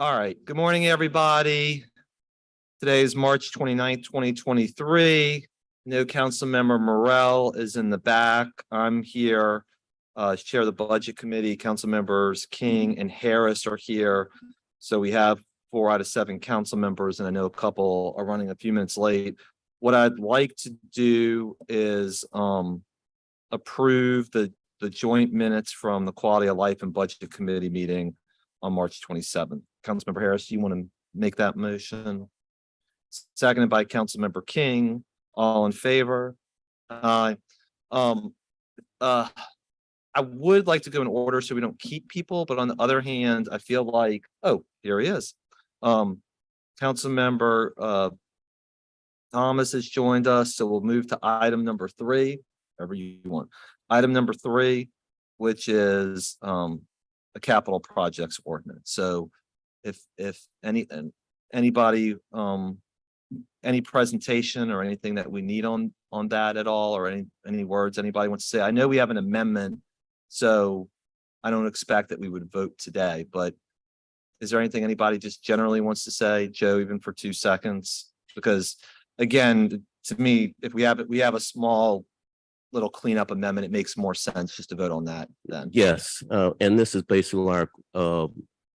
All right. Good morning, everybody. Today is March 29th, 2023. No Councilmember Morel is in the back. I'm here as chair of the Budget Committee. Council members King and Harris are here. So we have 4 out of 7 council members, and I know a couple are running a few minutes late. What I'd like to do is approve the joint minutes from the Quality of Life and Budget Committee meeting on March 27th. Councilmember Harris, do you want to make that motion? Seconded by Councilmember King. All in favor? I would like to go in order so we don't keep people, but on the other hand, I feel like, oh, here he is. Councilmember Thomas has joined us, so we'll move to item number 3, whatever you want. Item number 3, which is a capital projects ordinance. So if anybody any presentation or anything that we need on that at all, or any words anybody wants to say? I know we have an amendment, so I don't expect that we would vote today, but is there anything anybody just generally wants to say, Joe, even for 2 seconds? Because again, to me, if we have a small little cleanup amendment, it makes more sense just to vote on that then. Yes, and this is basically our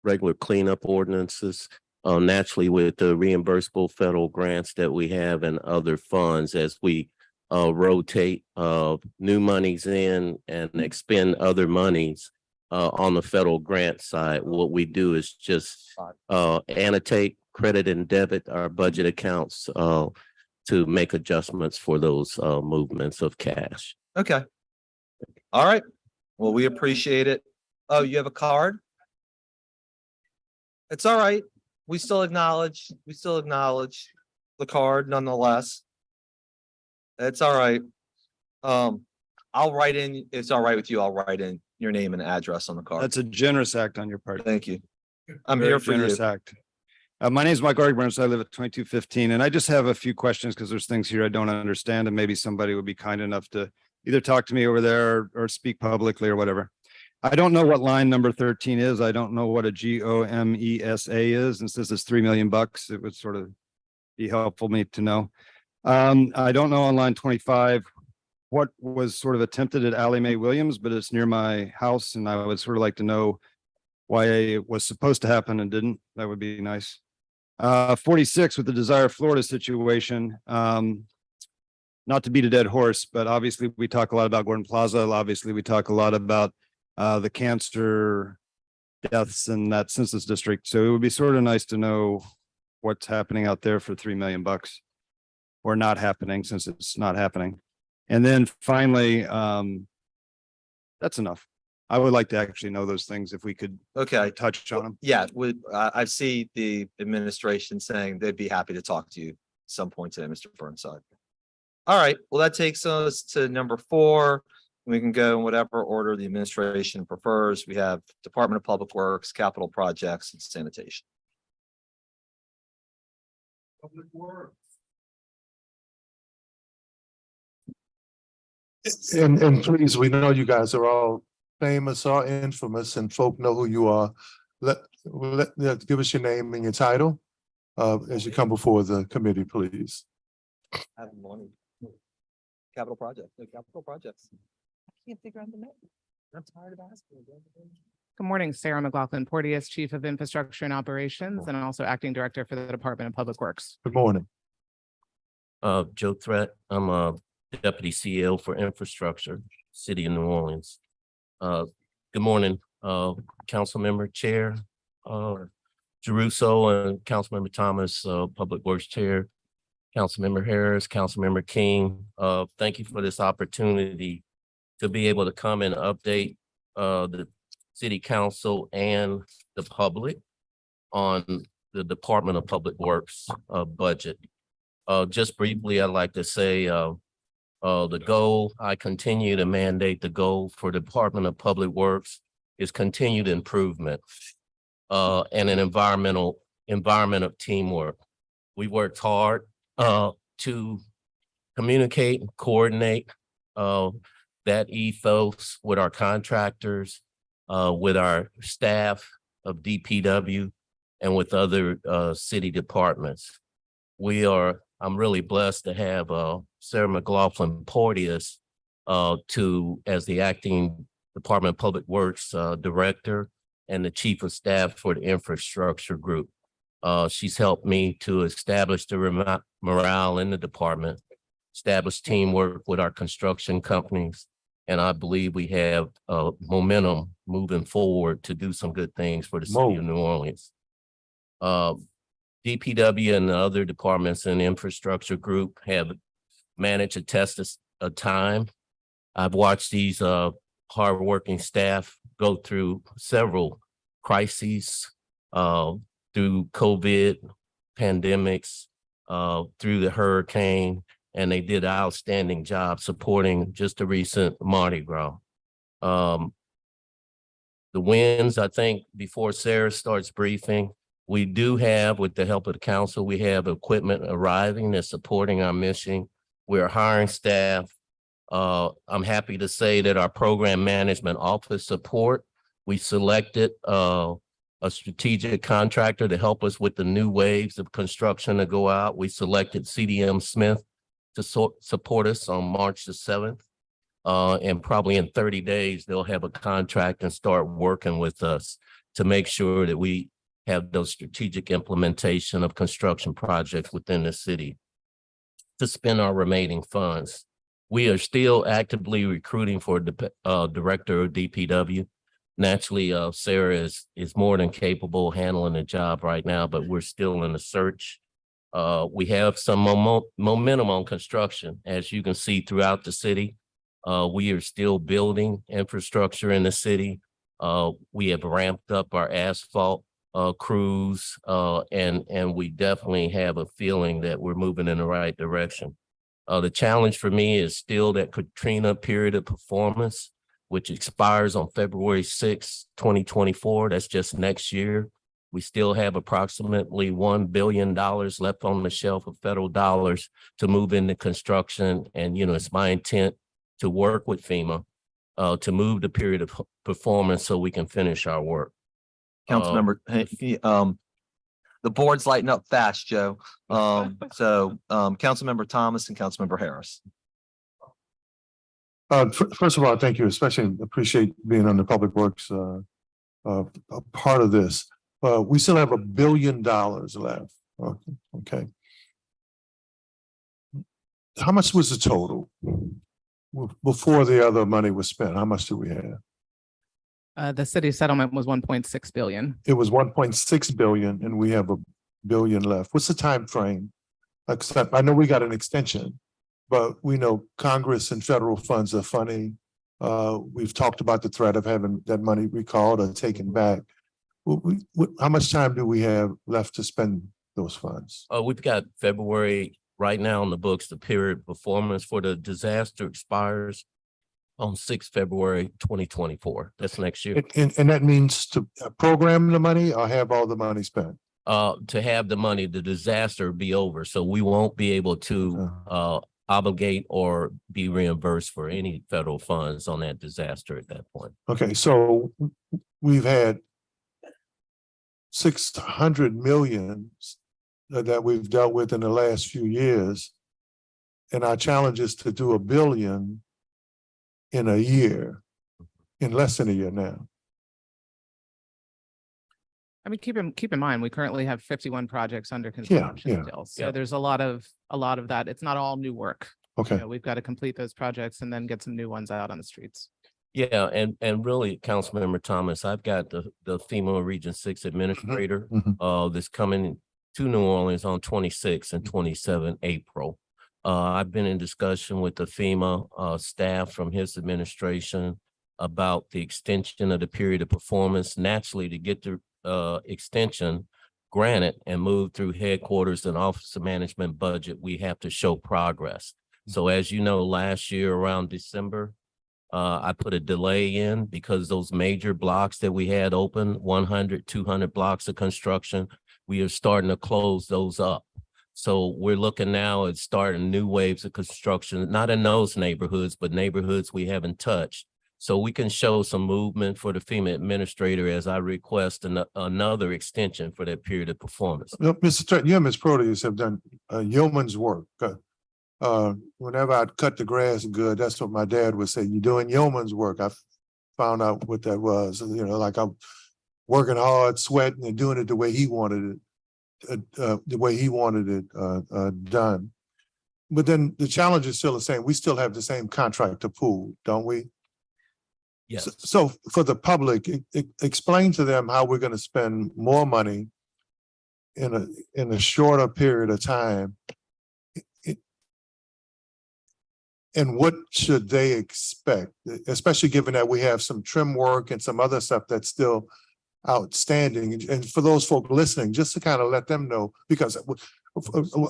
regular cleanup ordinances. Naturally, with the reimbursable federal grants that we have and other funds, as we rotate new monies in and expend other monies on the federal grant side, what we do is just annotate, credit, and debit our budget accounts to make adjustments for those movements of cash. Okay. All right. Well, we appreciate it. Oh, you have a card? It's all right. We still acknowledge the card nonetheless. It's all right. I'll write in, it's all right with you, I'll write in your name and address on the card. That's a generous act on your part. Thank you. I'm Very here for you. generous act. My name is Mike Argburns. I live at 2215, and I just have a few questions because there's things here I don't understand, and maybe somebody would be kind enough to either talk to me over there or speak publicly or whatever. I don't know what line number 13 is. I don't know what a GOMESA is. And since it's $3 million, it would sort of be helpful me to know. I don't know on line 25 what was sort of attempted at Allie Mae Williams, but it's near my house, and I would sort of like to know why it was supposed to happen and didn't. That would be nice. 46 with the Desire Florida situation. Not to beat a dead horse, but obviously we talk a lot about Gordon Plaza. Obviously we talk a lot about the cancer deaths in that census district. So it would be sort of nice to know what's happening out there for $3 million or not happening, since it's not happening. And then finally, that's enough. I would like to actually know those things if we could touch on them. Yeah, I see the administration saying they'd be happy to talk to you at some point today, Mr. Burnside. All right, well, that takes us to number 4. We can go in whatever order the administration prefers. We have Department of Public Works, capital projects, and sanitation. Public Works. And please, we know you guys are all famous or infamous, and folk know who you are. Give us your name and your title as you come before the committee, please. I have money. Capital project, capital projects. I can't figure out the name. I'm tired of asking. Good morning, Sarah McLaughlin, Porteous, Chief of Infrastructure and Operations, and also Acting Director for the Department of Public Works. Good morning. Joe Threat. I'm a Deputy CEO for Infrastructure, City of New Orleans. Good morning, Councilmember Chair Jeruso and Councilmember Thomas, Public Works Chair, Councilmember Harris, Councilmember King. Thank you for this opportunity to be able to come and update the City Council and the public on the Department of Public Works budget. Just briefly, I'd like to say the goal, I continue to mandate the goal for the Department of Public Works is continued improvement and an environment of teamwork. We worked hard to communicate and coordinate that ethos with our contractors, with our staff of DPW, and with other city departments. I'm really blessed to have Sarah McLaughlin Porteous as the acting Department of Public Works Director and the Chief of Staff for the Infrastructure Group. She's helped me to establish the morale in the department, establish teamwork with our construction companies, and I believe we have momentum moving forward to do some good things for the city of New Orleans. DPW and the other departments in the infrastructure group have managed to test a time. I've watched these hardworking staff go through several crises, through COVID, pandemics, through the hurricane, and they did an outstanding job supporting just the recent Mardi Gras. The wins, I think, before Sarah starts briefing, we do have, with the help of the council, we have equipment arriving that's supporting our mission. We're hiring staff. I'm happy to say that our program management office support, we selected a strategic contractor to help us with the new waves of construction to go out. We selected CDM Smith to support us on March the 7th. And probably in 30 days, they'll have a contract and start working with us to make sure that we have those strategic implementation of construction projects within the city to spend our remaining funds. We are still actively recruiting for the director of DPW. Naturally, Sarah is more than capable of handling the job right now, but we're still in the search. We have some momentum on construction, as you can see throughout the city. We are still building infrastructure in the city. We have ramped up our asphalt crews, and we definitely have a feeling that we're moving in the right direction. The challenge for me is still that Katrina period of performance, which expires on February 6, 2024. That's just next year. We still have approximately $1 billion left on the shelf of federal dollars to move into construction. And, it's my intent to work with FEMA to move the period of performance so we can finish our work. Councilmember, the board's lighting up fast, Joe. Councilmember Thomas and Councilmember Harris. First of all, thank you, especially appreciate being on the Public Works a part of this. We still have $1 billion left. Okay. How much was the total before the other money was spent? How much do we have? The city settlement was 1.6 billion. It was 1.6 billion and we have $1 billion left. What's the time frame? Except I know we got an extension, but we know Congress and federal funds are funny. We've talked about the threat of having that money recalled or taken back. How much time do we have left to spend those funds? We've got February right now on the books. The period performance for the disaster expires on 6 February 2024. That's next year. And that means to program the money or have all the money spent? To have the money, the disaster be over. So we won't be able to obligate or be reimbursed for any federal funds on that disaster at that point. Okay, so we've had 600 million that we've dealt with in the last few years. And our challenge is to do $1 billion in a year, in less than a year now. I mean, keep in mind, we currently have 51 projects under construction still. So there's a lot of that. It's not all new work. Okay. We've got to complete those projects and then get some new ones out on the streets. Yeah, and really, Councilmember Thomas, I've got the FEMA Region 6 administrator that's coming to New Orleans on 26 and 27 April. I've been in discussion with the FEMA staff from his administration about the extension of the period of performance. Naturally, to get the extension granted and move through headquarters and Office of Management budget, we have to show progress. So as you know, last year around December, I put a delay in because those major blocks that we had open, 100, 200 blocks of construction, we are starting to close those up. So we're looking now at starting new waves of construction, not in those neighborhoods, but neighborhoods we haven't touched so we can show some movement for the FEMA administrator as I request another extension for that period of performance. No, Mr. Trent, you and Ms. Proteus have done yeoman's work. Whenever I'd cut the grass good, that's what my dad would say, you're doing yeoman's work. I found out what that was, you know, like I'm working hard, sweating and doing it the way he wanted it, done. But then the challenge is still the same. We still have the same contractor pool, don't we? Yes. So for the public, explain to them how we're going to spend more money in a shorter period of time. And what should they expect, especially given that we have some trim work and some other stuff that's still outstanding? And for those folk listening, just to kind of let them know, because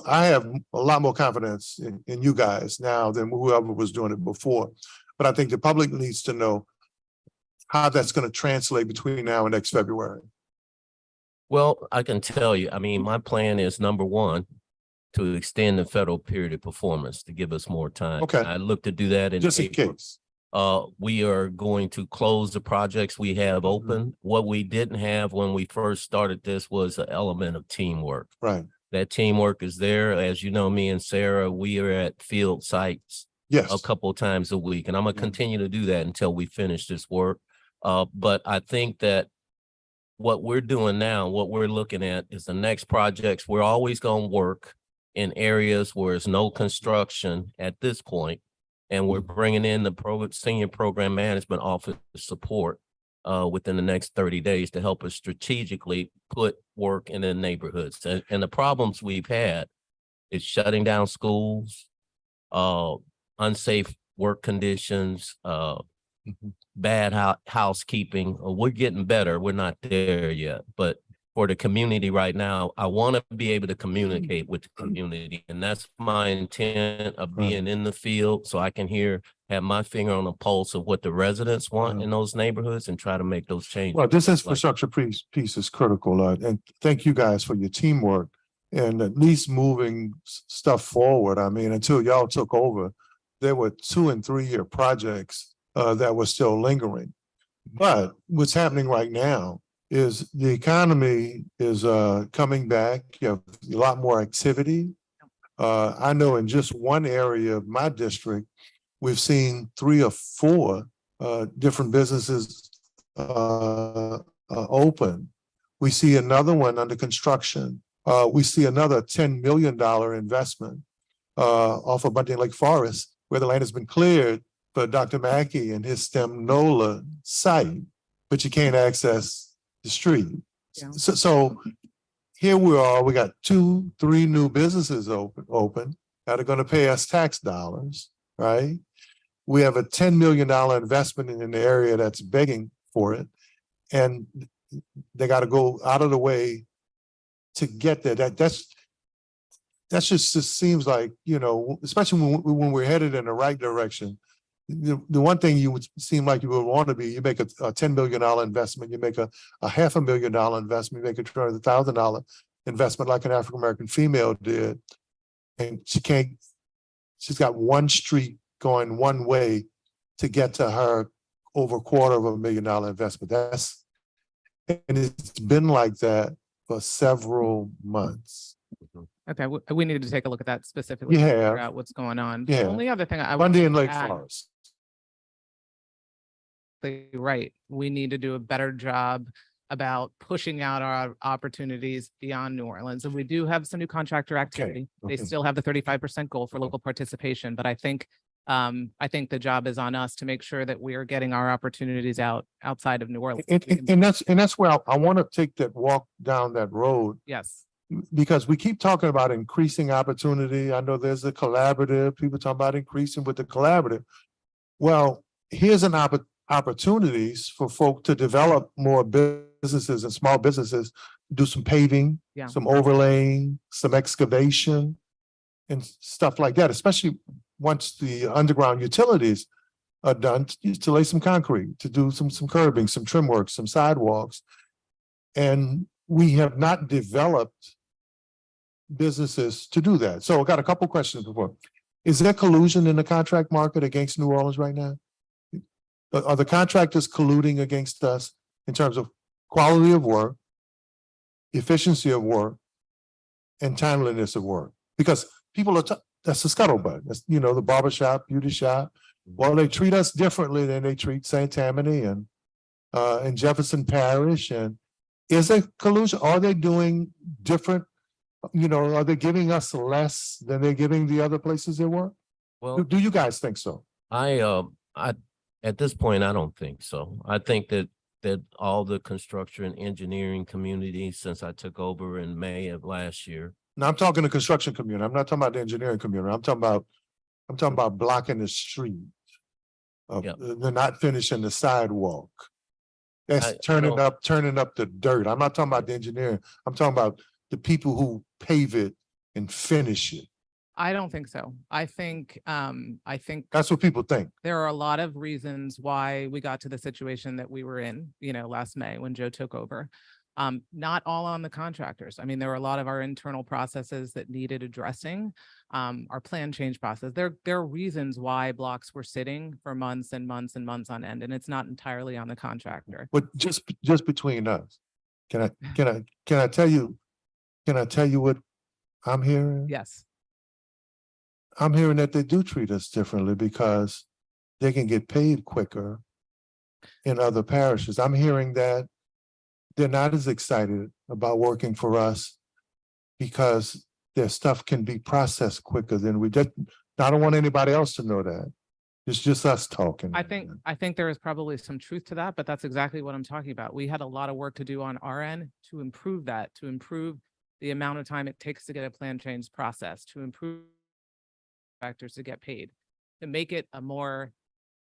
I have a lot more confidence in you guys now than whoever was doing it before. But I think the public needs to know how that's going to translate between now and next February. Well, I can tell you, I mean, my plan is number one, to extend the federal period of performance to give us more time. Okay. I look to do that in Just in April. case. We are going to close the projects we have open. What we didn't have when we first started this was an element of teamwork. Right. That teamwork is there. As you know, me and Sarah, we are at field sites Yes. a couple of times a week, and I'm gonna continue to do that until we finish this work. But I think that what we're doing now, what we're looking at is the next projects. We're always gonna work in areas where there's no construction at this point, and we're bringing in the senior program management office support within the next 30 days to help us strategically put work in the neighborhoods. And the problems we've had is shutting down schools, unsafe work conditions, bad housekeeping. We're getting better. We're not there yet, but for the community right now, I want to be able to communicate with the community. And that's my intent of being in the field, so I can have my finger on the pulse of what the residents want in those neighborhoods and try to make those changes. Well, this infrastructure piece is critical, and thank you guys for your teamwork and at least moving stuff forward. I mean, until y'all took over, there were 2- and 3-year projects that were still lingering. But what's happening right now is the economy is coming back. You have a lot more activity. I know in just one area of my district, we've seen 3 or 4 different businesses open. We see another one under construction. We see another $10 million investment off of Bunting Lake Forest, where the land has been cleared for Dr. Mackey and his STEM NOLA site, but you can't access the street. Yeah. So here we are, we got 2, 3 new businesses open that are going to pay us tax dollars, right? We have a $10 million investment in an area that's begging for it, and they got to go out of the way to get there. That's just seems like, you know, especially when we're headed in the right direction. The one thing you would seem like you would want to be, you make a $10 million investment, you make a $500,000 investment, you make a $200,000 investment like an African-American female did. And she's got one street going one way to get to her over $250,000 investment. And it's been like that for several months. Okay, we need to take a look at that specifically. to Yeah. Figure out what's going on. The Yeah. only other thing I would Bundy and Lake add- Forest. Right. We need to do a better job about pushing out our opportunities beyond New Orleans. And we do have some new contractor activity. They okay. still have the 35% goal for local participation, but I think the job is on us to make sure that we are getting our opportunities outside of New Orleans. And that's where I want to take that walk down that road, Yes. because we keep talking about increasing opportunity. I know there's a collaborative, people talking about increasing with the collaborative. Well, here's an opportunities for folk to develop more businesses and small businesses, do some paving, Yeah. some overlaying, some excavation and stuff like that, especially once the underground utilities are done, to lay some concrete, to do some curbing, some trim work, some sidewalks. And we have not developed businesses to do that. So I got a couple questions before. Is there collusion in the contract market against New Orleans right now? Are the contractors colluding against us in terms of quality of work, efficiency of work, and timeliness of work? Because people are, that's the scuttlebutt. That's, you know, the barber shop, beauty shop. Well, they treat us differently than they treat St. Tammany and Jefferson Parish. And is there collusion? Are they doing different? You know, are they giving us less than they're giving the other places they work? Well, Do you guys think so? At this point, I don't think so. I think that all the construction and engineering community, since I took over in May of last year. Now, I'm talking the construction community. I'm not talking about the engineering community. I'm talking about blocking the street. Yeah. They're not finishing the sidewalk. That's I turning don't- up the dirt. I'm not talking about the engineering. I'm talking about the people who pave it and finish it. I don't think so. I think That's what people think. there are a lot of reasons why we got to the situation that we were in, last May when Joe took over. Not all on the contractors. I mean, there were a lot of our internal processes that needed addressing. Our plan change process. There are reasons why blocks were sitting for months and months and months on end, and it's not entirely on the contractor. But just between us, can I tell you what I'm hearing? Yes. I'm hearing that they do treat us differently because they can get paid quicker in other parishes. I'm hearing that they're not as excited about working for us because their stuff can be processed quicker than we did. I don't want anybody else to know that. It's just us talking. I think there is probably some truth to that, but that's exactly what I'm talking about. We had a lot of work to do on our end to improve that, to improve the amount of time it takes to get a plan change process, to improve contractors to get paid, to make it a more,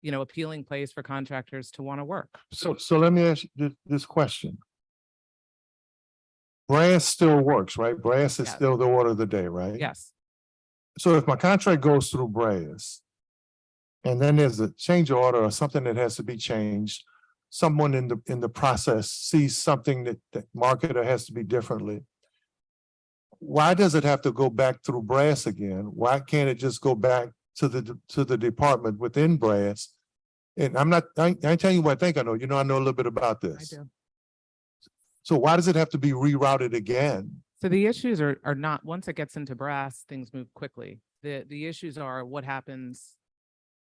appealing place for contractors to want to work. So let me ask you this question. Brass still works, right? Brass is Yes. still the order of the day, right? Yes. So if my contract goes through Brass and then there's a change order or something that has to be changed, someone in the process sees something that marketer has to be differently. Why does it have to go back through Brass again? Why can't it just go back to the department within Brass? And I ain't telling you what I think I know. I know a little bit about I this. do. So why does it have to be rerouted again? So the issues are not, once it gets into brass, things move quickly. The issues are what happens,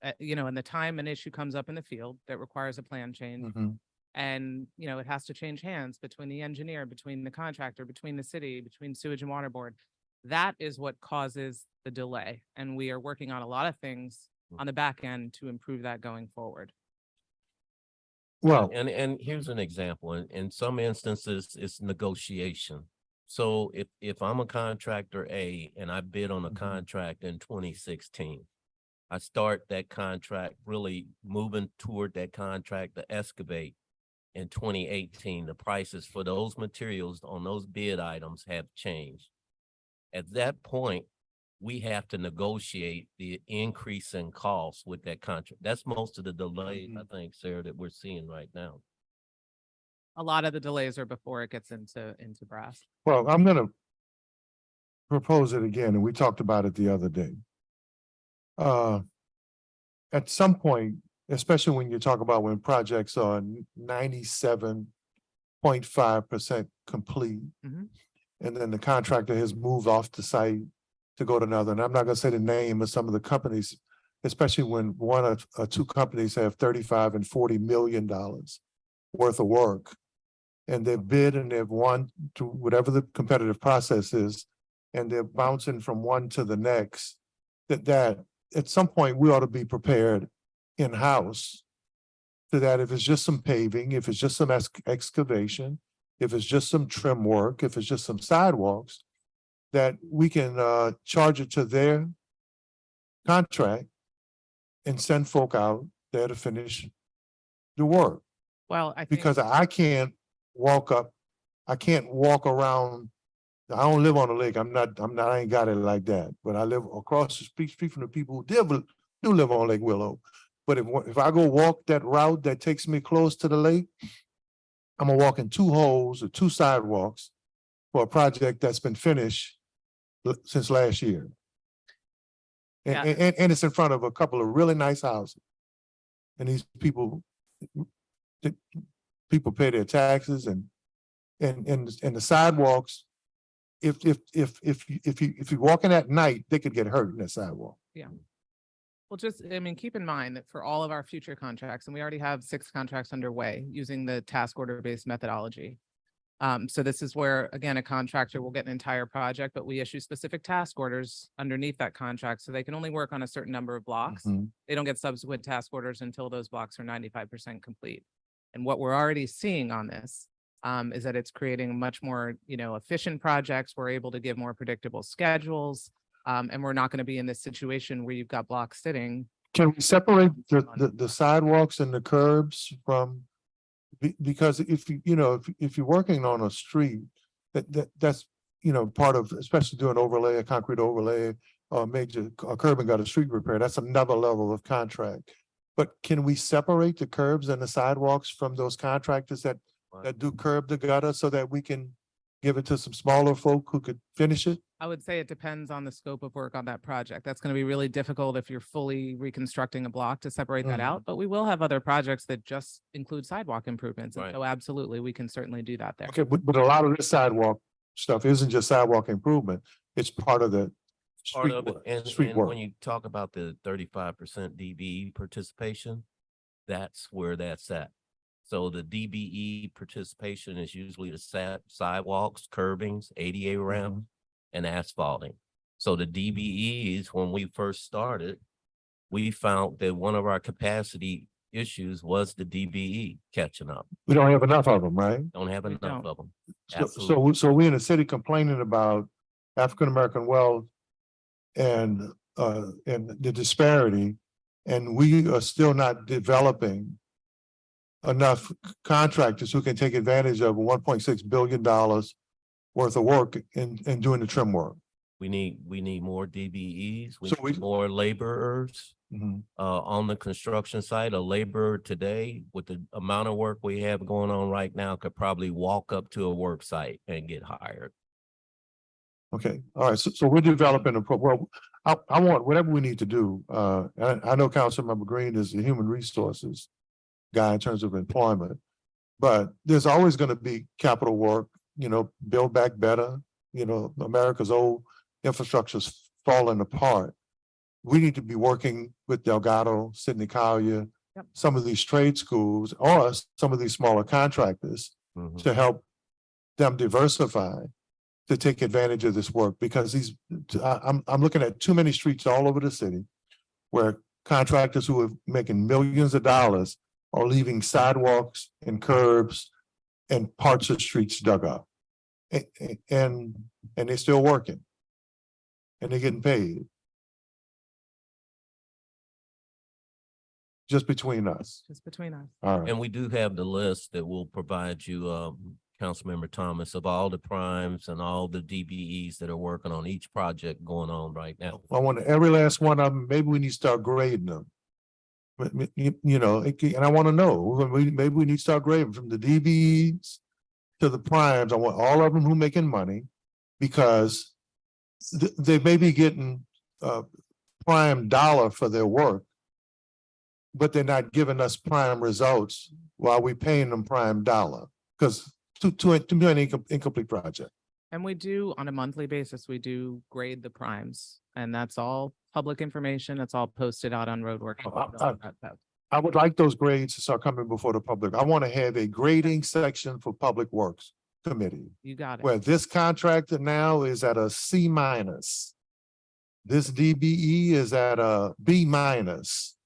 and the time an issue comes up in the field that requires a plan change. Mhm. And, it has to change hands between the engineer, between the contractor, between the city, between sewage and water board. That is what causes the delay. And we are working on a lot of things on the back end to improve that going forward. Well, And here's an example. In some instances, it's negotiation. So if I'm a contractor A and I bid on a Mhm. contract in 2016, I start that contract really moving toward that contract to excavate in 2018. The prices for those materials on those bid items have changed. At that point, we have to negotiate the increase in costs with that contract. That's most of the delays, I think, Sarah, that we're seeing right now. A lot of the delays are before it gets into brass. Well, I'm gonna propose it again, and we talked about it the other day. At some point, especially when you talk about when projects are 97.5% complete, Mhm. and then the contractor has moved off the site to go to another, and I'm not gonna say the name of some of the companies, especially when one or two companies have 35 and $40 million worth of work. And they've bid and they've won to whatever the competitive process is, and they're bouncing from one to the next. That at some point we ought to be prepared in-house to that if it's just some paving, if it's just some excavation, if it's just some trim work, if it's just some sidewalks, that we can charge it to their contract and send folk out there to finish the work. Well, I think. Because I can't walk around. I don't live on a lake. I ain't got it like that, but I live across the street from the people who do live on Lake Willow. But if I go walk that route that takes me close to the lake, I'm gonna walk in 2 holes or 2 sidewalks for a project that's been finished since last year. And it's in front of a couple of really nice houses. and these people, people pay their taxes and the sidewalks, if you're walking at night, they could get hurt in that sidewalk. Well, just, I mean, keep in mind that for all of our future contracts, and we already have 6 contracts underway using the task order based methodology. So this is where, again, a contractor will get an entire project, but we issue specific task orders underneath that contract. So they can only work on a certain number of blocks. Mhm. They don't get subsequent task orders until those blocks are 95% complete. And what we're already seeing on this is that it's creating much more, efficient projects. We're able to give more predictable schedules. And we're not going to be in this situation where you've got blocks sitting. Can we separate the sidewalks and the curbs from? Because if if you're working on a street, that's, part of, especially doing overlay, a concrete overlay, or major curb and gutter street repair, that's another level of contract. But can we separate the curbs and the sidewalks from those contractors that do curb the gutter so that we can give it to some smaller folk who could finish it? I would say it depends on the scope of work on that project. That's going to be really difficult if you're fully reconstructing a block to separate that Mhm. out, but we will have other projects that just include sidewalk improvements. And Right. so absolutely, we can certainly do that there. Okay, but a lot of this sidewalk stuff isn't just sidewalk improvement, it's part of the Part street of it, work, and street work. when you talk about the 35% DBE participation, that's where that's at. So the DBE participation is usually the sidewalks, curbings, ADA ramps, and asphalting. So the DBEs, when we first started, we found that one of our capacity issues was the DBE catching up. We don't have enough of them, right? Don't have We enough don't. of them. So we in the city complaining about African-American wealth and the disparity, and we are still not developing enough contractors who can take advantage of $1.6 billion worth of work in doing the trim work. We need more DBEs, we So need more laborers. Mhm. On the construction site, a laborer today with the amount of work we have going on right now could probably walk up to a work site and get hired. Okay, all right, so we're developing well, I want whatever we need to do, I know Councilmember Green is the human resources guy in terms of employment, but there's always gonna be capital work, build back better, America's old infrastructure's falling apart. We need to be working with Delgado, Sidney Collier, Yep. some of these trade schools, or some of these smaller contractors Mhm. to help them diversify, to take advantage of this work, because I'm looking at too many streets all over the city where contractors who are making millions of dollars are leaving sidewalks and curbs and parts of streets dug up. And they're still working. And they're getting paid. Just between us. Just between us. All right. And we do have the list that will provide you, Councilmember Thomas, of all the primes and all the DBEs that are working on each project going on right now. I want every last one of them, maybe we need to start grading them. And I want to know, maybe we need to start grading from the DBs to the primes. I want all of them who making money, because they may be getting prime dollar for their work, but they're not giving us prime results while we paying them prime dollar, because to an incomplete project. And we do, on a monthly basis, we do grade the primes, and that's all public information. It's all posted out on Roadwork. I would like those grades to start coming before the public. I want to have a grading section for Public Works Committee, You got it. where this contractor now is at a C minus. This DBE is at a B minus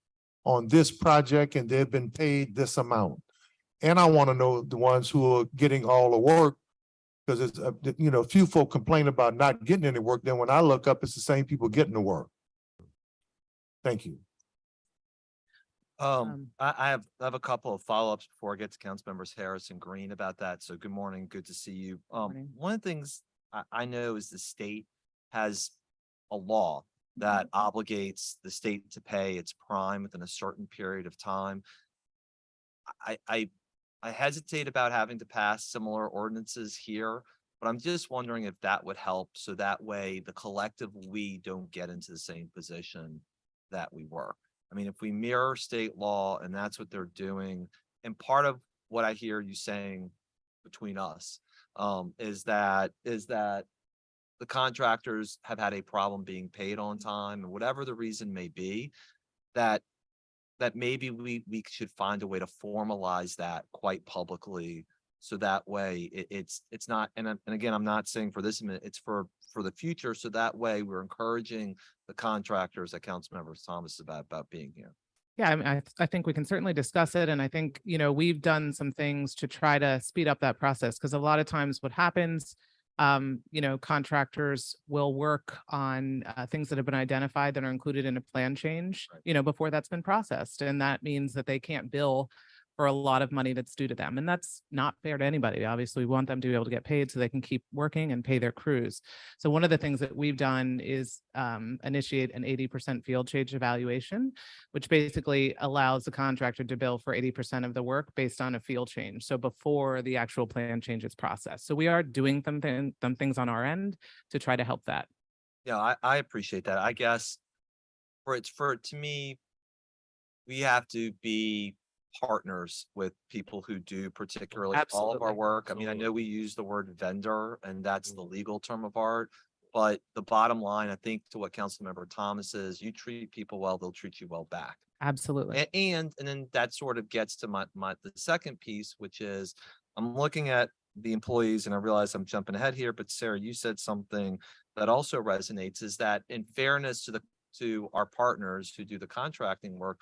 on this project, and they've been paid this amount. And I want to know the ones who are getting all the work, because it's, few folk complain about not getting any work. Then when I look up, it's the same people getting the work. Thank you. I have a couple of follow-ups before I get to Council Members Harris and Green about that. So good morning, good to see you. Morning. One of the things I know is the state has a law that obligates the state to pay its prime within a certain period of time. I hesitate about having to pass similar ordinances here, but I'm just wondering if that would help, so that way the collective we don't get into the same position that we were. I mean, if we mirror state law and that's what they're doing, and part of what I hear you saying between us, is that the contractors have had a problem being paid on time, and whatever the reason may be, that maybe we should find a way to formalize that quite publicly. So that way it's not, and again, I'm not saying for this minute, it's for the future. So that way we're encouraging the contractors that Councilmember Thomas is about being here. Yeah, I mean, I think we can certainly discuss it. And I think, we've done some things to try to speed up that process, because a lot of times what happens, contractors will work on things that have been identified that are included in a plan change, before that's been processed. And that means that they can't bill for a lot of money that's due to them. And that's not fair to anybody. Obviously, we want them to be able to get paid so they can keep working and pay their crews. So one of the things that we've done is initiate an 80% field change evaluation, which basically allows the contractor to bill for 80% of the work based on a field change. So before the actual plan change is processed. So we are doing some things on our end to try to help that. Yeah, I appreciate that. I guess to me, we have to be partners with people who do particularly all of our Absolutely. work. I mean, I know we use the word vendor and that's the legal term of art, but the bottom line, I think, to what Councilmember Thomas is, you treat people well, they'll treat you well back. Absolutely. And then that sort of gets to the second piece, which is I'm looking at the employees and I realize I'm jumping ahead here, but Sarah, you said something that also resonates, is that in fairness to our partners who do the contracting work,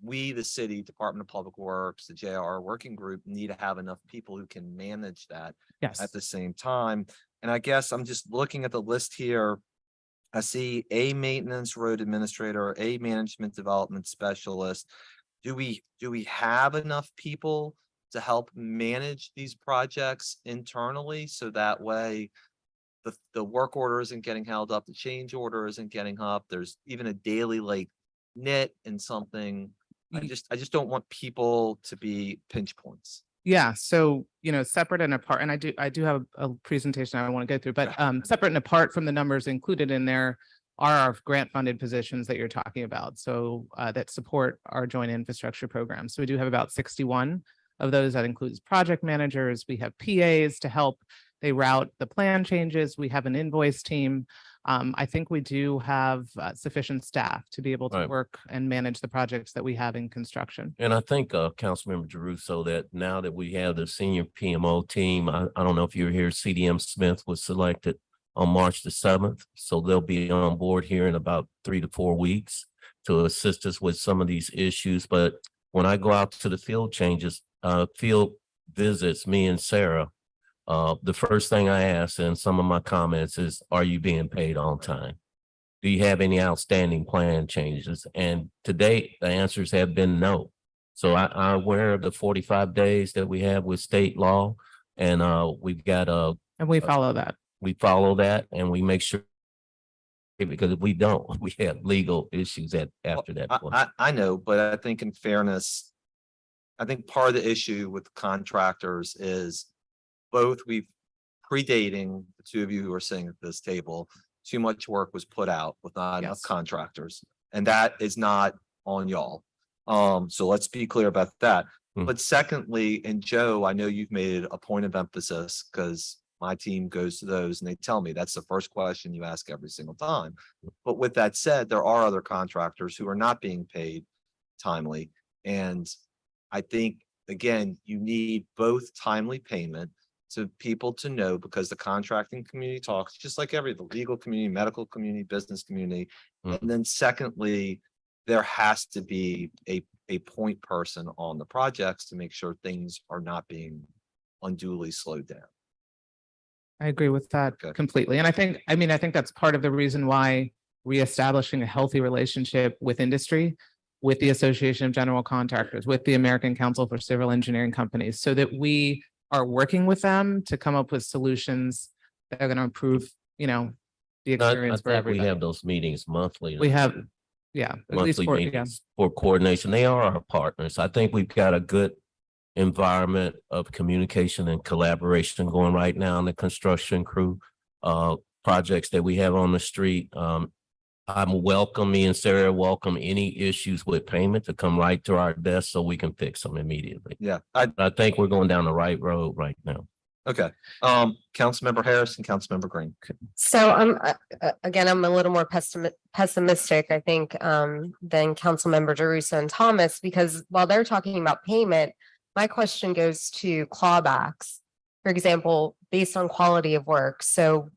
we, the city, Department of Public Works, the JR working group, need to have enough people who can manage that Yes. at the same time. And I guess I'm just looking at the list here. I see a maintenance road administrator, a management development specialist. Do we have enough people to help manage these projects internally? So that way the work order isn't getting held up, the change order isn't getting up. There's even a daily like knit and something. I just don't want people to be pinch points. Yeah, so, separate and apart, and I do have a presentation I want to go through, but separate and apart from the numbers included in there are our grant funded positions that you're talking about. So that support our joint infrastructure program. So we do have about 61 of those. That includes project managers. We have PAs to help. They route the plan changes. We have an invoice team. I think we do have sufficient staff to be able to Right. work and manage the projects that we have in construction. And I think, Councilmember Jeruso, that now that we have the senior PMO team, I don't know if you were here, CDM Smith was selected on March the 7th. So they'll be on board here in about 3 to 4 weeks to assist us with some of these issues. But when I go out to the field field visits, me and Sarah, the first thing I ask in some of my comments is, are you being paid on time? Do you have any outstanding plan changes? And to date, the answers have been no. So I'm aware of the 45 days that we have with state law, and we've got And we follow that. we follow that and we make sure, because if we don't, we have legal issues after that point. I know, but I think in fairness, I think part of the issue with contractors is both predating the two of you who are sitting at this table, too much work was put out with not enough Yes. contractors, and that is not on y'all. So let's be clear about that. Hmm. But secondly, and Joe, I know you've made a point of emphasis because my team goes to those and they tell me that's the first question you ask every single time. But with that said, there are other contractors who are not being paid timely. And I think, again, you need both timely payment to people to know, because the contracting community talks just like the legal community, medical community, business community. Mhm. And then secondly, there has to be a point person on the projects to make sure things are not being unduly slowed down. I agree with that Okay. completely. And I think that's part of the reason why reestablishing a healthy relationship with industry, with the Association of General Contractors, with the American Council for Civil Engineering Companies, so that we are working with them to come up with solutions that are going to improve, the I experience for think we everybody. have those meetings monthly. We have, yeah, at least Monthly for, yeah. meetings for coordination. They are our partners. I think we've got a good environment of communication and collaboration going right now in the construction crew. Projects that we have on the street. me and Sarah welcome any issues with payment to come right to our desk so we can fix them immediately. Yeah, I think we're going down the right road right now. okay. Councilmember Harris and Councilmember Green. So again, I'm a little more pessimistic, I think, than Councilmember DeRusso and Thomas, because while they're talking about payment, my question goes to clawbacks. For example, based on quality of work. So,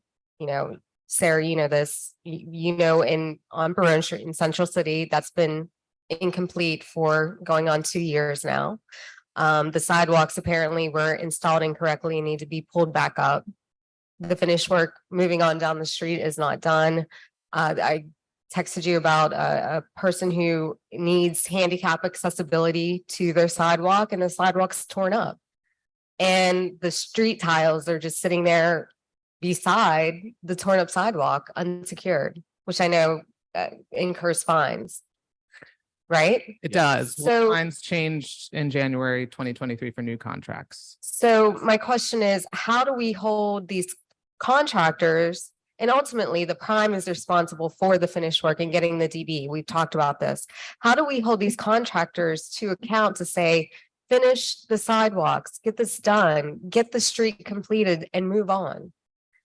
Sarah, you know this, on Barone Street in Central City, that's been incomplete for going on 2 years now. The sidewalks apparently were installed incorrectly and need to be pulled back up. The finished work moving on down the street is not done. I texted you about a person who needs handicap accessibility to their sidewalk, and the sidewalk's torn up. And the street tiles are just sitting there beside the torn up sidewalk unsecured, which I know incurs fines. Right? It does. So- Lines changed in January 2023 for new contracts. So my question is, how do we hold these contractors? And ultimately, the prime is responsible for the finished work and getting the DB. We've talked about this. How do we hold these contractors to account to say, finish the sidewalks, get this done, get the street completed and move on?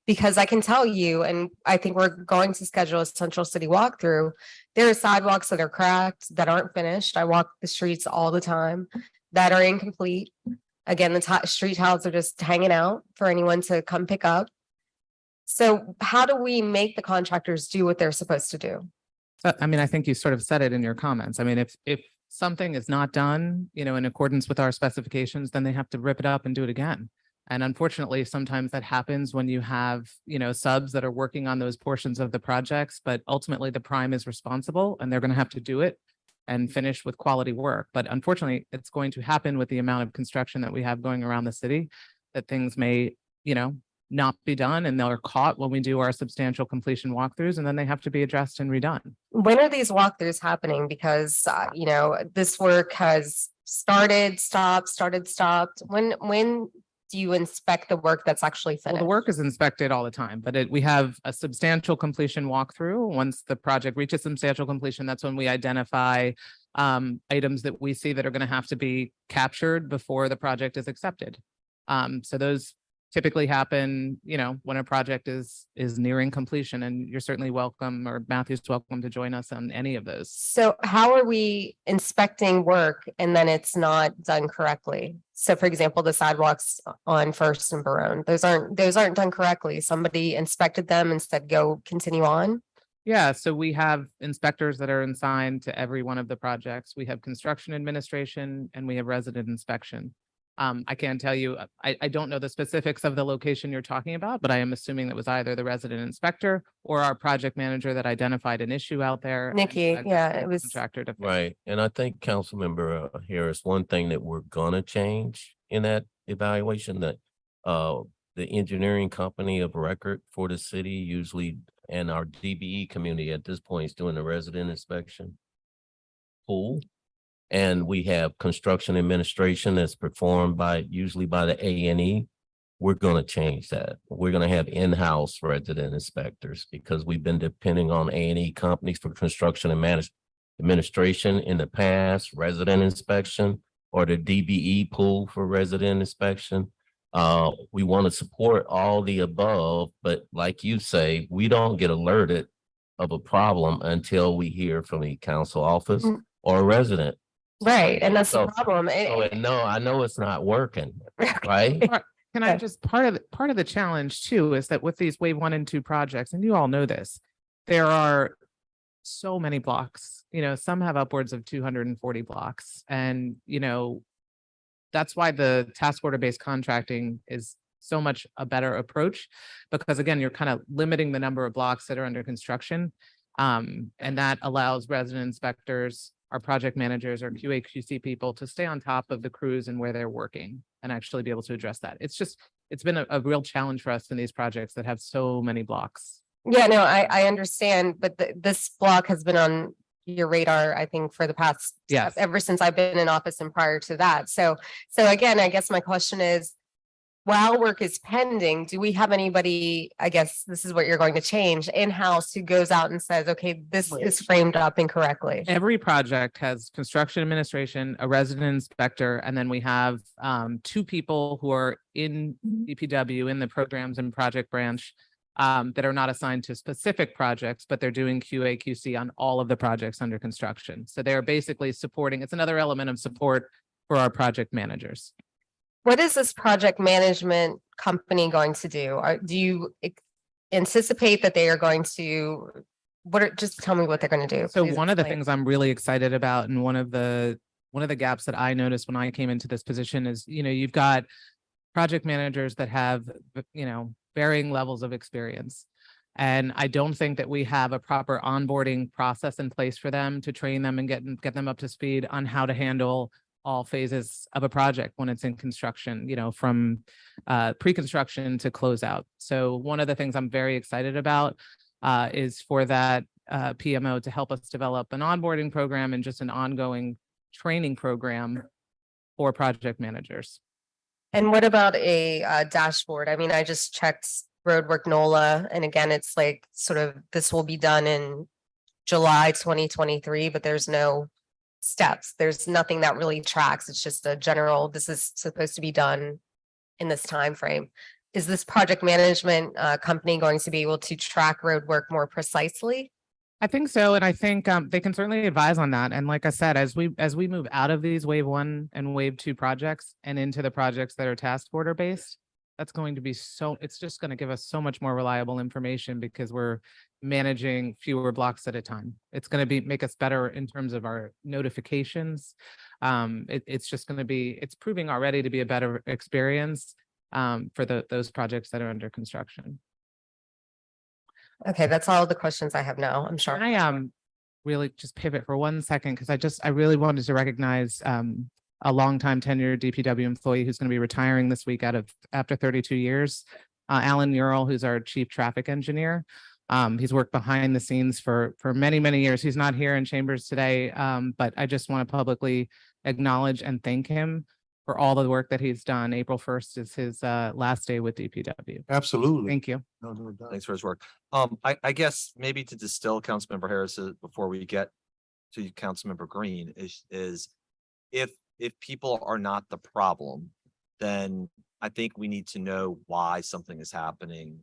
Because I can tell you, and I think we're going to schedule a Central City walkthrough, there are sidewalks that are cracked, that aren't finished. I walk the streets all the time that are incomplete. Again, the street tiles are just hanging out for anyone to come pick up. So how do we make the contractors do what they're supposed to do? I mean, I think you sort of said it in your comments. I mean, if something is not done, in accordance with our specifications, then they have to rip it up and do it again. And unfortunately, sometimes that happens when you have, subs that are working on those portions of the projects, but ultimately the prime is responsible and they're going to have to do it and finish with quality work. But unfortunately, it's going to happen with the amount of construction that we have going around the city, that things may, not be done, and they're caught when we do our substantial completion walkthroughs, and then they have to be addressed and redone. When are these walkthroughs happening? Because, this work has started, stopped. When do you inspect the work that's actually Well, finished? the work is inspected all the time, but we have a substantial completion walkthrough. Once the project reaches substantial completion, that's when we identify items that we see that are going to have to be captured before the project is accepted. So those typically happen, when a project is nearing completion, and you're certainly welcome, or Matthew's welcome to join us on any of those. So how are we inspecting work and then it's not done correctly? So for example, the sidewalks on First and Barone, those aren't done correctly. Somebody inspected them and said, go continue on. Yeah, so we have inspectors that are assigned to every one of the projects. We have construction administration and we have resident inspection. I can tell you, I don't know the specifics of the location you're talking about, but I am assuming that was either the resident inspector or our project manager that identified an issue out there. and Nikki, said yeah, to the it was- Contractor to fix it. Right. And I think Councilmember Harris, one thing that we're gonna change in that evaluation, that the engineering company of record for the city usually, and our DBE community at this point is doing the resident inspection pool. And we have construction administration that's performed usually by the A&E. We're gonna change that. We're gonna have in-house resident inspectors, because we've been depending on A&E companies for construction and administration in the past, resident inspection, or the DBE pool for resident inspection. We want to support all the above, but like you say, we don't get alerted of a problem until we hear from the council office or a resident. Right, and that's the So- problem. So no, I know it's not working, right? Can I just, part of the challenge too, is that with these wave 1 and 2 projects, and you all know this, there are so many blocks, some have upwards of 240 blocks. And, that's why the task order based contracting is so much a better approach, because again, you're kind of limiting the number of blocks that are under construction. And that allows resident inspectors, our project managers, our QA/QC people to stay on top of the crews and where they're working and actually be able to address that. It's been a real challenge for us in these projects that have so many blocks. Yeah, no, I understand, but this block has been on your radar, I think, for the past, Yes. ever since I've been in office and prior to that. So again, I guess my question is, while work is pending, do we have anybody, I guess this is what you're going to change, in-house who goes out and says, okay, this is framed up incorrectly? Every project has construction administration, a resident inspector, and then we have two people who are in DPW in the programs and project branch that are not assigned to specific projects, but they're doing QA QC on all of the projects under construction. So they're basically supporting, it's another element of support for our project managers. What is this project management company going to do? Do you anticipate that they are going to, just tell me what they're going to do. So Please one of the explain. things I'm really excited about, and one of the gaps that I noticed when I came into this position is, you've got project managers that have, varying levels of experience. And I don't think that we have a proper onboarding process in place for them to train them and get them up to speed on how to handle all phases of a project when it's in construction, from pre-construction to closeout. So one of the things I'm very excited about is for that PMO to help us develop an onboarding program and just an ongoing training program for project managers. And what about a dashboard? I mean, I just checked Roadwork NOLA, and again, it's like sort of, this will be done in July 2023, but there's no steps. There's nothing that really tracks. It's just a general, this is supposed to be done in this time frame. Is this project management company going to be able to track road work more precisely? I think so. And I think they can certainly advise on that. And like I said, as we move out of these wave 1 and wave 2 projects and into the projects that are task order based, that's going to be it's just going to give us so much more reliable information because we're managing fewer blocks at a time. It's going to make us better in terms of our notifications. It's just going to be, it's proving already to be a better experience for those projects that are under construction. Okay, that's all the questions I have now. I'm sure. Can I really just pivot for 1 second? Because I really wanted to recognize a longtime tenured DPW employee who's going to be retiring this week after 32 years. Alan Ural, who's our chief traffic engineer. He's worked behind the scenes for many, many years. He's not here in chambers today, but I just want to publicly acknowledge and thank him for all the work that he's done. April 1st is his last day with DPW. Absolutely. Thank you. No doubt. Thanks for his work. I guess maybe to distill Councilmember Harris before we get to Councilmember Green is if people are not the problem, then I think we need to know why something is happening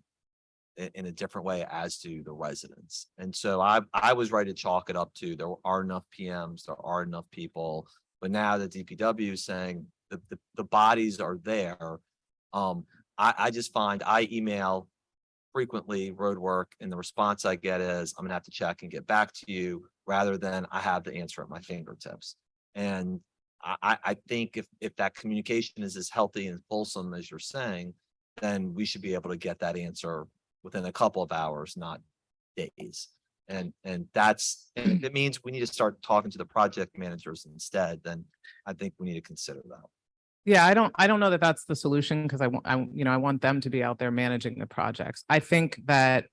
in a different way as to the residents. And so I was ready to chalk it up to there are enough PMs, there are enough people, but now the DPW is saying the bodies are there. I just find I email frequently road work and the response I get is I'm gonna have to check and get back to you rather than I have the answer at my fingertips. And I think if that communication is as healthy and fulsome as you're saying, then we should be able to get that answer within a couple of hours, not days. And if it means we need to start talking to the project managers instead, then I think we need to consider that. Yeah, I don't know that that's the solution because I want them to be out there managing the projects. I think that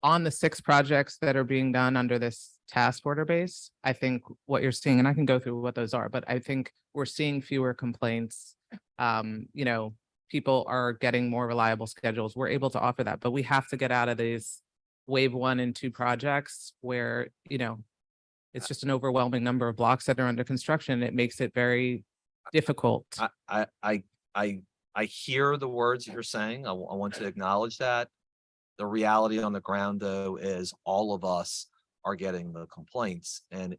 on the 6 projects that are being done under this task order base, I think what you're seeing, and I can go through what those are, but I think we're seeing fewer complaints. People are getting more reliable schedules. We're able to offer that, but we have to get out of these wave 1 and 2 projects where, it's just an overwhelming number of blocks that are under construction. It makes it very difficult. I hear the words that you're saying. I want to acknowledge that. The reality on the ground, though, is all of us are getting the complaints, and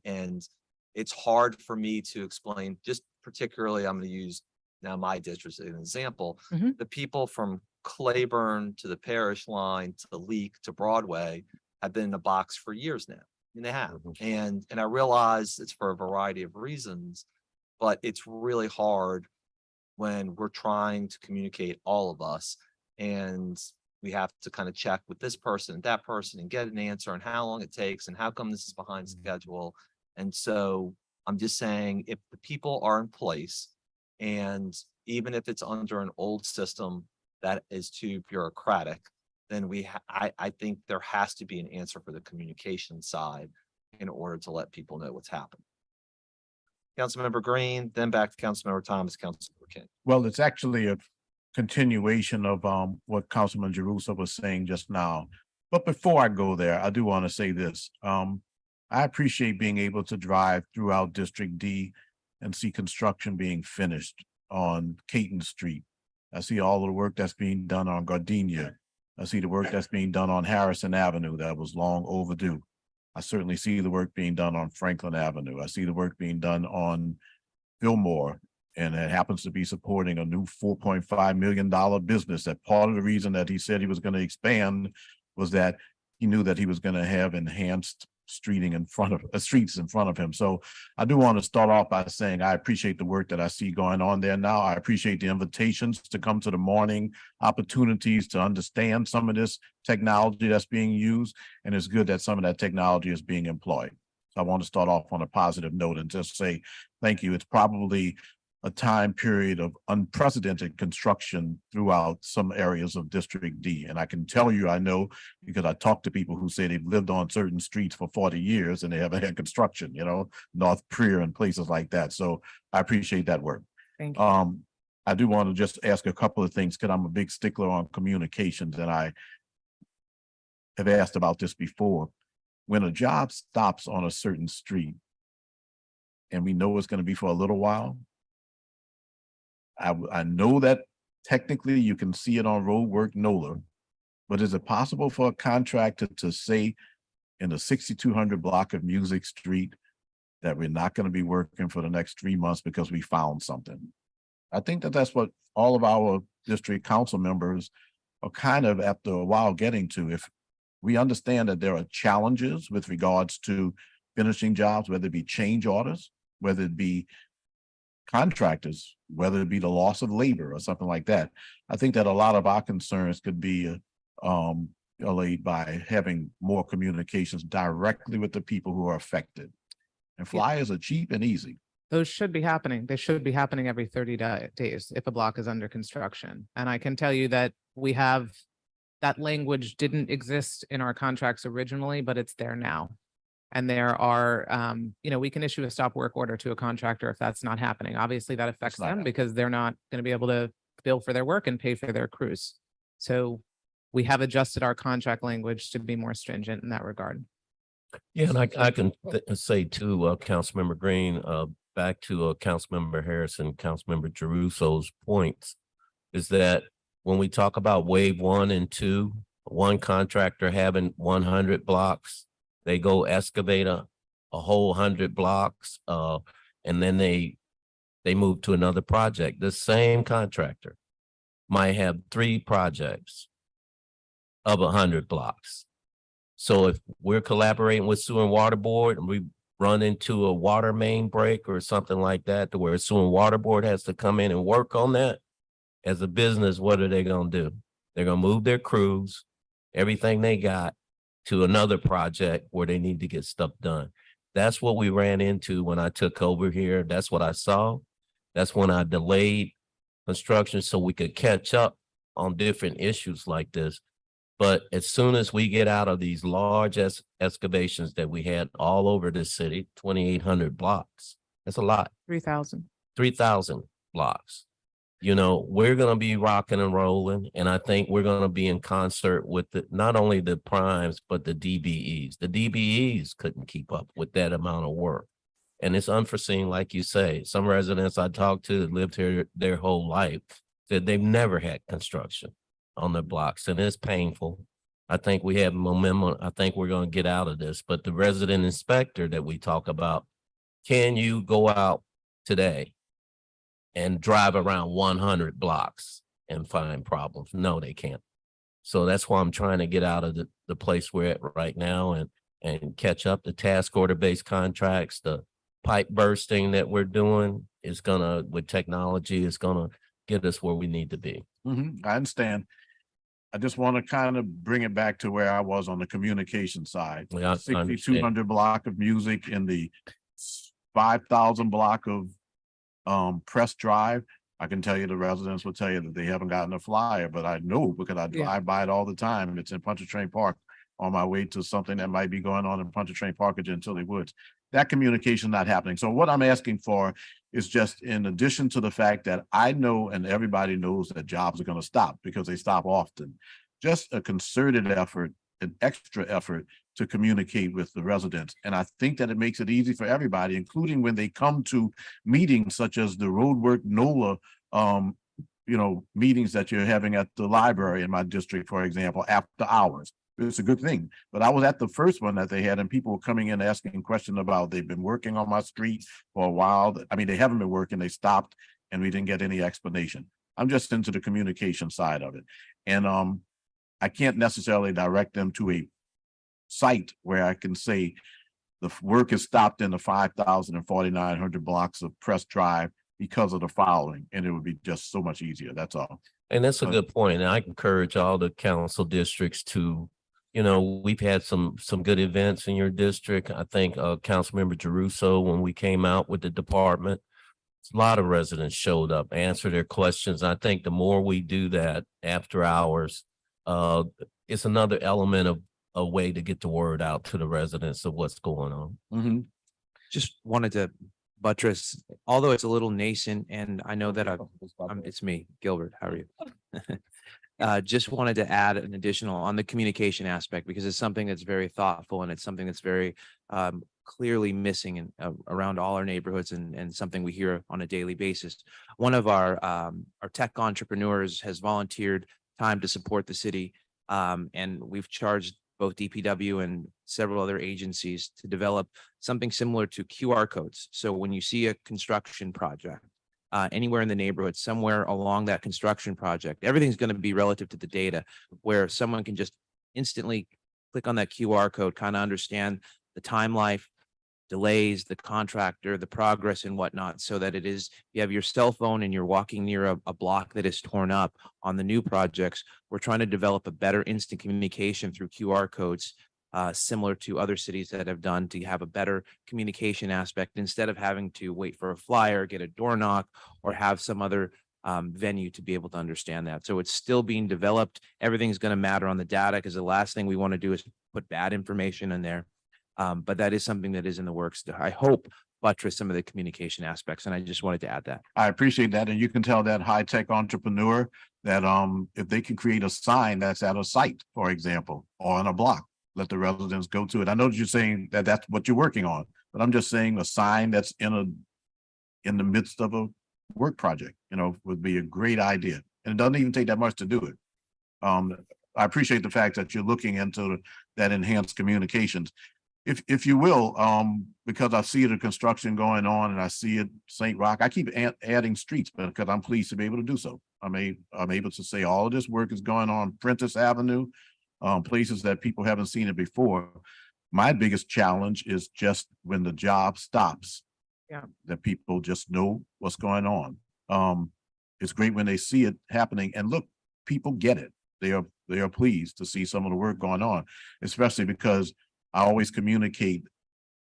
it's hard for me to explain. Just particularly, I'm going to use now my district as an example. Mhm. The people from Claiborne to the Parish Line to Leak to Broadway have been in the box for years now, and they have. And I realize it's for a variety of reasons, but it's really hard when we're trying to communicate all of us, and we have to kind of check with this person and that person and get an answer and how long it takes and how come this is behind schedule. And so I'm just saying, if the people are in place, and even if it's under an old system that is too bureaucratic, then I think there has to be an answer for the communication side in order to let people know what's happening. Councilmember Green, then back to Councilmember Thomas, Councilmember King. Well, it's actually a continuation of what Councilman Jerusa was saying just now. But before I go there, I do want to say this. I appreciate being able to drive throughout District D and see construction being finished on Caton Street. I see all of the work that's being done on Gardenia. I see the work that's being done on Harrison Avenue that was long overdue. I certainly see the work being done on Franklin Avenue. I see the work being done on Fillmore, and it happens to be supporting a new $4.5 million business. That part of the reason that he said he was going to expand was that he knew that he was going to have enhanced streets in front of him. So I do want to start off by saying I appreciate the work that I see going on there now. I appreciate the invitations to come to the morning, opportunities to understand some of this technology that's being used, and it's good that some of that technology is being employed. So I want to start off on a positive note and just say thank you. It's probably a time period of unprecedented construction throughout some areas of District D. And I can tell you, I know, because I talk to people who say they've lived on certain streets for 40 years and they haven't had construction, North Prior and places like that. So I appreciate that work. Thank you. I do want to just ask a couple of things because I'm a big stickler on communications, and I have asked about this before. When a job stops on a certain street and we know it's going to be for a little while, I know that technically you can see it on Roadwork NOLA, but is it possible for a contractor to say in the 6200 block of Music Street that we're not going to be working for the next 3 months because we found something? I think that that's what all of our district council members are kind of after a while getting to. If we understand that there are challenges with regards to finishing jobs, whether it be change orders, whether it be contractors, whether it be the loss of labor or something like that. I think that a lot of our concerns could be allayed by having more communications directly with the people who are affected. And flyers are cheap and easy. Those should be happening. They should be happening every 30 days if a block is under construction. And I can tell you that we have, that language didn't exist in our contracts originally, but it's there now. And there are, we can issue a stop work order to a contractor if that's not happening. Obviously, that affects not them happening. because they're not going to be able to bill for their work and pay for their crews. So we have adjusted our contract language to be more stringent in that regard. Yeah, and I can say too, Councilmember Green, back to Councilmember Harrison, Councilmember Jeruso's points, is that when we talk about wave 1 and 2, one contractor having 100 blocks, they go excavate a whole 100 blocks, and then they move to another project. The same contractor might have 3 projects of 100 blocks. So if we're collaborating with Sewer and Water Board and we run into a water main break or something like that, to where Sewer and Water Board has to come in and work on that, as a business, what are they going to do? They're going to move their crews, everything they got, to another project where they need to get stuff done. That's what we ran into when I took over here. That's what I saw. That's when I delayed construction so we could catch up on different issues like this. But as soon as we get out of these large excavations that we had all over the city, 2,800 blocks, that's a lot. 3,000. 3,000 blocks. We're going to be rocking and rolling. And I think we're going to be in concert with not only the primes, but the DBEs. The DBEs couldn't keep up with that amount of work. And it's unforeseen, like you say. Some residents I talked to that lived here their whole life said they've never had construction on their blocks. And it's painful. I think we have momentum. I think we're going to get out of this. But the resident inspector that we talk about, can you go out today and drive around 100 blocks and find problems? No, they can't. So that's why I'm trying to get out of the place we're at right now and catch up. The task order based contracts, the pipe bursting that we're doing is with technology, is gonna get us where we need to be. I understand. I just want to kind of bring it back to where I was on the communication side. Yeah, I 6,200 block of Music in the 5,000 block of Press Drive. I can tell you the residents will tell you that they haven't gotten a flyer, but I know because I drive by it all the time. It's in Pontchartrain Park on my way to something that might be going on in Pontchartrain Park or Gentilly Woods. that communication not happening. So what I'm asking for is just in addition to the fact that I know and everybody knows that jobs are going to stop because they stop often, just a concerted effort, an extra effort to communicate with the residents. And I think that it makes it easy for everybody, including when they come to meetings such as the roadwork NOLA, meetings that you're having at the library in my district, for example, after hours. It's a good thing. But I was at the first one that they had, and people were coming in asking questions about they've been working on my street for a while. I mean, they haven't been working, they stopped, and we didn't get any explanation. I'm just into the communication side of it. And I can't necessarily direct them to a site where I can say the work is stopped in the 5,000 and 4,900 blocks of Press Drive because of the following, and it would be just so much easier. That's all. And that's a good point. And I encourage all the council districts to, we've had some good events in your district. I think Councilmember Jeruso, when we came out with the department, a lot of residents showed up, answered their questions. I think the more we do that after hours, it's another element of a way to get the word out to the residents of what's going on. Just wanted to buttress, although it's a little nascent, and I know that it's me, Gilbert. How are you? Just wanted to add an additional on the communication aspect, because it's something that's very thoughtful and it's something that's very clearly missing in around all our neighborhoods, and something we hear on a daily basis. One of our tech entrepreneurs has volunteered time to support the city, and we've charged both DPW and several other agencies to develop something similar to QR codes. So when you see a construction project anywhere in the neighborhood, somewhere along that construction project, everything's going to be relative to the data, where someone can just instantly click on that QR code, kind of understand the time life, delays, the contractor, the progress and whatnot, so that you have your cell phone and you're walking near a block that is torn up on the new projects. We're trying to develop a better instant communication through QR codes, similar to other cities that have done, to have a better communication aspect instead of having to wait for a flyer, get a door knock, or have some other venue to be able to understand that. So it's still being developed. Everything's going to matter on the data, because the last thing we want to do is put bad information in there. But that is something that is in the works to, I hope, buttress some of the communication aspects. And I just wanted to add that. I appreciate that. And you can tell that high-tech entrepreneur that if they can create a sign that's at a site, for example, or on a block, let the residents go to it. I know that you're saying that that's what you're working on, but I'm just saying a sign that's in the midst of a work project, would be a great idea. And it doesn't even take that much to do it. I appreciate the fact that you're looking into that enhanced communications. If you will, because I see the construction going on and I see it St. Roch, I keep adding streets, but because I'm pleased to be able to do so. I'm able to say all of this work is going on Prentice Avenue, places that people haven't seen it before. My biggest challenge is just when the job stops, that people just know what's going on. It's great when they see it happening, and look, people get it. They are pleased to see some of the work going on, especially because I always communicate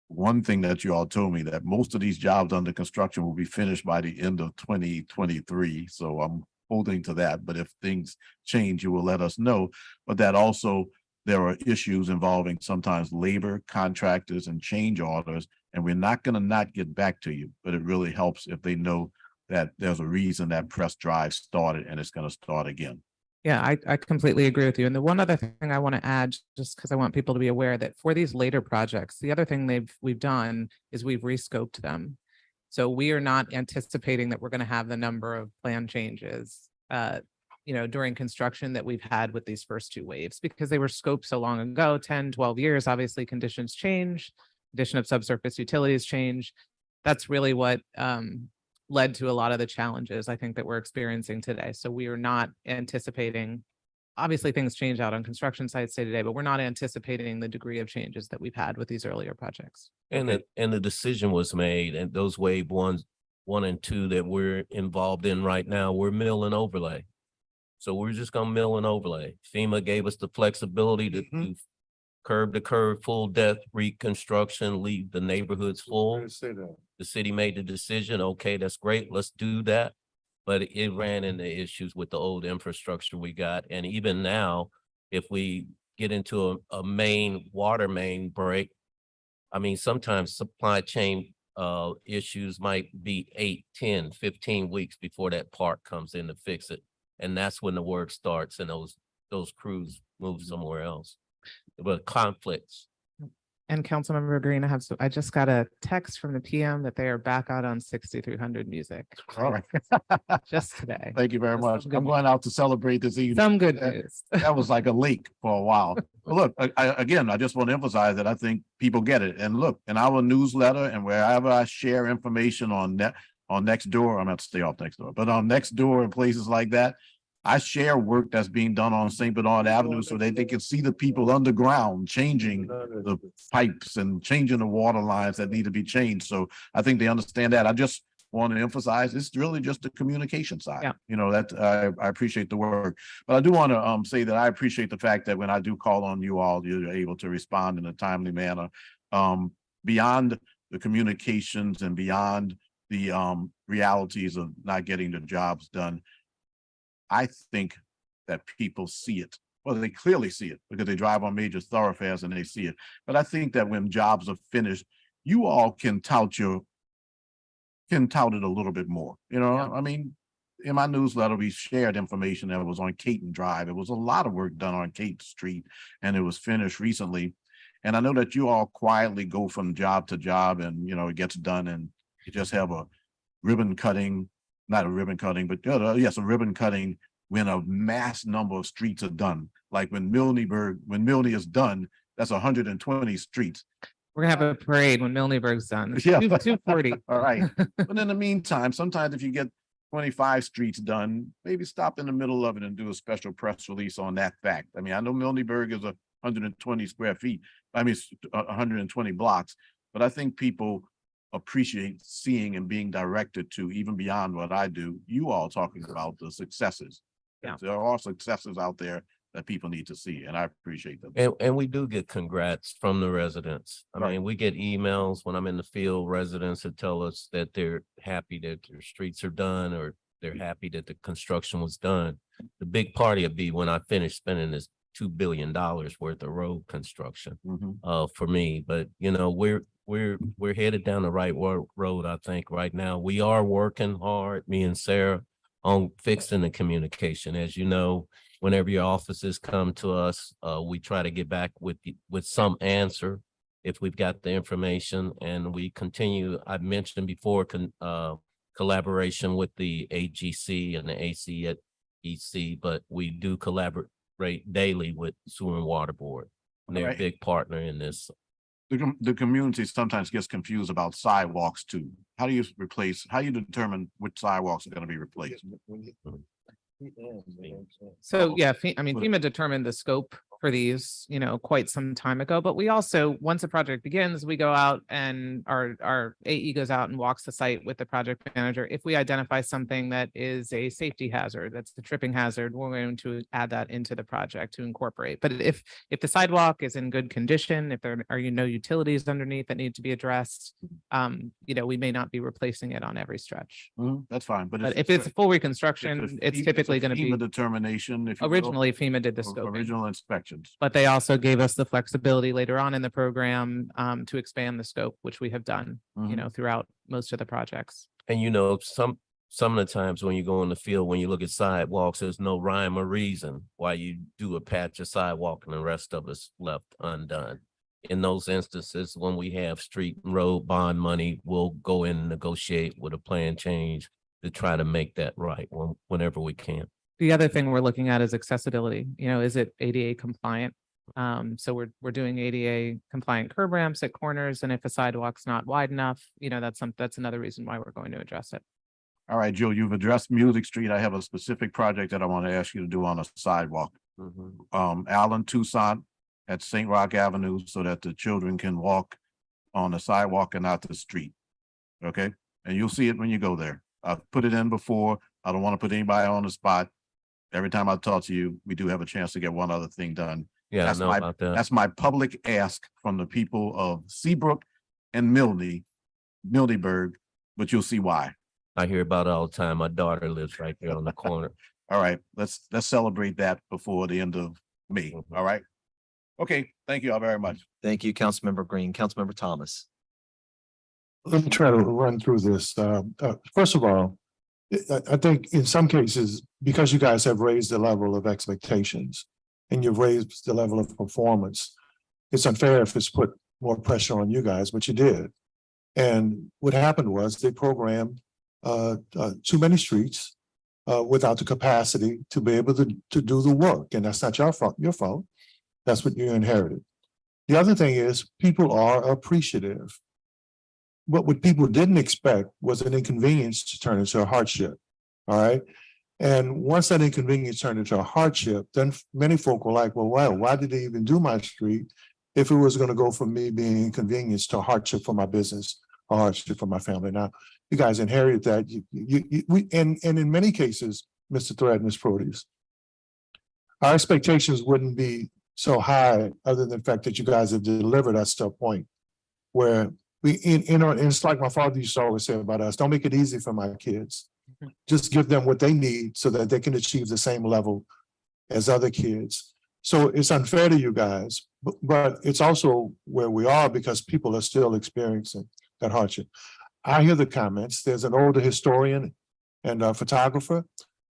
one thing that you all told me, that most of these jobs under construction will be finished by the end of 2023. So I'm holding to that. But if things change, you will let us know. But that also, there are issues involving sometimes labor, contractors, and change orders. And we're not going to not get back to you, but it really helps if they know that there's a reason that Press Drive started and it's going to start again. Yeah, I completely agree with you. And the one other thing I want to add, just because I want people to be aware that for these later projects, the other thing we've done is we've rescoped them. So we are not anticipating that we're going to have the number of plan changes, during construction that we've had with these first two waves, because they were scoped so long ago, 10, 12 years. Obviously, conditions change, condition of subsurface utilities change. That's really what led to a lot of the challenges I think that we're experiencing today. So we are not anticipating, obviously things change out on construction sites day to day, but we're not anticipating the degree of changes that we've had with these earlier projects. And the decision was made, and those wave one and two that we're involved in right now, we're mill and overlay. So we're just gonna mill and overlay. FEMA gave us the flexibility to do curb to curb, full depth reconstruction, leave the neighborhoods full. The city made the decision, okay, that's great, let's do that. But it ran into issues with the old infrastructure we got. And even now, if we get into a main water main break, I mean, sometimes supply chain issues might be 8, 10, 15 weeks before that part comes in to fix it. And that's when the work starts and those crews move somewhere else. But conflicts. And Councilmember Green, I just got a text from the PM that they are back out on 6300 music. All right. Just today. Thank you very Just much. some good I'm going out to celebrate this evening. Some good Uh, news. That was like a lake for a while. But look, again, I just want to emphasize that I think people get it. And look, in our newsletter and wherever I share information on Nextdoor, I'm going to stay off Nextdoor, but on Nextdoor and places like that, I share work that's being done on St. Bernard Avenue so that they can see the people underground changing the pipes and changing the water lines that need to be changed. So I think they understand that. I just want to emphasize it's really just the communication side. Yeah. You know, that I appreciate the work. But I do want to say that I appreciate the fact that when I do call on you all, you're able to respond in a timely manner. Beyond the communications and beyond the realities of not getting the jobs done, I think that people see it. Well, they clearly see it because they drive on major thoroughfares and they see it. But I think that when jobs are finished, you all can tout it a little bit more. You know, Yeah. I mean, in my newsletter, we shared information that was on Caton Drive. It was a lot of work done on Caton Street and it was finished recently. And I know that you all quietly go from job to job and, you know, it gets done and you just have a ribbon cutting, not a ribbon cutting, but yes, a ribbon cutting when a mass number of streets are done. Like when Milne is done, that's 120 streets. We're gonna have a parade when Milneburg's done. Yeah. 240. All right. But in the meantime, sometimes if you get 25 streets done, maybe stop in the middle of it and do a special press release on that fact. I mean, I know Milneburg is 120 square feet. I mean, 120 blocks, but I think people appreciate seeing and being directed to, even beyond what I do, you all talking about the successes. Yeah. There are successes out there that people need to see, and I appreciate them. And we do get congrats from the residents. I Right. mean, we get emails when I'm in the field, residents that tell us that they're happy that their streets are done or they're happy that the construction was done. The big party would be when I finish spending this $2 billion worth of road construction Mhm. for me. But you know, we're headed down the right road, I think, right now. We are working hard, me and Sarah, on fixing the communication. As you know, whenever your offices come to us, we try to get back with some answer if we've got the information, and we continue. I mentioned before collaboration with the AGC and the ACEC, but we do collaborate daily with Sewer and Water Board. And they're a Right. big partner in this. The community sometimes gets confused about sidewalks too. How do you determine which sidewalks are going to be replaced? So yeah, I mean, But- FEMA determined the scope for these, you know, quite some time ago, but we also, once a project begins, we go out and our AE goes out and walks the site with the project manager. If we identify something that is a safety hazard, that's the tripping hazard, we're going to add that into the project to incorporate. But if the sidewalk is in good condition, if there are no utilities underneath that need to be addressed, you know, we may not be replacing it on every stretch. That's fine, but But if it's a full reconstruction, it's typically going to be, FEMA determination. If you will, originally FEMA did the of scoping. original inspections. But they also gave us the flexibility later on in the program to expand the scope, which we have done, you Mhm. know, throughout most of the projects. And you know, some of the times when you go in the field, when you look at sidewalks, there's no rhyme or reason why you do a patch of sidewalk and the rest of it's left undone. In those instances, when we have street and road bond money, we'll go in and negotiate with a plan change to try to make that right whenever we can. The other thing we're looking at is accessibility. You know, is it ADA compliant? So we're doing ADA compliant curb ramps at corners, and if a sidewalk's not wide enough, you know, that's another reason why we're going to address it. All right, Joe, you've addressed Music Street. I have a specific project that I want to ask you to do on a sidewalk. Allen Toussaint at St. Rock Avenue so that the children can walk on the sidewalk and not the street. Okay, and you'll see it when you go there. I've put it in before. I don't want to put anybody on the spot. Every time I talk to you, we do have a chance to get one other thing done. Yeah, I That's know about that. That's my public ask from the people of Seabrook and Milneburg, but you'll see why. I hear about it all the time. My daughter lives right there on the corner. All right, let's celebrate that before the end of May. Mhm. All right. Okay, thank you all very much. Thank you, Councilmember Green. Councilmember Thomas. Let me try to run through this. First of all, I think in some cases, because you guys have raised the level of expectations and you've raised the level of performance, it's unfair if it's put more pressure on you guys, but you did. And what happened was they programmed too many streets without the capacity to be able to do the work. And that's not your fault. That's what you inherited. The other thing is people are appreciative. But what people didn't expect was an inconvenience to turn into a hardship. All right. And once that inconvenience turned into a hardship, then many folk were like, well, why did they even do my street if it was going to go from me being inconvenienced to a hardship for my business, a hardship for my family? Now, you guys inherited that. And in many cases, Mr. Thread and Ms. Produce, our expectations wouldn't be so high other than the fact that you guys have delivered us to a point where and it's like my father used to always say about us, don't make it easy for my kids. Just give them what they need so that they can achieve the same level as other kids. So it's unfair to you guys, but it's also where we are because people are still experiencing that hardship. I hear the comments. There's an older historian and a photographer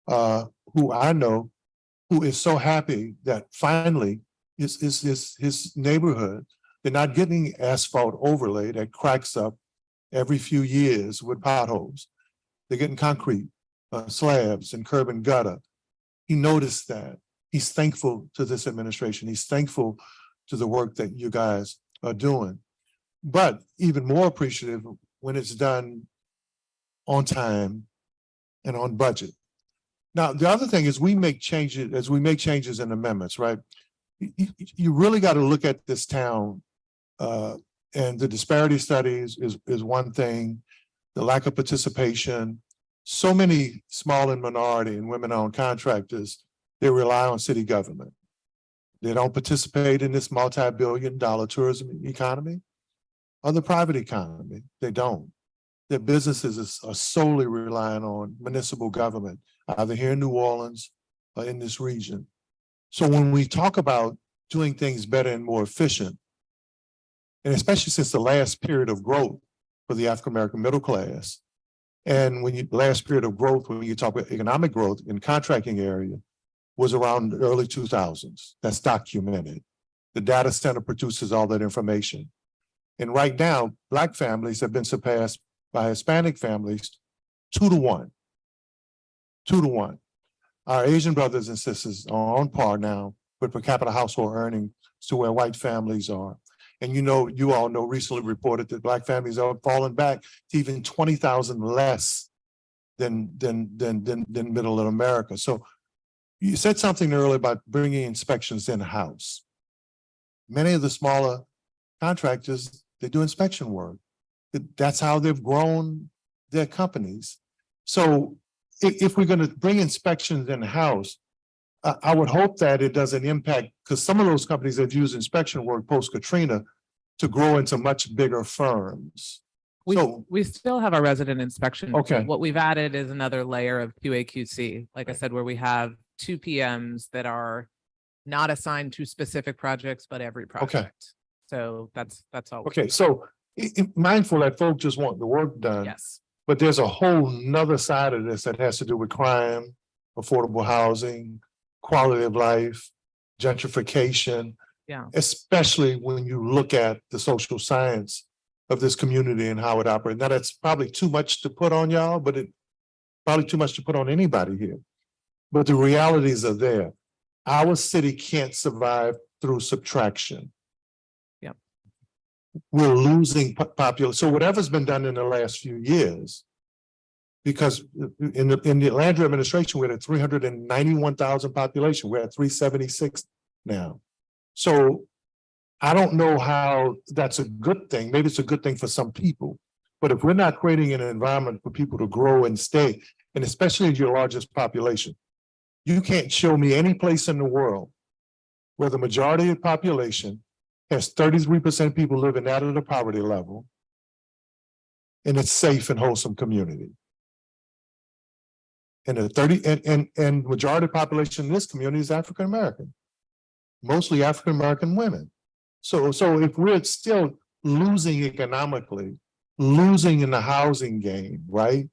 who I know who is so happy that finally his neighborhood, they're not getting asphalt overlay that cracks up every few years with potholes. They're getting concrete slabs and curb and gutter. He noticed that. He's thankful to this administration. He's thankful to the work that you guys are doing. But even more appreciative when it's done on time and on budget. Now, the other thing is we make changes and amendments, right? You really got to look at this town and the disparity studies is one thing, the lack of participation. So many small and minority and women-owned contractors, they rely on city government. They don't participate in this multi-billion-dollar tourism economy or the private economy. They don't. Their businesses are solely relying on municipal government, either here in New Orleans or in this region. So when we talk about doing things better and more efficient, and especially since the last period of growth for the African-American middle class, and last period of growth, when you talk about economic growth in contracting area, was around the early 2000s. That's documented. The data center produces all that information. And right now, Black families have been surpassed by Hispanic families 2-to-1. 2-to-1. Our Asian brothers and sisters are on par now with per capita household earnings to where white families are. And you all know recently reported that Black families are falling back to even 20,000 less than middle America. So you said something earlier about bringing inspections in-house. Many of the smaller contractors, they do inspection work. That's how they've grown their companies. So if we're going to bring inspections in-house, I would hope that it doesn't impact, because some of those companies have used inspection work post-Katrina to grow into much bigger firms. We still have our resident inspection. Okay. What we've added is another layer of QA/QC, like I said, where we have 2 PMs that are not assigned to specific projects, but every project. So that's all. Okay, so mindful that folks just want the work done. Yes. But there's a whole nother side of this that has to do with crime, affordable housing, quality of life, gentrification. Yeah. Especially when you look at the social science of this community and how it operates. Now, that's probably too much to put on y'all, but it probably too much to put on anybody here. But the realities are there. Our city can't survive through subtraction. Yep. We're losing population. So whatever's been done in the last few years, because in the Landry administration, we're at 391,000 population. We're at 376 now. So I don't know how that's a good thing. Maybe it's a good thing for some people. But if we're not creating an environment for people to grow and stay, and especially in your largest population, you can't show me any place in the world where the majority of the population has 33% people living out of the poverty level, and it's safe and wholesome community. And the majority of the population in this community is African American. mostly African-American women. So if we're still losing economically, losing in the housing game, right?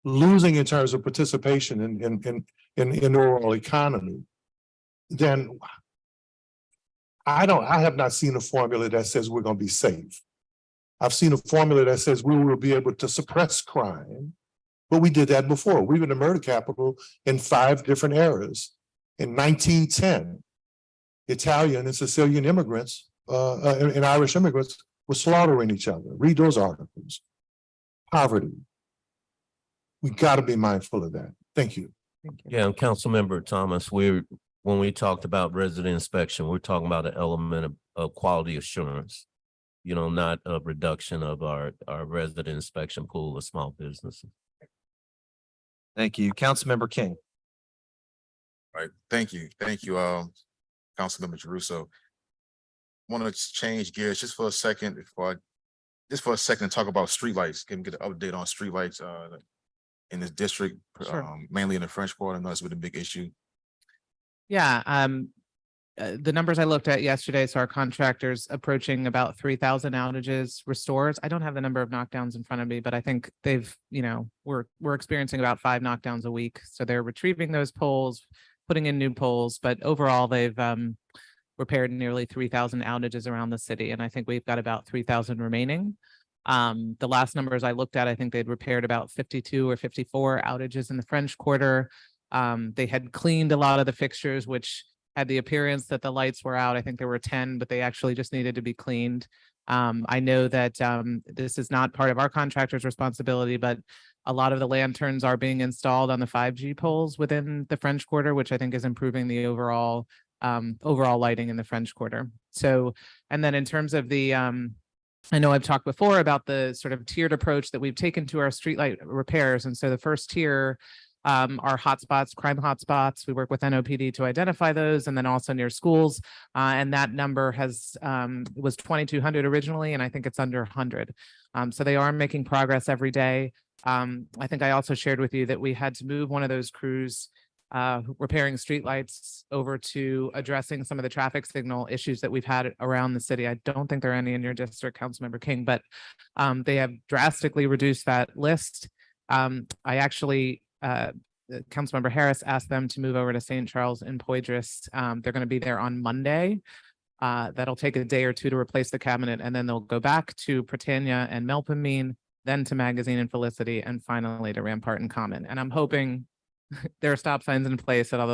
Losing in terms of participation in overall economy, then I have not seen a formula that says we're gonna be safe. I've seen a formula that says we will be able to suppress crime, but we did that before. We were the murder capital in 5 different eras. In 1910, Italian and Sicilian immigrants and Irish immigrants were slaughtering each other. Read those articles. Poverty. We got to be mindful of that. Thank you. Thank you. Yeah, and Councilmember Thomas, when we talked about resident inspection, we're talking about an element of quality assurance. You know, not a reduction of our resident inspection pool of small businesses. Thank you. Councilmember King. Right, thank you, Councilmember Jeruso. Want to change gears just for a second and talk about streetlights. Can we get an update on streetlights in this district, Sure. mainly in the French Quarter? I know it's been a big issue. Yeah, the numbers I looked at yesterday, so our contractors approaching about 3,000 outages restores. I don't have the number of knockdowns in front of me, but I think they've, we're experiencing about 5 knockdowns a week. So they're retrieving those poles, putting in new poles, but overall they've repaired nearly 3,000 outages around the city. And I think we've got about 3,000 remaining. The last numbers I looked at, I think they'd repaired about 52 or 54 outages in the French Quarter. They had cleaned a lot of the fixtures, which had the appearance that the lights were out. I think there were 10, but they actually just needed to be cleaned. I know that this is not part of our contractor's responsibility, but a lot of the lanterns are being installed on the 5G poles within the French Quarter, which I think is improving the overall lighting in the French Quarter. So, and then in terms of the, I know I've talked before about the sort of tiered approach that we've taken to our streetlight repairs. And so the first tier are hotspots, crime hotspots. We work with NOPD to identify those, and then also near schools. And that number was 2,200 originally, and I think it's under 100. So they are making progress every day. I think I also shared with you that we had to move one of those crews repairing streetlights over to addressing some of the traffic signal issues that we've had around the city. I don't think there are any in your district, Councilmember King, but they have drastically reduced that list. I actually, Councilmember Harris asked them to move over to St. Charles and Poydras. They're going to be there on Monday. That'll take a day or two to replace the cabinet, and then they'll go back to Prytania and Melpomene, then to Magazine and Felicity, and finally to Rampart and Common. And I'm hoping there are stop signs in place at all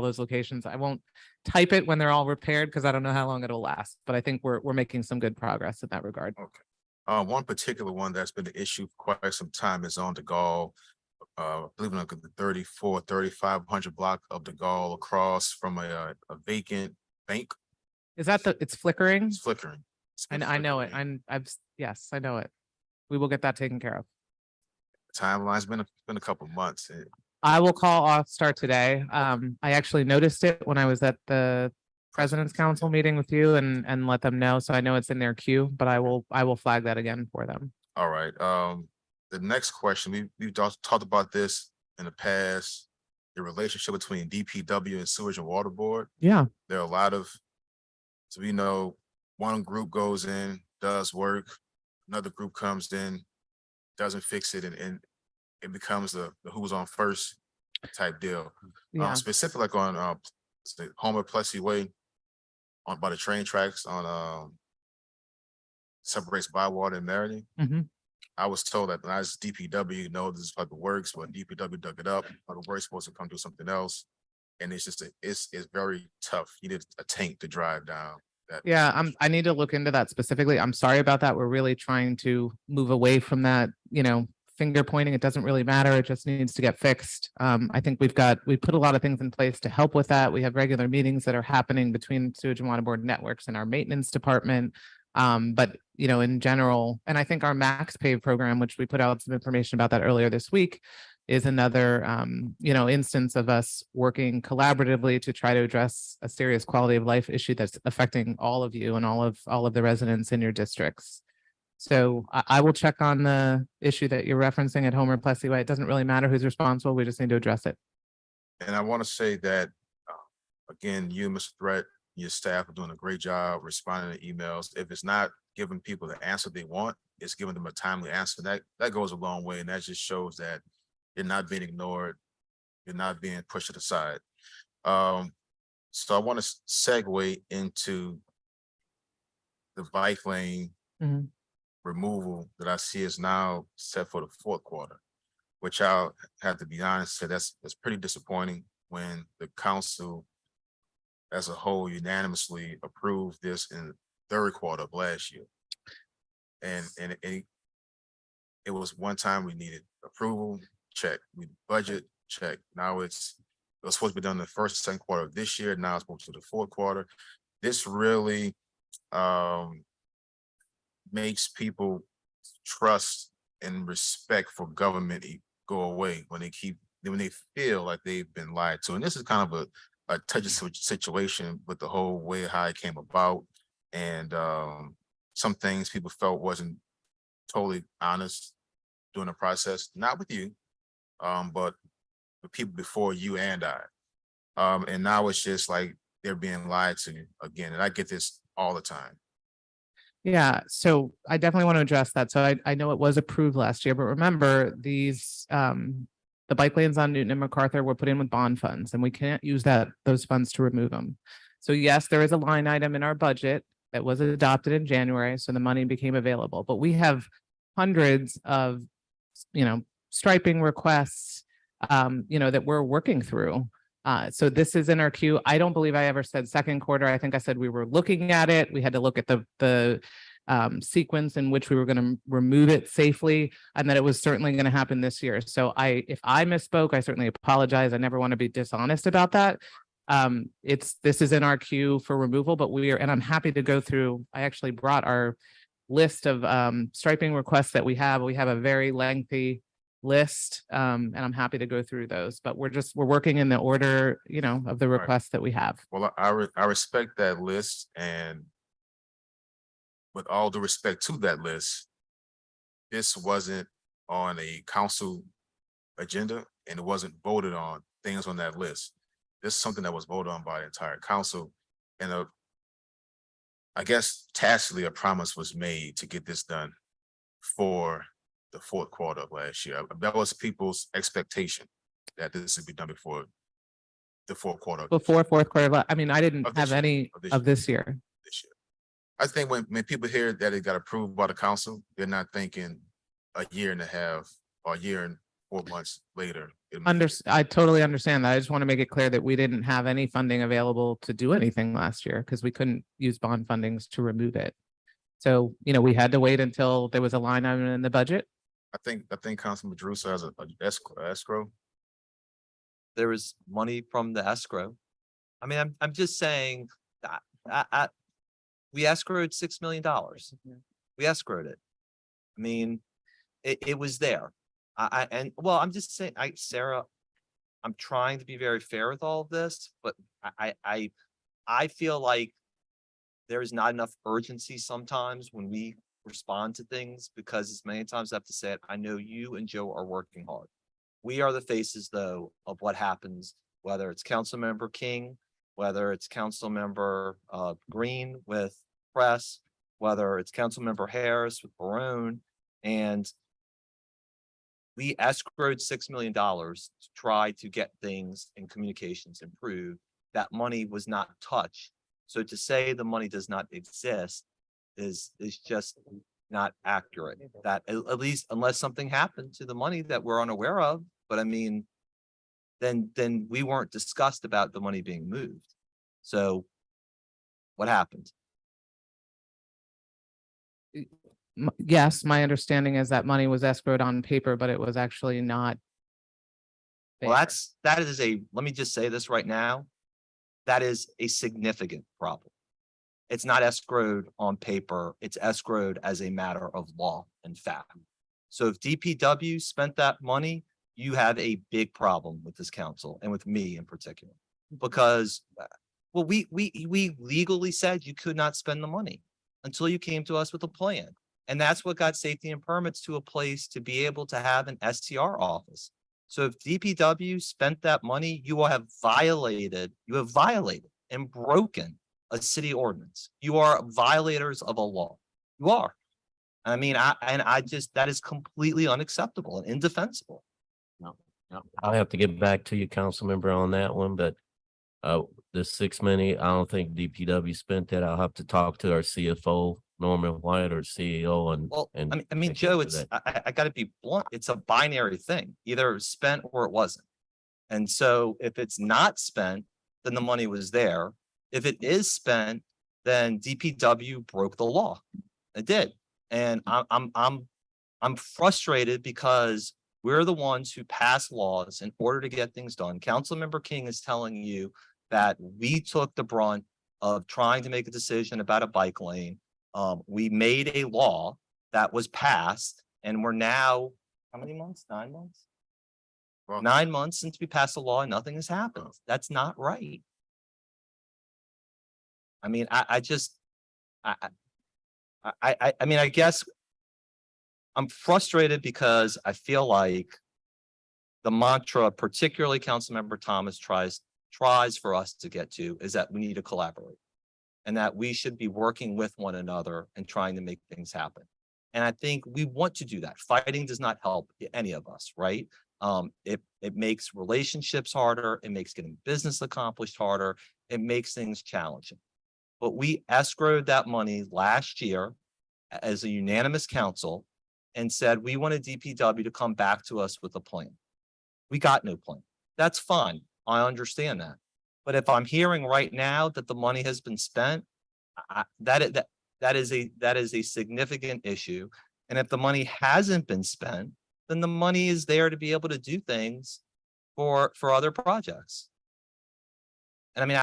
those locations. I won't type it when they're all repaired because I don't know how long it'll last, but I think we're making some good progress in that regard. Okay. One particular one that's been an issue for quite some time is on the Gall. I believe in the 3,500 block of the Gall across from a vacant bank. Is that it's flickering? It's flickering. And I know it. Yes, I know it. We will get that taken care of. Timeline's been a couple months. I will call Offstar today. I actually noticed it when I was at the President's Council meeting with you and let them know. So I know it's in their queue, but I will flag that again for them. All right. The next question, we've talked about this in the past, the relationship between DPW and Sewage and Water Board. Yeah. There are a lot of, so we know one group goes in, does work, another group comes in, doesn't fix it, and it becomes the who's on first type deal. Yeah. Specifically like on Homer Plessy Way, on by the train tracks on separates Bywater and Meriden. Mhm. I was told that as DPW, this is how it works, but DPW dug it up. But we're supposed to come do something else, and it's just it's very tough. You need a tank to drive down that. Yeah, I need to look into that specifically. I'm sorry about that. We're really trying to move away from that, finger pointing. It doesn't really matter. It just needs to get fixed. I think we put a lot of things in place to help with that. We have regular meetings that are happening between Sewage and Water Board networks and our maintenance department. But in general, and I think our Max Pay program, which we put out some information about that earlier this week, is another instance of us working collaboratively to try to address a serious quality of life issue that's affecting all of you and all of the residents in your districts. So I will check on the issue that you're referencing at Homer Plessy Way. It doesn't really matter who's responsible. We just need to address it. And I want to say that again, you, Mr. Threat, Your staff are doing a great job responding to emails. If it's not giving people the answer they want, it's giving them a timely answer. That goes a long way, and that just shows that you're not being ignored. You're not being pushed to the side. So I want to segue into the bike lane Mhm. removal that I see is now set for the fourth quarter, which I'll have to be honest, so that's pretty disappointing when the council as a whole unanimously approved this in the third quarter of last year. And it was one time we needed approval, check, we budget, check. Now it was supposed to be done in the first, second quarter of this year. Now it's supposed to the fourth quarter. This really makes people trust and respect for government go away when they feel like they've been lied to. And this is kind of a touchy situation with the whole way how it came about. And some things people felt wasn't totally honest during the process, not with you, but with people before you and I. And now it's just like they're being lied to again. And I get this all the time. Yeah, so I definitely want to address that. So I know it was approved last year, but remember these, the bike lanes on Newton and MacArthur were put in with bond funds and we can't use those funds to remove them. So yes, there is a line item in our budget that was adopted in January, so the money became available, but we have hundreds of, striping requests, that we're working through. So this is in our queue. I don't believe I ever said second quarter. I think I said we were looking at it. We had to look at the sequence in which we were going to remove it safely, and that it was certainly going to happen this year. So if I misspoke, I certainly apologize. I never want to be dishonest about that. This is in our queue for removal, but and I'm happy to go through. I actually brought our list of striping requests that we have. We have a very lengthy list, and I'm happy to go through those, but we're working in the order, of the requests that we have. Well, I respect that list, and with all due respect to that list, this wasn't on a council agenda and it wasn't voted on things on that list. This is something that was voted on by the entire council, and I guess tacitly a promise was made to get this done for the fourth quarter of last year. That was people's expectation that this would be done before the fourth quarter. Before fourth quarter, I mean, I didn't Of this have year, any of this of this year. This year. I think when people hear that it got approved by the council, they're not thinking a year and a half or a year and 4 months later. I totally understand that. I just want to make it clear that we didn't have any funding available to do anything last year because we couldn't use bond fundings to remove it. So, we had to wait until there was a line item in the budget. I think Councilman Druso has a escrow. There was money from the escrow. I mean, I'm just saying that we escrowed $6 million. We escrowed it. I mean, it was there. I'm just saying, Sarah, I'm trying to be very fair with all of this, but I feel like there is not enough urgency sometimes when we respond to things, because as many times I have to say it, I know you and Joe are working hard. We are the faces, though, of what happens, whether it's Councilmember King, whether it's Councilmember Green with press, whether it's Councilmember Harris with Barone, and we escrowed $6 million to try to get things in communications improved. That money was not touched. So to say the money does not exist is just not accurate. That at least unless something happened to the money that we're unaware of, but I mean, then we weren't discussed about the money being moved. So what happened? Yes, my understanding is that money was escrowed on paper, but it was actually not. Well, there. let me just say this right now. That is a significant problem. It's not escrowed on paper. It's escrowed as a matter of law and fact. So if DPW spent that money, you have a big problem with this council and with me in particular, because, well, we legally said you could not spend the money until you came to us with a plan. And that's what got safety and permits to a place to be able to have an STR office. So if DPW spent that money, you have violated and broken a city ordinance. You are violators of a law. You are. I mean, that is completely unacceptable and indefensible. I'll have to get back to you, council member, on that one, but the 6 million, I don't think DPW spent that. I'll have to talk to our CFO, Norman White, or CEO and. Well, and I mean, take a Joe, look at that. I gotta be blunt, it's a binary thing, either it was spent or it wasn't. And so if it's not spent, then the money was there. If it is spent, then DPW broke the law. It did. And I'm frustrated because we're the ones who pass laws in order to get things done. Councilmember King is telling you that we took the brunt of trying to make a decision about a bike lane. We made a law that was passed and we're now, how many months? 9 months? Well- 9 months since we passed the law and nothing has happened. That's not right. I mean, I mean, I guess I'm frustrated because I feel like the mantra, particularly Councilmember Thomas tries for us to get to, is that we need to collaborate and that we should be working with one another and trying to make things happen. And I think we want to do that. Fighting does not help any of us, right? It makes relationships harder. It makes getting business accomplished harder. It makes things challenging. But we escrowed that money last year as a unanimous council and said, we wanted DPW to come back to us with a plan. We got no plan. That's fine. I understand that. But if I'm hearing right now that the money has been spent, that is a significant issue. And if the money hasn't been spent, then the money is there to be able to do things for other projects. And I mean,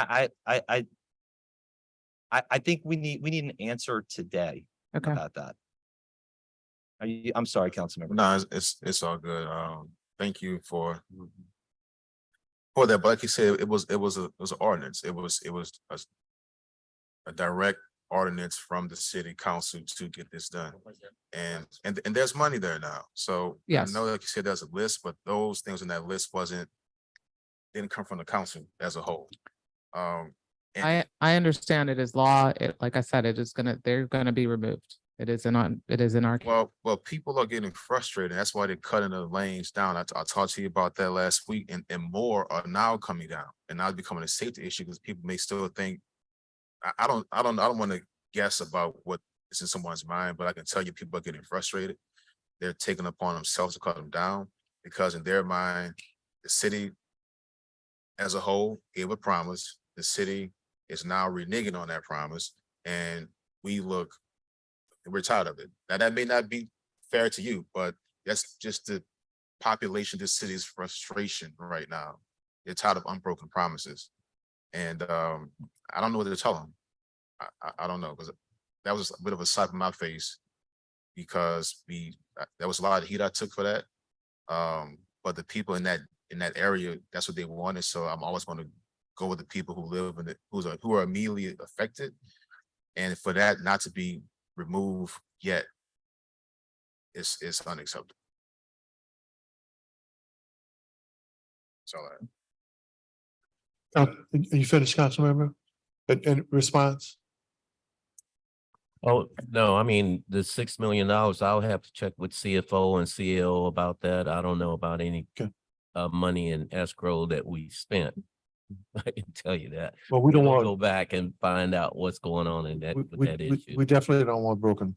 I think we need an answer today Okay. about that. I'm sorry, Councilmember. No, it's all good. Thank you for that. But like you said, it was an ordinance. It was a direct ordinance from the city council to get this done. And there's money there now. So Yes. I know, like you said, there's a list, but those things in that list didn't come from the council as a whole. I understand it is law. Like I said, they're gonna be removed. It is in our. Well, people are getting frustrated. That's why they're cutting the lanes down. I talked to you about that last week, and more are now coming down, and now it's becoming a safety issue because people may still think. I don't want to guess about what is in someone's mind, but I can tell you people are getting frustrated. They're taking upon themselves to cut them down because in their mind, the city as a whole gave a promise. The city is now reneging on that promise, and we're tired of it. Now, that may not be fair to you, but that's just the population, this city's frustration right now. They're tired of unbroken promises. And I don't know what to tell them. I don't know, because that was a bit of a slap in my face because there was a lot of heat I took for that. But the people in that area, that's what they wanted. So I'm always going to go with the people who live in it, who are immediately affected. And for that not to be removed yet, it's unacceptable. So You finished, Councilmember? In response? Oh, no, I mean, the $6 million, I'll have to check with CFO and CEO about that. I don't know about any Okay. Money in escrow that we spent. I can tell you that. Well, we don't We'll want. go back and find out what's going on in that, with that issue. We definitely don't want broken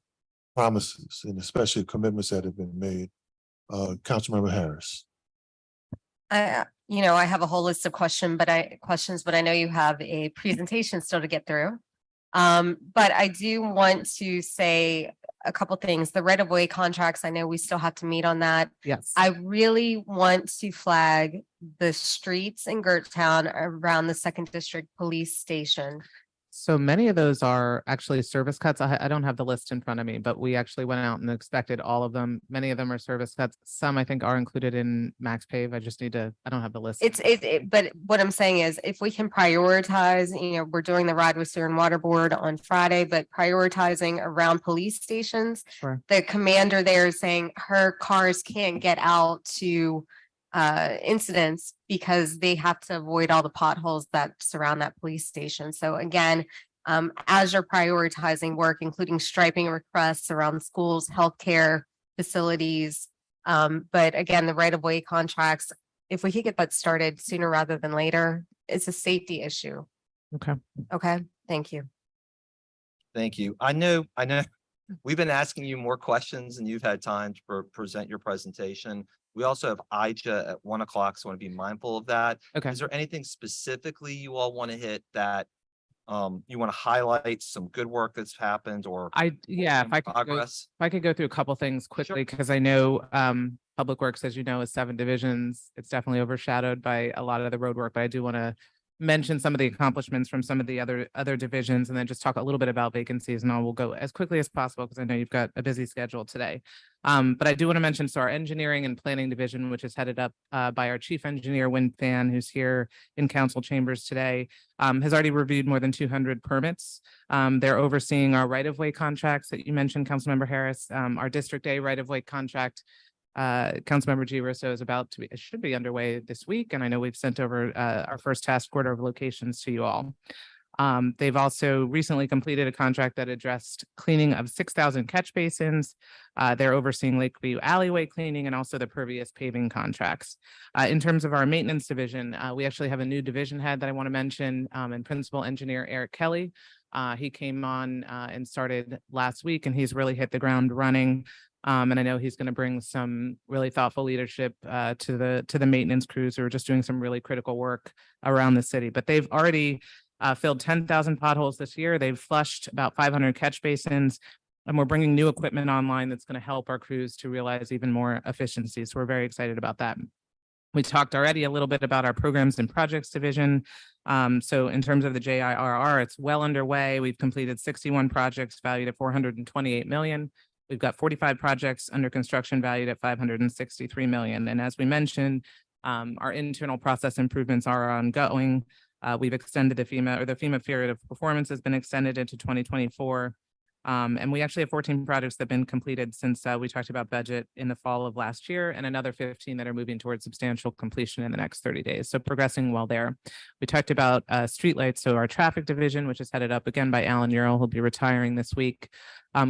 promises and especially commitments that have been made. Councilmember Harris. I have a whole list of questions, but I know you have a presentation still to get through. But I do want to say a couple things. The right-of-way contracts, I know we still have to meet on that. Yes. I really want to flag the streets in Gerttown around the Second District Police Station. So many of those are actually service cuts. I don't have the list in front of me, but we actually went out and inspected all of them. Many of them are service cuts. Some I think are included in Max Pave. I don't have the list. But what I'm saying is if we can prioritize, we're doing the Ride with Sewer and Water Board on Friday, but prioritizing around police stations. Sure. The commander there is saying her cars can't get out to incidents because they have to avoid all the potholes that surround that police station. So again, as you're prioritizing work, including striping requests around schools, healthcare facilities. But again, the right-of-way contracts, if we could get that started sooner rather than later, it's a safety issue. Okay. Okay, thank you. Thank you. I know we've been asking you more questions and you've had time to present your presentation. We also have IJA at 1 o'clock, so I want to be mindful of that. Okay. Is there anything specifically you all want to hit that you want to highlight some good work that's happened or Yeah, in if I could go, progress? if I could go through a couple things quickly, because I know Public Works, as you know, is 7 divisions. It's definitely overshadowed by a lot of the road work, but I do want to mention some of the accomplishments from some of the other divisions and then just talk a little bit about vacancies, and I will go as quickly as possible because I know you've got a busy schedule today. But I do want to mention, so our engineering and planning division, which is headed up by our chief engineer, Win Fan, who's here in council chambers today, has already reviewed more than 200 permits. They're overseeing our right-of-way contracts that you mentioned, Councilmember Harris. Our District A right-of-way contract, Councilmember G. Russo is about to be, it should be underway this week. And I know we've sent over our first task order of locations to you all. They've also recently completed a contract that addressed cleaning of 6,000 catch basins. They're overseeing Lakeview alleyway cleaning and also the pervious paving contracts. In terms of our maintenance division, we actually have a new division head that I want to mention, and principal engineer Eric Kelly. He came on and started last week, and he's really hit the ground running. And I know he's going to bring some really thoughtful leadership to the maintenance crews who are just doing some really critical work around the city. But they've already filled 10,000 potholes this year. They've flushed about 500 catch basins, and we're bringing new equipment online that's going to help our crews to realize even more efficiency. So we're very excited about that. We talked already a little bit about our programs and projects division. So in terms of the JIRR, it's well underway. We've completed 61 projects valued at $428 million. We've got 45 projects under construction valued at $563 million. And as we mentioned, our internal process improvements are ongoing. We've extended the FEMA period of performance has been extended into 2024. And we actually have 14 projects that have been completed since we talked about budget in the fall of last year, and another 15 that are moving towards substantial completion in the next 30 days. So progressing well there. We talked about streetlights. So our traffic division, which is headed up again by Alan Ural, who'll be retiring this week,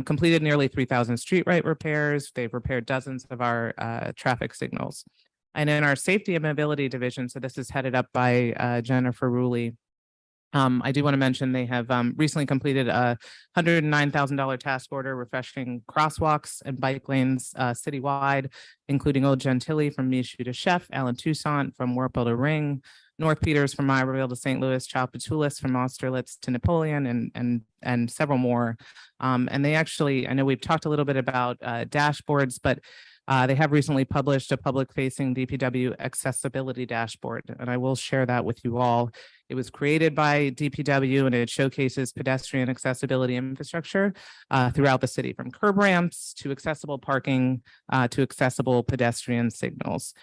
completed nearly 3,000 streetlight repairs. They've repaired dozens of our traffic signals. And in our safety and mobility division, so this is headed up by Jennifer Ruley. I do want to mention they have recently completed a $109,000 task order refreshing crosswalks and bike lanes citywide, including Old Gentilly from Michoud to Chef, Allen Toussaint from Warple to Ring, North Peters from Iberville to St. Louis, Chalpatulis from Austerlitz to Napoleon, and several more. And they actually, I know we've talked a little bit about dashboards, but they have recently published a public-facing DPW accessibility dashboard, and I will share that with you all. It was created by DPW, and it showcases pedestrian accessibility infrastructure throughout the city, from curb ramps to accessible parking to accessible pedestrian signals.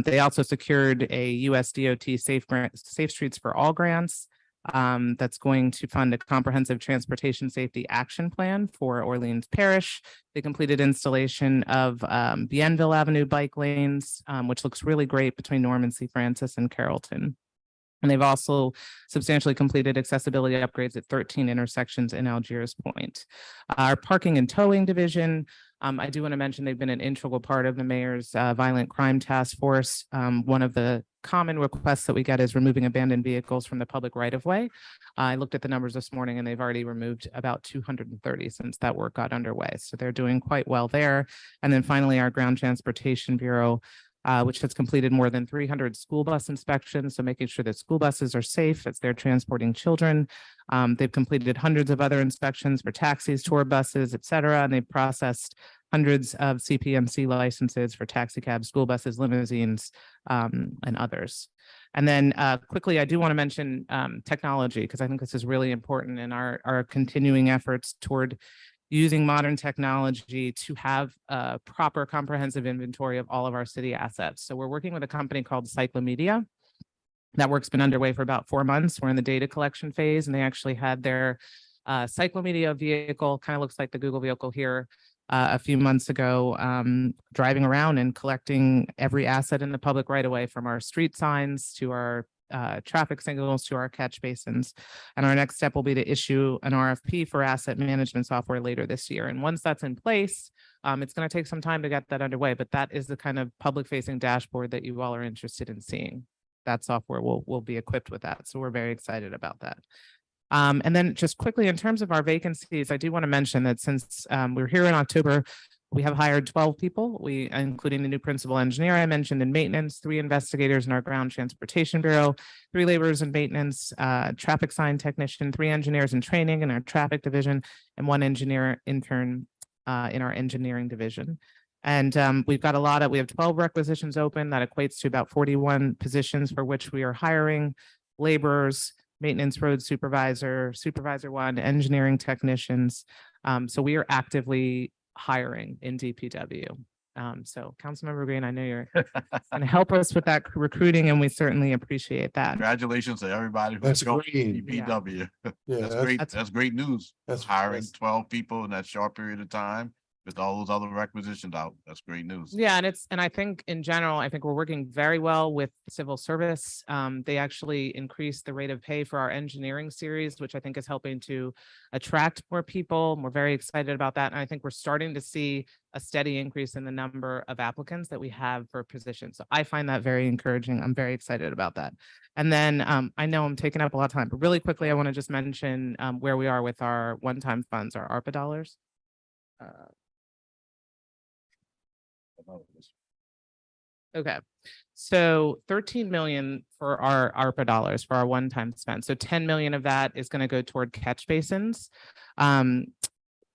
They also secured a US DOT Safe Streets for All grants that's going to fund a comprehensive transportation safety action plan for Orleans Parish. They completed installation of Bienville Avenue bike lanes, which looks really great between Norman C. Francis and Carrollton. And they've also substantially completed accessibility upgrades at 13 intersections in Algiers Point. Our parking and towing division, I do want to mention they've been an integral part of the mayor's violent crime task force. One of the common requests that we get is removing abandoned vehicles from the public right of way. I looked at the numbers this morning and they've already removed about 230 since that work got underway. So they're doing quite well there. And then finally, our Ground Transportation Bureau, which has completed more than 300 school bus inspections. So making sure that school buses are safe as they're transporting children. They've completed hundreds of other inspections for taxis, tour buses, et cetera. And they've processed hundreds of CPMC licenses for taxi cabs, school buses, limousines, and others. And then quickly, I do want to mention technology, because I think this is really important in our continuing efforts toward using modern technology to have a proper comprehensive inventory of all of our city assets. So we're working with a company called Cyclomedia. That work's been underway for about 4 months. We're in the data collection phase, and they actually had their Cyclomedia vehicle, kind of looks like the Google vehicle here, a few months ago, driving around and collecting every asset in the public right of way, from our street signs to our traffic signals to our catch basins. And our next step will be to issue an RFP for asset management software later this year. And once that's in place, it's going to take some time to get that underway, but that is the kind of public facing dashboard that you all are interested in seeing. That software will be equipped with that. So we're very excited about that. And then just quickly, in terms of our vacancies, I do want to mention that since we're here in October, we have hired 12 people, including the new principal engineer I mentioned in maintenance, 3 investigators in our ground transportation bureau, 3 laborers in maintenance, traffic sign technician, 3 engineers in training in our traffic division, and 1 engineer intern in our engineering division. And we have 12 requisitions open. That equates to about 41 positions for which we are hiring laborers, maintenance road supervisor, supervisor 1, engineering technicians. So we are actively hiring in DPW. So Councilmember Green, I know you're going to help us with that recruiting, and we certainly appreciate that. Congratulations to everybody who's That's going great. DPW. Yeah, That's great. that's- That's great news. That's Hiring 12 people in that short period of time with all those other requisitions out. That's great news. Yeah, and I think in general, I think we're working very well with civil service. They actually increased the rate of pay for our engineering series, which I think is helping to attract more people. We're very excited about that. And I think we're starting to see a steady increase in the number of applicants that we have for positions. So I find that very encouraging. I'm very excited about that. And then I know I'm taking up a lot of time, but really quickly, I want to just mention where we are with our one-time funds, our ARPA dollars. Okay, so 13 million for our ARPA dollars for our one-time spend. So 10 million of that is going to go toward catch basins.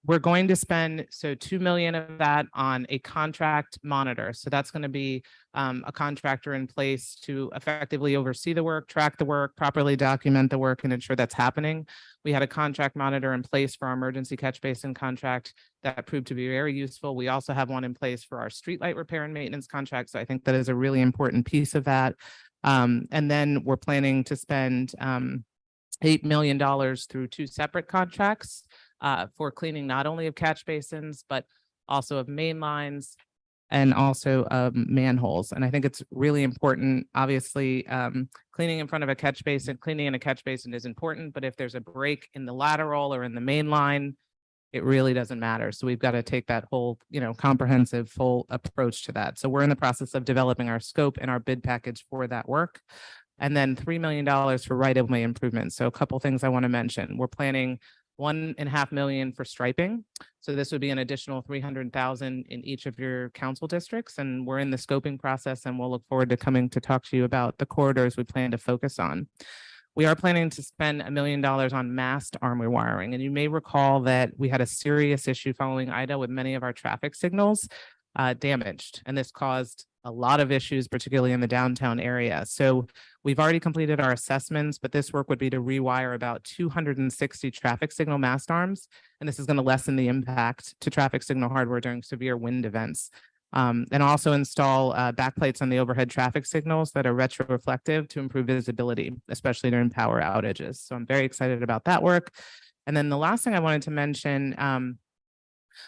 We're going to spend 2 million of that on a contract monitor. So that's going to be a contractor in place to effectively oversee the work, track the work, properly document the work, and ensure that's happening. We had a contract monitor in place for our emergency catch basin contract that proved to be very useful. We also have one in place for our streetlight repair and maintenance contract. So I think that is a really important piece of that. And then we're planning to spend $8 million through 2 separate contracts for cleaning not only of catch basins, but also of main lines and also manholes. And I think it's really important, obviously, cleaning in front of a catch basin, cleaning in a catch basin is important, but if there's a break in the lateral or in the main line, it really doesn't matter. So we've got to take that whole, comprehensive full approach to that. So we're in the process of developing our scope and our bid package for that work. And then $3 million for right-of-way improvements. So a couple things I want to mention. We're planning $1.5 million for striping. So this would be an additional 300,000 in each of your council districts. And we're in the scoping process, and we'll look forward to coming to talk to you about the corridors we plan to focus on. We are planning to spend $1 million on mast arm rewiring. And you may recall that we had a serious issue following Ida with many of our traffic signals damaged. And this caused a lot of issues, particularly in the downtown area. So we've already completed our assessments, but this work would be to rewire about 260 traffic signal mast arms. And this is going to lessen the impact to traffic signal hardware during severe wind events. And also install backplates on the overhead traffic signals that are retroreflective to improve visibility, especially during power outages. So I'm very excited about that work. And then the last thing I wanted to mention,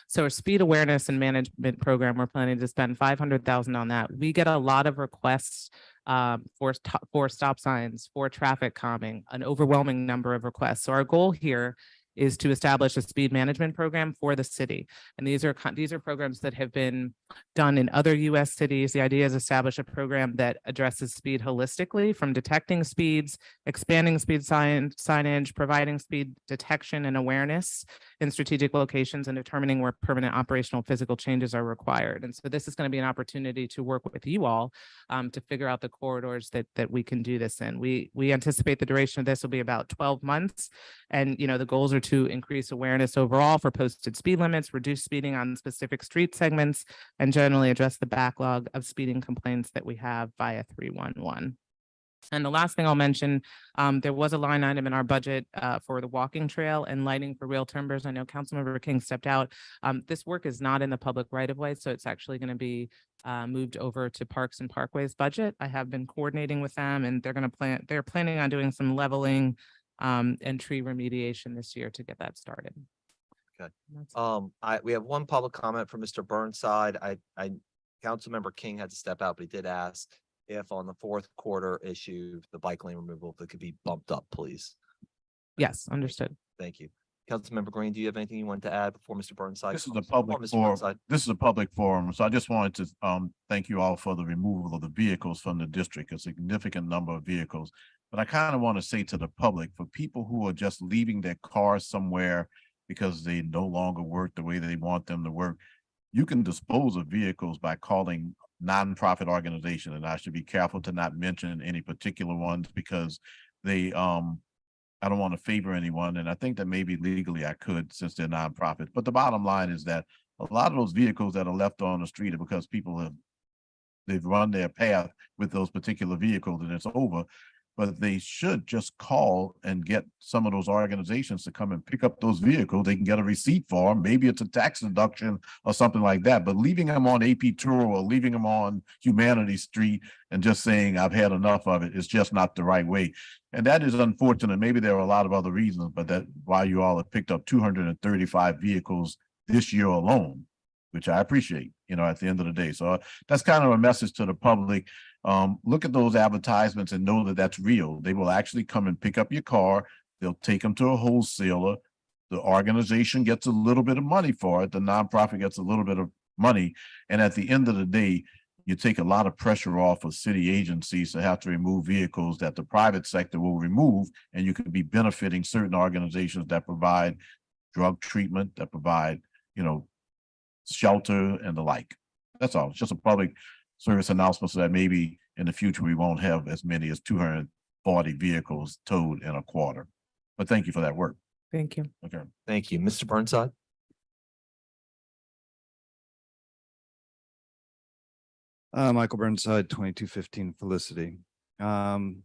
so our speed awareness and management program, we're planning to spend 500,000 on that. We get a lot of requests for stop signs, for traffic calming, an overwhelming number of requests. So our goal here is to establish a speed management program for the city. And these are programs that have been done in other US cities. The idea is establish a program that addresses speed holistically, from detecting speeds, expanding speed signage, providing speed detection and awareness in strategic locations, and determining where permanent operational physical changes are required. And so this is going to be an opportunity to work with you all to figure out the corridors that we can do this in. We anticipate the duration of this will be about 12 months. And, the goals are to increase awareness overall for posted speed limits, reduce speeding on specific street segments, and generally address the backlog of speeding complaints that we have via 311. And the last thing I'll mention, there was a line item in our budget for the walking trail and lighting for real timbers. I know Councilmember King stepped out. This work is not in the public right of way, so it's actually going to be moved over to Parks and Parkways budget. I have been coordinating with them, and they're planning on doing some leveling and tree remediation this year to get that started. Okay. That's- We have one public comment from Mr. Burnside. Councilmember King had to step out, but he did ask if on the fourth quarter issue, the bike lane removal, if it could be bumped up, please. Yes, understood. Thank you. Councilmember Green, do you have anything you want to add before Mr. Burnside? This is a comes? public Before Mr. forum. Burnside. This is a public forum, so I just wanted to thank you all for the removal of the vehicles from the district, a significant number of vehicles. But I kind of want to say to the public, for people who are just leaving their cars somewhere because they no longer work the way they want them to work, you can dispose of vehicles by calling nonprofit organization, and I should be careful to not mention any particular ones because they I don't want to favor anyone, and I think that maybe legally I could since they're nonprofit. But the bottom line is that a lot of those vehicles that are left on the street are because they've run their path with those particular vehicles and it's over. But they should just call and get some of those organizations to come and pick up those vehicles. They can get a receipt for them. Maybe it's a tax deduction or something like that. But leaving them on AP Tour or leaving them on Humanity Street and just saying, I've had enough of it, is just not the right way. And that is unfortunate. Maybe there are a lot of other reasons, but that why you all have picked up 235 vehicles this year alone, which I appreciate, at the end of the day. So that's kind of a message to the public. Look at those advertisements and know that that's real. They will actually come and pick up your car. They'll take them to a wholesaler. The organization gets a little bit of money for it. The nonprofit gets a little bit of money. And at the end of the day, you take a lot of pressure off of city agencies to have to remove vehicles that the private sector will remove. And you could be benefiting certain organizations that provide drug treatment, that provide, shelter and the like. That's all. It's just a public service announcement so that maybe in the future we won't have as many as 240 vehicles towed in a quarter. But thank you for that work. Thank you. Okay. Thank you. Mr. Burnside? Michael Burnside, 2215 Felicity. Piggybacking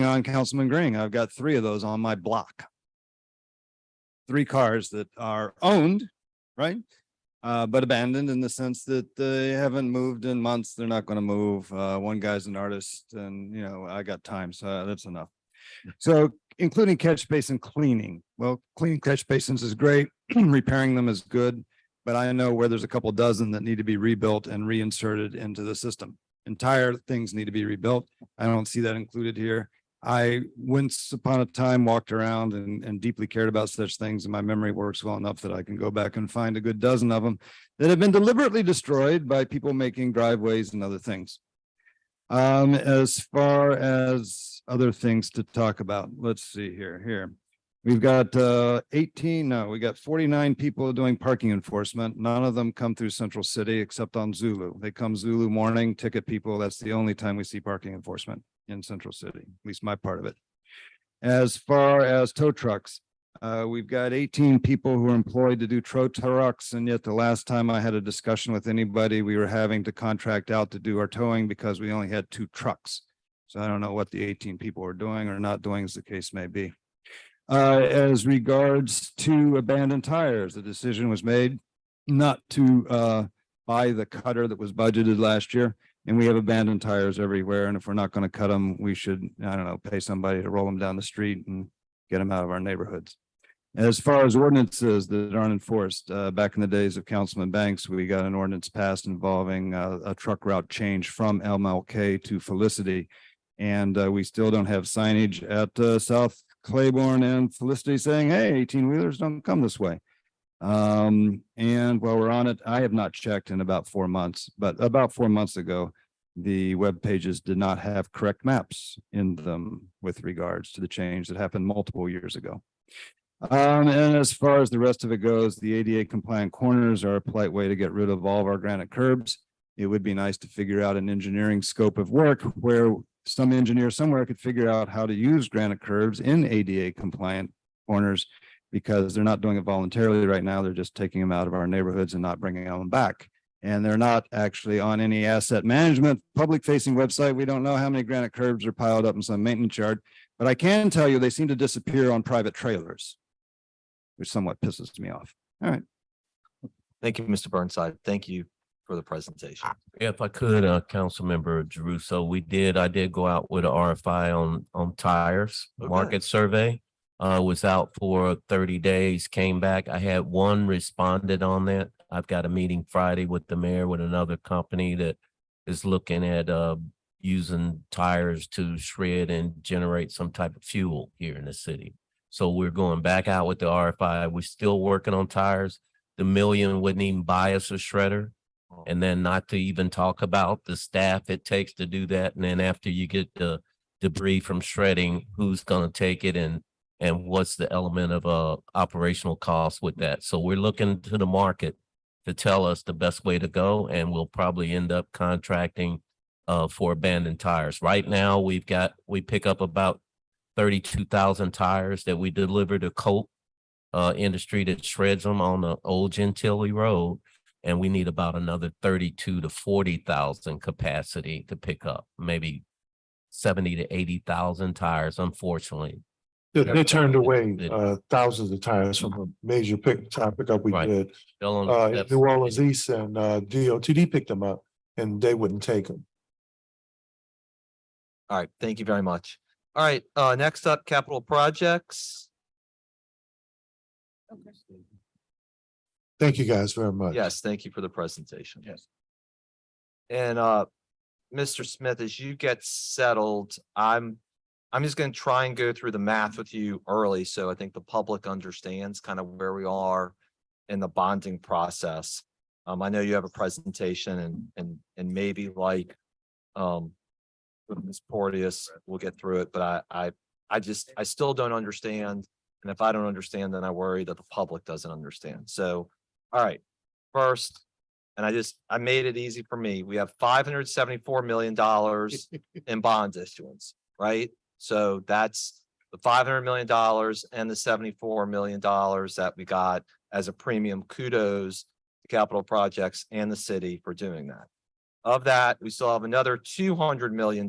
on Councilman Green, I've got 3 of those on my block. 3 cars that are owned, right? But abandoned in the sense that they haven't moved in months. They're not going to move. One guy's an artist and, I got time, so that's enough. So including catch basin cleaning. Well, cleaning catch basins is great. Repairing them is good. But I know where there's a couple dozen that need to be rebuilt and reinserted into the system. Entire things need to be rebuilt. I don't see that included here. I once upon a time walked around and deeply cared about such things, and my memory works well enough that I can go back and find a good dozen of them that have been deliberately destroyed by people making driveways and other things. As far as other things to talk about, let's see here. We've got we got 49 people doing parking enforcement. None of them come through Central City except on Zulu. They come Zulu morning, ticket people. That's the only time we see parking enforcement in Central City, at least my part of it. As far as tow trucks, we've got 18 people who are employed to do tow trucks. And yet the last time I had a discussion with anybody, we were having to contract out to do our towing because we only had 2 trucks. So I don't know what the 18 people are doing or not doing, as the case may be. As regards to abandoned tires, the decision was made not to buy the cutter that was budgeted last year. And we have abandoned tires everywhere. And if we're not going to cut them, we should, pay somebody to roll them down the street and get them out of our neighborhoods. As far as ordinances that aren't enforced, back in the days of Councilman Banks, we got an ordinance passed involving a truck route change from MLK to Felicity. And we still don't have signage at South Claiborne and Felicity saying, hey, 18-wheelers don't come this way. And while we're on it, I have not checked in about 4 months, but about 4 months ago, the web pages did not have correct maps in them with regards to the change that happened multiple years ago. And as far as the rest of it goes, the ADA compliant corners are a polite way to get rid of all of our granite curbs. It would be nice to figure out an engineering scope of work where some engineer somewhere could figure out how to use granite curbs in ADA compliant corners, because they're not doing it voluntarily right now. They're just taking them out of our neighborhoods and not bringing them back. And they're not actually on any asset management public facing website. We don't know how many granite curbs are piled up in some maintenance yard, but I can tell you they seem to disappear on private trailers, which somewhat pisses me off. All right. Thank you, Mr. Burnside. Thank you for the presentation. If I could, Councilmember Jeruso, I did go out with an RFI on tires, Okay. market survey. Was out for 30 days, came back. I had 1 responded on that. I've got a meeting Friday with the mayor with another company that is looking at using tires to shred and generate some type of fuel here in the city. So we're going back out with the RFI. We're still working on tires. The million wouldn't even buy us a shredder. And then not to even talk about the staff it takes to do that. And then after you get the debris from shredding, who's gonna take it and what's the element of operational cost with that. So we're looking to the market to tell us the best way to go, and we'll probably end up contracting for abandoned tires. Right now, we pick up about 32,000 tires that we deliver to Coke industry that shreds them on the old Gentilly Road. And we need about another 32 to 40,000 capacity to pick up, maybe 70 to 80,000 tires, unfortunately. They turned away thousands of tires from a major pickup we Right. did. Still on the In steps. New Orleans East and DOTD picked them up and they wouldn't take them. All right, thank you very much. All right, next up, capital projects. Thank you guys very much. Yes, thank you for the presentation. Yes. And Mr. Smith, as you get settled, I'm just gonna try and go through the math with you early, so I think the public understands kind of where we are in the bonding process. I know you have a presentation and maybe like with Ms. Porteous, we'll get through it, but I still don't understand. And if I don't understand, then I worry that the public doesn't understand. So, all right, first, and I made it easy for me. We have $574 million in bond issuance, right? So that's the $500 million and the $74 million that we got as a premium. Kudos to capital projects and the city for doing that. Of that, we still have another $200 million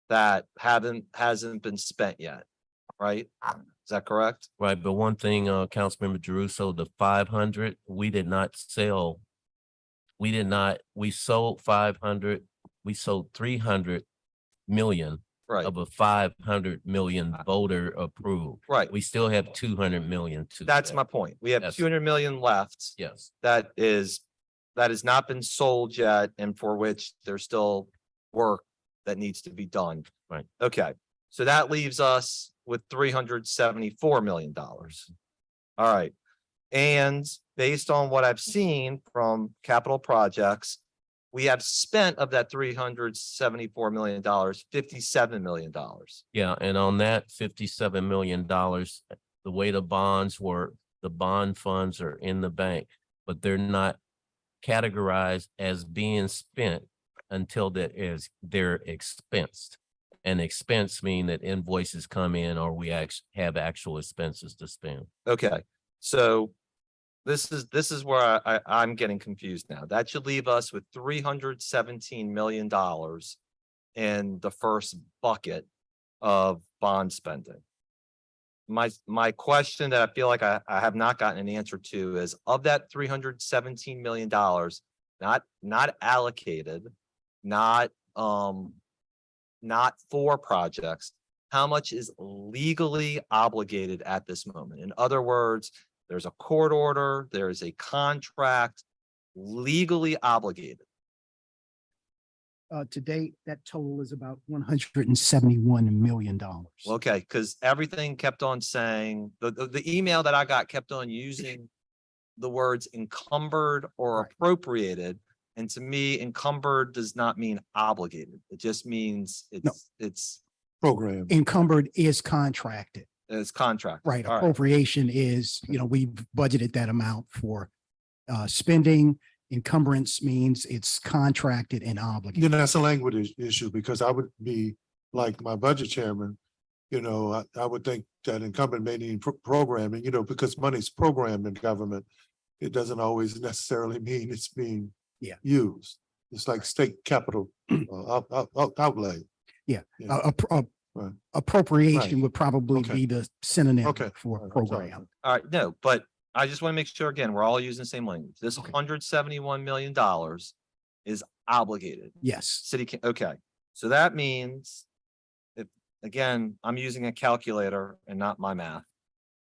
that hasn't been spent yet, right? Is that correct? Right, but one thing, Councilmember Jeruso, the 500, we did not sell. We sold 500, we sold 300 million Right, of a 500 million voter approved. right. We still have 200 million to. That's sell. my point. We have Yes. 200 million left. Yes, That has not been sold yet and for which there's still work that needs to be done. Right. Okay, so that leaves us with $374 million. All right. And based on what I've seen from capital projects, we have spent of that $374 million, $57 million. yeah, and on that $57 million, the way the bonds work, the bond funds are in the bank, but they're not categorized as being spent until they're expensed. And expense mean that invoices come in or we have actual expenses to spend. Okay, so this is where I'm getting confused now. That should leave us with $317 million in the first bucket of bond spending. My question that I feel like I have not gotten an answer to is, of that $317 million, not allocated, not for projects, how much is legally obligated at this moment? In other words, there's a court order, there is a contract legally obligated. To date, that total is about $171 million. Okay, because everything kept on saying, the email that I got kept on using the words encumbered or Right. appropriated. And to me, encumbered does not mean obligated. It just means it's Program. Encumbered is contracted, contract. right? All right. Appropriation is, we've budgeted that amount for spending. Encumbrance means it's contracted and obligated. That's a language issue because I would be like my budget chairman. I would think that incumbent may need programming, because money's programmed in government. It doesn't always necessarily mean it's being used. It's like state capital outlay. Yeah. Yeah. Right. Appropriation Right. would probably Okay. be the synonym Okay. for All right. program. All right, no, but I just want to make sure, again, we're all using the same language. This Okay. $171 million is obligated. Yes. Okay, so that means again, I'm using a calculator and not my math.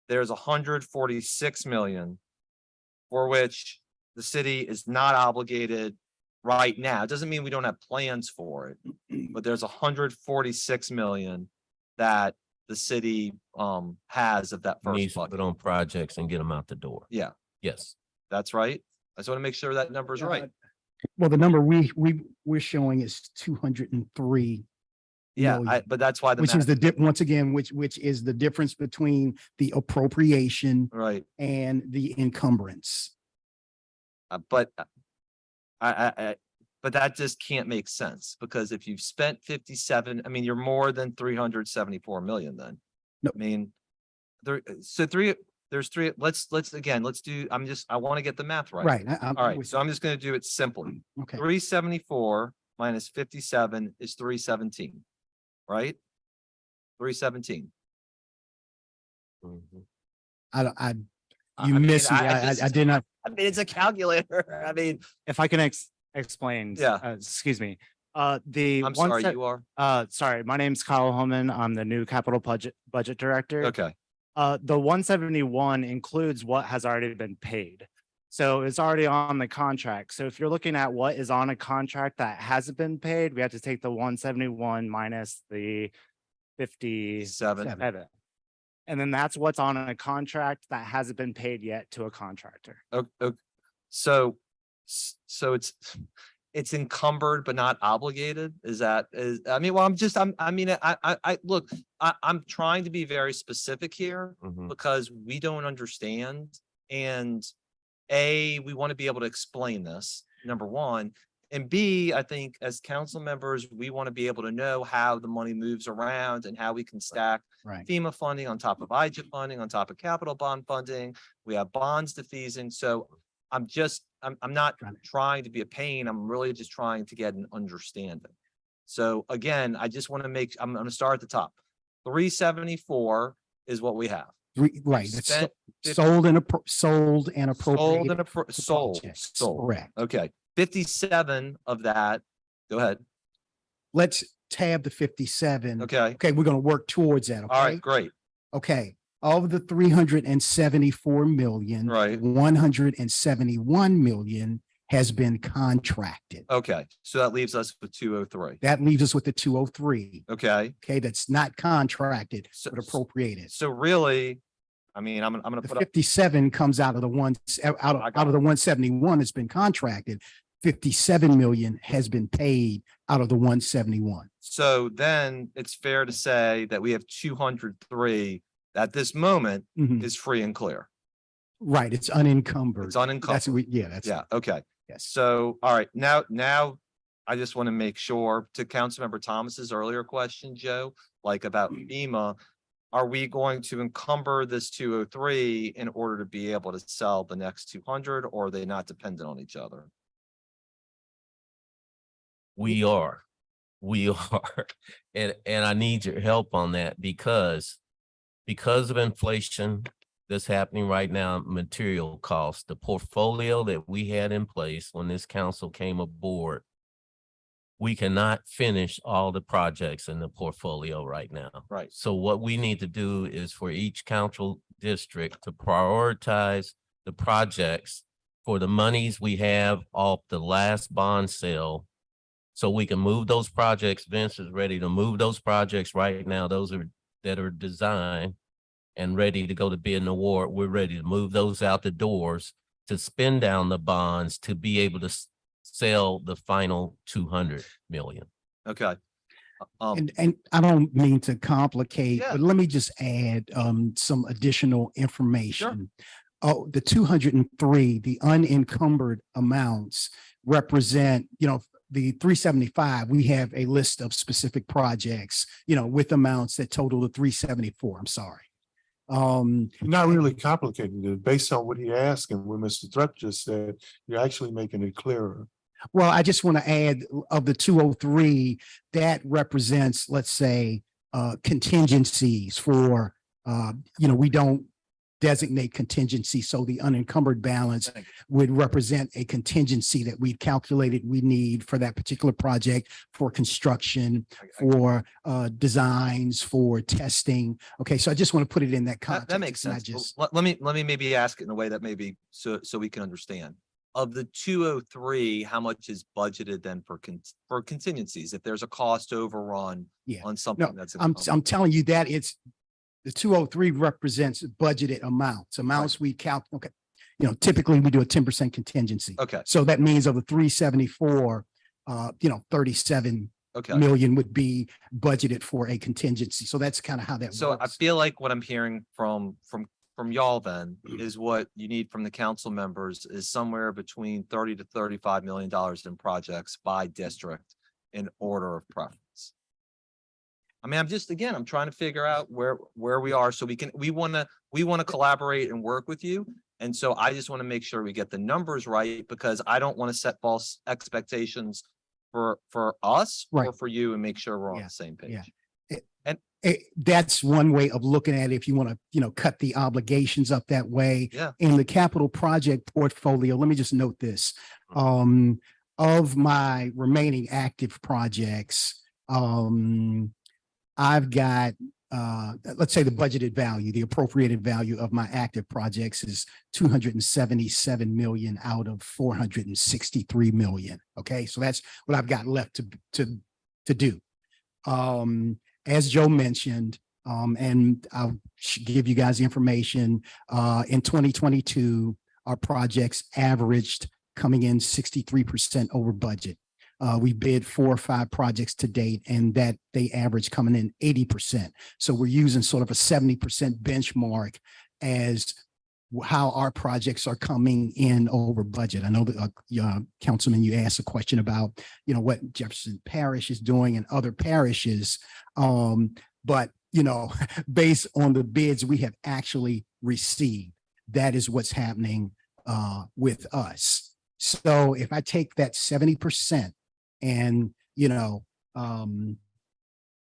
There's 146 million for which the city is not obligated right now. It doesn't mean we don't have plans for it, but there's 146 million that the city has of that first Needs to bucket. put on projects and get them out the door. Yeah, Yes. that's right. I just want to make sure that number is right. Well, the number we're showing is 203. Yeah, million, but that's why the which is math, the once again, which is the difference between the appropriation right. and the encumbrance. But but that just can't make sense because if you've spent 57, I mean, you're more than 374 million then. No. I mean, there's three, let's again, let's do, I want to get the math right. Right. All right, so I'm just gonna do it simply. Okay. 374 minus 57 is 317, right? 317. You mean, missed me. I I did not. I mean, it's a calculator. I mean, If I can explain. Yeah. Excuse me. I'm sorry, you are. Sorry, my name's Kyle Holman. I'm the new capital budget director. Okay, The 171 includes what has already been paid. So it's already on the contract. So if you're looking at what is on a contract that hasn't been paid, we have to take the 171 minus the 57. seven. And then that's what's on a contract that hasn't been paid yet to a contractor. Okay. So it's encumbered but not obligated. I mean, well, look, I'm trying to be very specific here Mhm. because we don't understand. And A, we want to be able to explain this, number one. And B, I think as council members, we want to be able to know how the money moves around and how we can stack Right. FEMA funding on top of IGIP funding, on top of capital bond funding. We have bonds defeasing. So I'm not trying to be a pain. I'm really just trying to get an understanding. So again, I just want to I'm going to start at the top. 374 is what we have. Right. It's Spent 50 sold and appropriated. Sold and to sold. projects. Sold. Correct. Okay. 57 of that. Go ahead. Let's tab the 57. Okay. Okay, we're going to work towards that. All Okay. right, great. Okay. Of the 374 million. Right. 171 million has been contracted. Okay. So that leaves us with 203. That leaves us with the 203. Okay. Okay, that's not contracted, So, but appropriated. so really, I mean, I'm gonna The put up, 57 comes out of the I got out of the 171 that's been contracted. 57 million has been paid out of the 171. so then it's fair to say that we have 203 at this moment Mhm. is free and clear. Right, it's unencumbered. It's unencumbered. That's, that's. Yeah, okay. Yes. So, all right, now I just want to make sure to Councilmember Thomas's earlier question, Joe, like about FEMA, are we going to encumber this 203 in order to be able to sell the next 200, or are they not dependent on each other? We are. And I need your help on that because of inflation that's happening right now, material costs, the portfolio that we had in place when this council came aboard, we cannot finish all the projects in the portfolio right now. Right. So what we need to do is for each council district to prioritize the projects for the monies we have off the last bond sale. So we can move those projects. Vince is ready to move those projects right now. Those that are designed and ready to go to bid and award. We're ready to move those out the doors to spend down the bonds to be able to sell the final 200 million. Okay. And I don't mean to complicate, Yeah. but let me just add some additional information. Oh, the 203, the unencumbered amounts represent, the 375, we have a list of specific projects, with amounts that total the 374. I'm sorry. Not really complicated it based on what he asked and what Mr. Threat just said, you're actually making it clearer. Well, I just want to add of the 203, that represents, let's say, contingencies for, we don't designate contingency. So the unencumbered balance would represent a contingency that we've calculated we need for that particular project, for construction, for designs, for testing. Okay, so I just want to put it in that context. That makes It's not sense. just- Let me maybe ask it in a way that maybe so we can understand. of the 203, how much is budgeted then for for contingencies? If there's a cost overrun Yeah. on something that's. I'm telling you that it's, the 203 represents budgeted amounts we okay. You know, typically we do a 10% contingency. Okay, So that means of the 374, 37 okay. million would be budgeted for a contingency. So that's kind of how that So I works. feel like what I'm hearing from y'all then is what you need from the council members is somewhere between 30 to $35 million in projects by district in order of preference. I mean, I'm trying to figure out where we are so we want to collaborate and work with you. And so I just want to make sure we get the numbers right because I don't want to set false expectations for us or Right. for you and make sure we're on Yeah, the same page. yeah. And That's one way of looking at it. If you want to, cut the obligations up that way. yeah, In the capital project portfolio, let me just note this. Of my remaining active projects, I've got, let's say the budgeted value, the appropriated value of my active projects is 277 million out of 463 million. Okay, so that's what I've got left to do. As Joe mentioned, and I'll give you guys the information, in 2022, our projects averaged coming in 63% over budget. We bid 4 or 5 projects to date, and that they average coming in 80%. So we're using sort of a 70% benchmark as how our projects are coming in over budget. I know that Councilman, you asked a question about, what Jefferson Parish is doing and other parishes. But, based on the bids we have actually received, that is what's happening with us. So if I take that 70% and,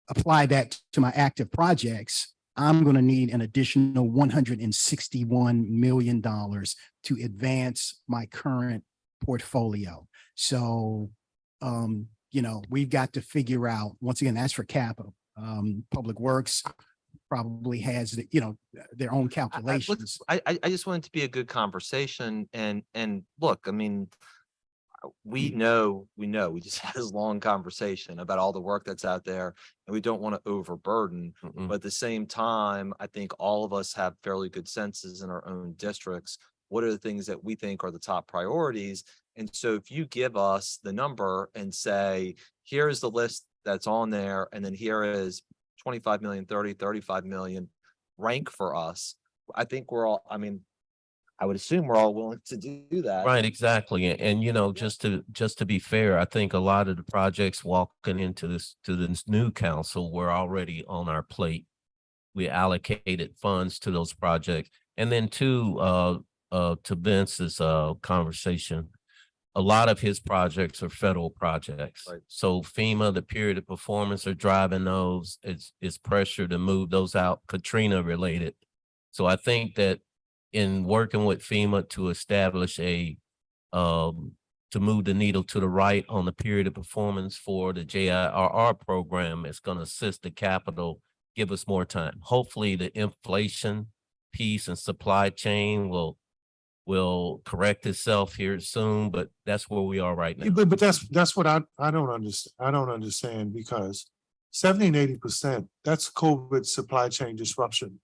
apply that to my active projects, I'm going to need an additional $161 million to advance my current portfolio. So, we've got to figure out, once again, that's for capital. Public Works probably has, their own calculations. I just want it to be a good conversation and look, I mean, we know, we just had this long conversation about all the work that's out there and we don't want to overburden. But at the same time, I think all of us have fairly good senses in our own districts. What are the things that we think are the top priorities? And so if you give us the number and say, here's the list that's on there, and then here is 25 million, 30, 35 million, rank for us. I think I would assume we're all willing to do that. Right, exactly. And just to be fair, I think a lot of the projects walking into this new council were already on our plate. We allocated funds to those projects. And then to Vince's conversation, a lot of his projects are federal projects. Right. So FEMA, the period of performance are driving those. It's pressure to move those out, Katrina related. So I think that in working with FEMA to establish to move the needle to the right on the period of performance for the JIRR program, it's going to assist the capital, give us more time. Hopefully the inflation piece and supply chain will correct itself here soon, but that's where we are right now. But that's what I don't understand. I don't understand because 70 and 80%, that's COVID supply chain disruption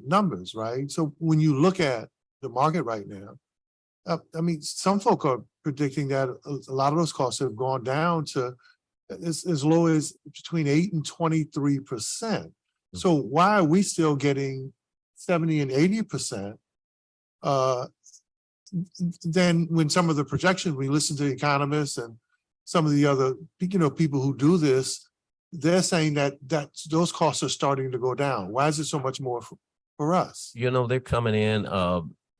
numbers, right? So when you look at the market right now, I mean, some folk are predicting that a lot of those costs have gone down to as low as between 8 and 23%. So why are we still getting 70 and 80%? Then when some of the projections, we listen to economists and some of the other, people who do this, they're saying that those costs are starting to go down. Why is it so much more for us? They're coming in,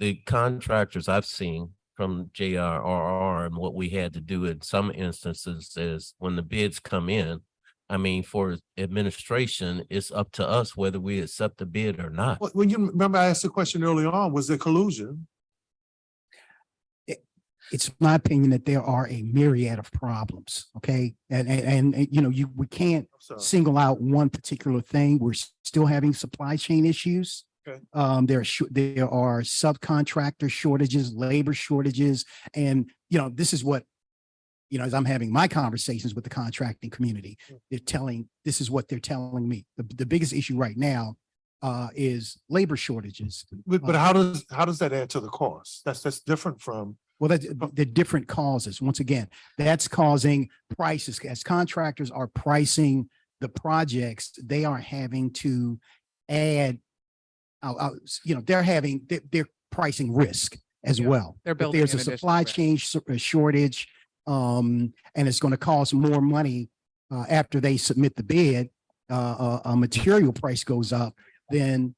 the contractors I've seen from JIRR and what we had to do in some instances is when the bids come in, I mean, for administration, it's up to us whether we accept the bid or not. Well, you remember I asked the question early on, was there collusion? It's my opinion that there are a myriad of problems. Okay. And we can't So, single out one particular thing. We're still having supply chain issues. Okay. There are subcontractor shortages, labor shortages, and, this is what, as I'm having my conversations with the contracting community, this is what they're telling me. The biggest issue right now is labor shortages. But how does that add to the cost? That's different from, Well, the different causes. Once again, that's causing prices. As contractors are pricing the projects, they are having to add, they're pricing risk as Yeah, well. they're If building there's a in additional supply risk. chain shortage, and it's going to cost more money after they submit the bid, a material price goes up, then,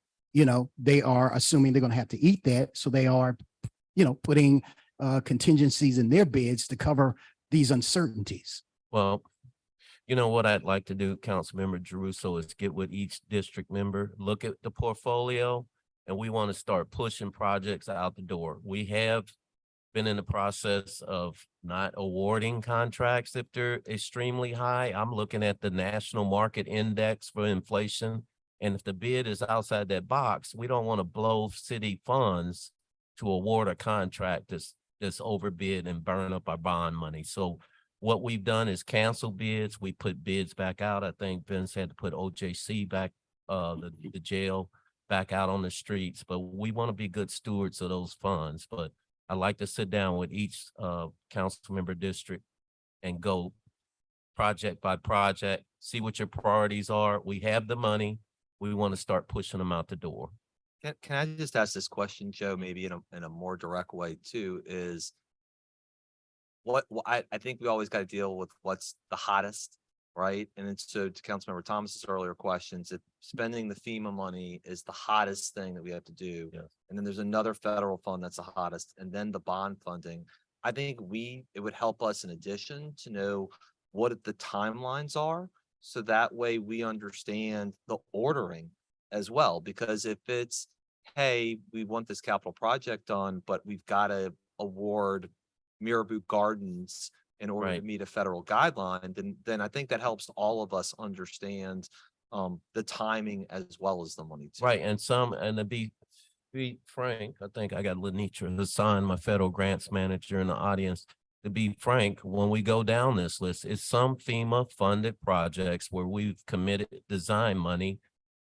they are assuming they're going to have to eat that. So they are, putting contingencies in their bids to cover these uncertainties. Well, what I'd like to do, Councilmember Jeruso, is get with each district member, look at the portfolio, and we want to start pushing projects out the door. We have been in the process of not awarding contracts if they're extremely high. I'm looking at the national market index for inflation. And if the bid is outside that box, we don't want to blow city funds to award a contract that's overbid and burn up our bond money. So what we've done is cancel bids. We put bids back out. I think Vince had to put OJC back, the jail back out on the streets, but we want to be good stewards of those funds. But I like to sit down with each council member district and go project by project, see what your priorities are. We have the money. We want to start pushing them out the door. Can I just ask this question, Joe, maybe in a more direct way too, is I think we always got to deal with what's the hottest, right? And it's so to Councilmember Thomas's earlier questions, if spending the FEMA money is the hottest thing that we have to do. Yes. And then there's another federal fund that's the hottest, and then the bond funding. I think it would help us in addition to know what the timelines are. So that way we understand the ordering as well, because if it's, hey, we want this capital project done, but we've got to award Mirabeau Gardens in order to Right. meet a federal guideline, then I think that helps all of us understand the timing as well as the money too. Right, and to be frank, I think I got Lenitra Hassan, my federal grants manager in the audience. To be frank, when we go down this list, it's some FEMA funded projects where we've committed design money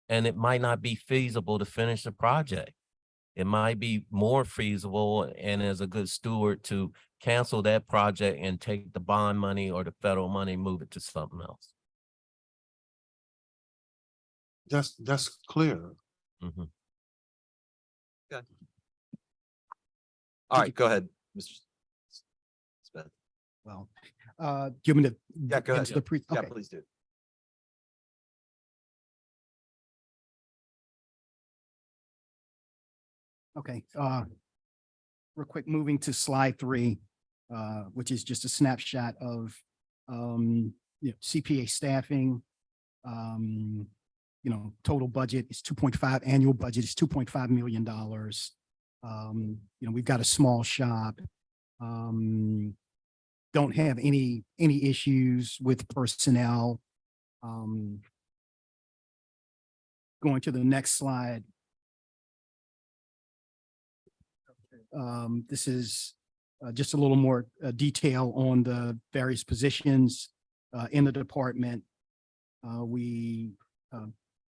and it might not be feasible to finish the project. It might be more feasible and as a good steward to cancel that project and take the bond money or the federal money, move it to something else. that's clear. Mhm. All right, go ahead, Mr. Smith. Well, do you want me to? Yeah, go ahead. answer the pre- Yeah, okay. please do. Okay, real quick, moving to slide 3, which is just a snapshot of, CPA staffing. Total budget is 2.5, annual budget is $2.5 million. We've got a small shop. Don't have any issues with personnel. Going to the next slide. This is just a little more detail on the various positions in the department. We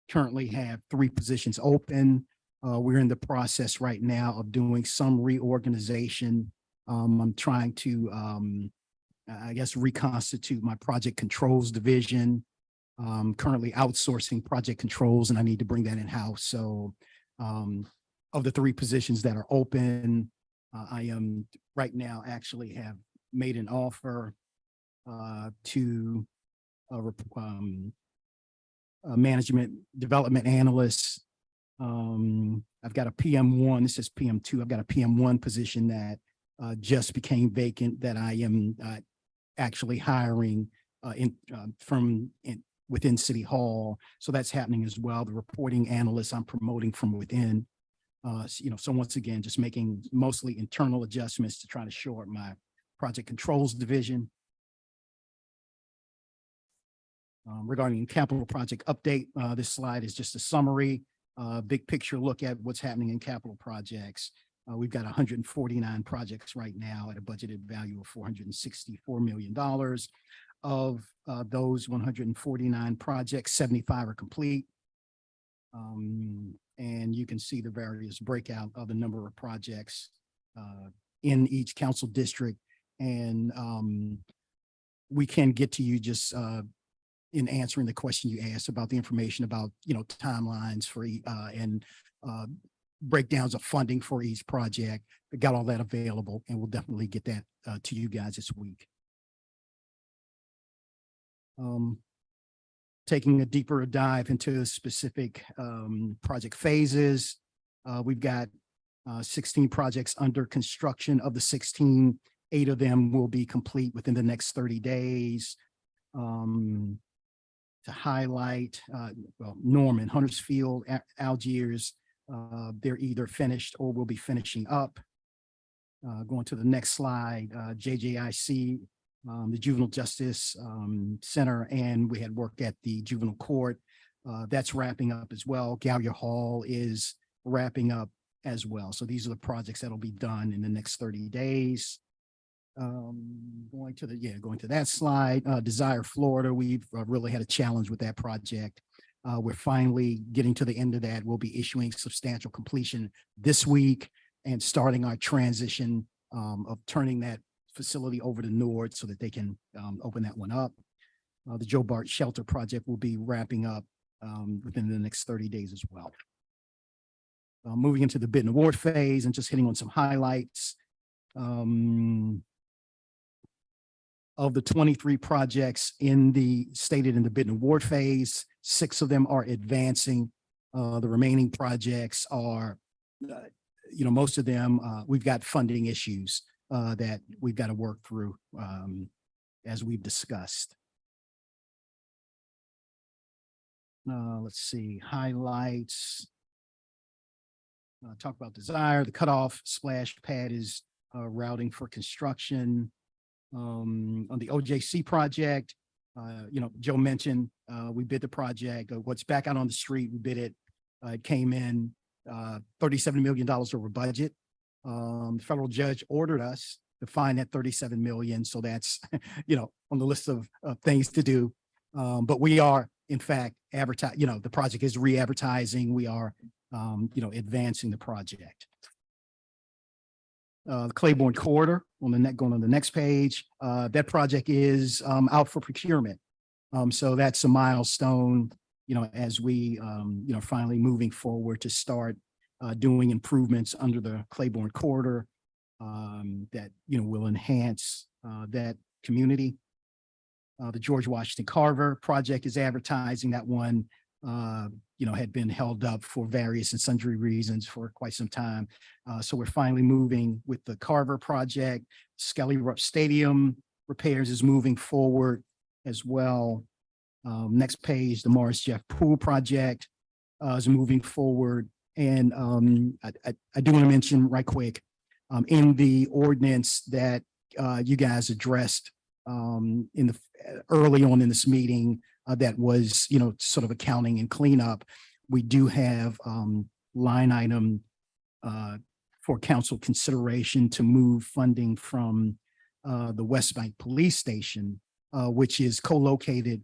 currently have 3 positions open. We're in the process right now of doing some reorganization. I'm trying to, reconstitute my project controls division. Currently outsourcing project controls, and I need to bring that in-house. So of the 3 positions that are open, I am right now actually have made an offer to a management development analyst. I've got a PM1, this is PM2. I've got a PM1 position that just became vacant that I am actually hiring within City Hall. So that's happening as well. The reporting analyst I'm promoting from within. So once again, just making mostly internal adjustments to try to shore up my project controls division. Regarding capital project update, this slide is just a summary. big picture look at what's happening in capital projects. We've got 149 projects right now at a budgeted value of $464 million. Of those 149 projects, 75 are complete. And you can see the various breakout of the number of projects in each council district. And we can get to you just in answering the question you asked about the information about, timelines for and breakdowns of funding for each project. We got all that available, and we'll definitely get that to you guys this week. Taking a deeper dive into specific project phases, we've got 16 projects under construction. Of the 16, 8 of them will be complete within the next 30 days. To highlight, Norman, Huntersfield, Algiers, they're either finished or will be finishing up. Going to the next slide, JJIC, the Juvenile Justice Center, and we had work at the juvenile court. That's wrapping up as well. Gallier Hall is wrapping up as well. So these are the projects that'll be done in the next 30 days. Going to that slide, Desire Florida, we've really had a challenge with that project. We're finally getting to the end of that. We'll be issuing substantial completion this week and starting our transition of turning that facility over to Nord so that they can open that one up. The Joe Bart Shelter project will be wrapping up within the next 30 days as well. Moving into the bid and award phase and just hitting on some highlights. Of the 23 projects stated in the bid and award phase, 6 of them are advancing. The remaining projects are, most of them, we've got funding issues that we've got to work through as we've discussed. Let's see, highlights. Talk about Desire. The cutoff splash pad is routing for construction. On the OJC project, Joe mentioned we bid the project. What's back out on the street, we bid it. It came in $37 million over budget. The federal judge ordered us to find that 37 million. So that's, on the list of things to do. But we are, in fact, the project is re-advertising. We are, advancing the project. The Claiborne Corridor going on the next page. That project is out for procurement. So that's a milestone, as we, finally moving forward to start doing improvements under the Claiborne Corridor that, will enhance that community. The George Washington Carver project is advertising. That one, had been held up for various and sundry reasons for quite some time. So we're finally moving with the Carver project. Skelly Rupp Stadium repairs is moving forward as well. Next page, the Morris Jeff Pool project is moving forward. And I do want to mention right quick, in the ordinance that you guys addressed early on in this meeting, that was, sort of accounting and cleanup. We do have line item for council consideration to move funding from the West Bank Police Station, which is co-located,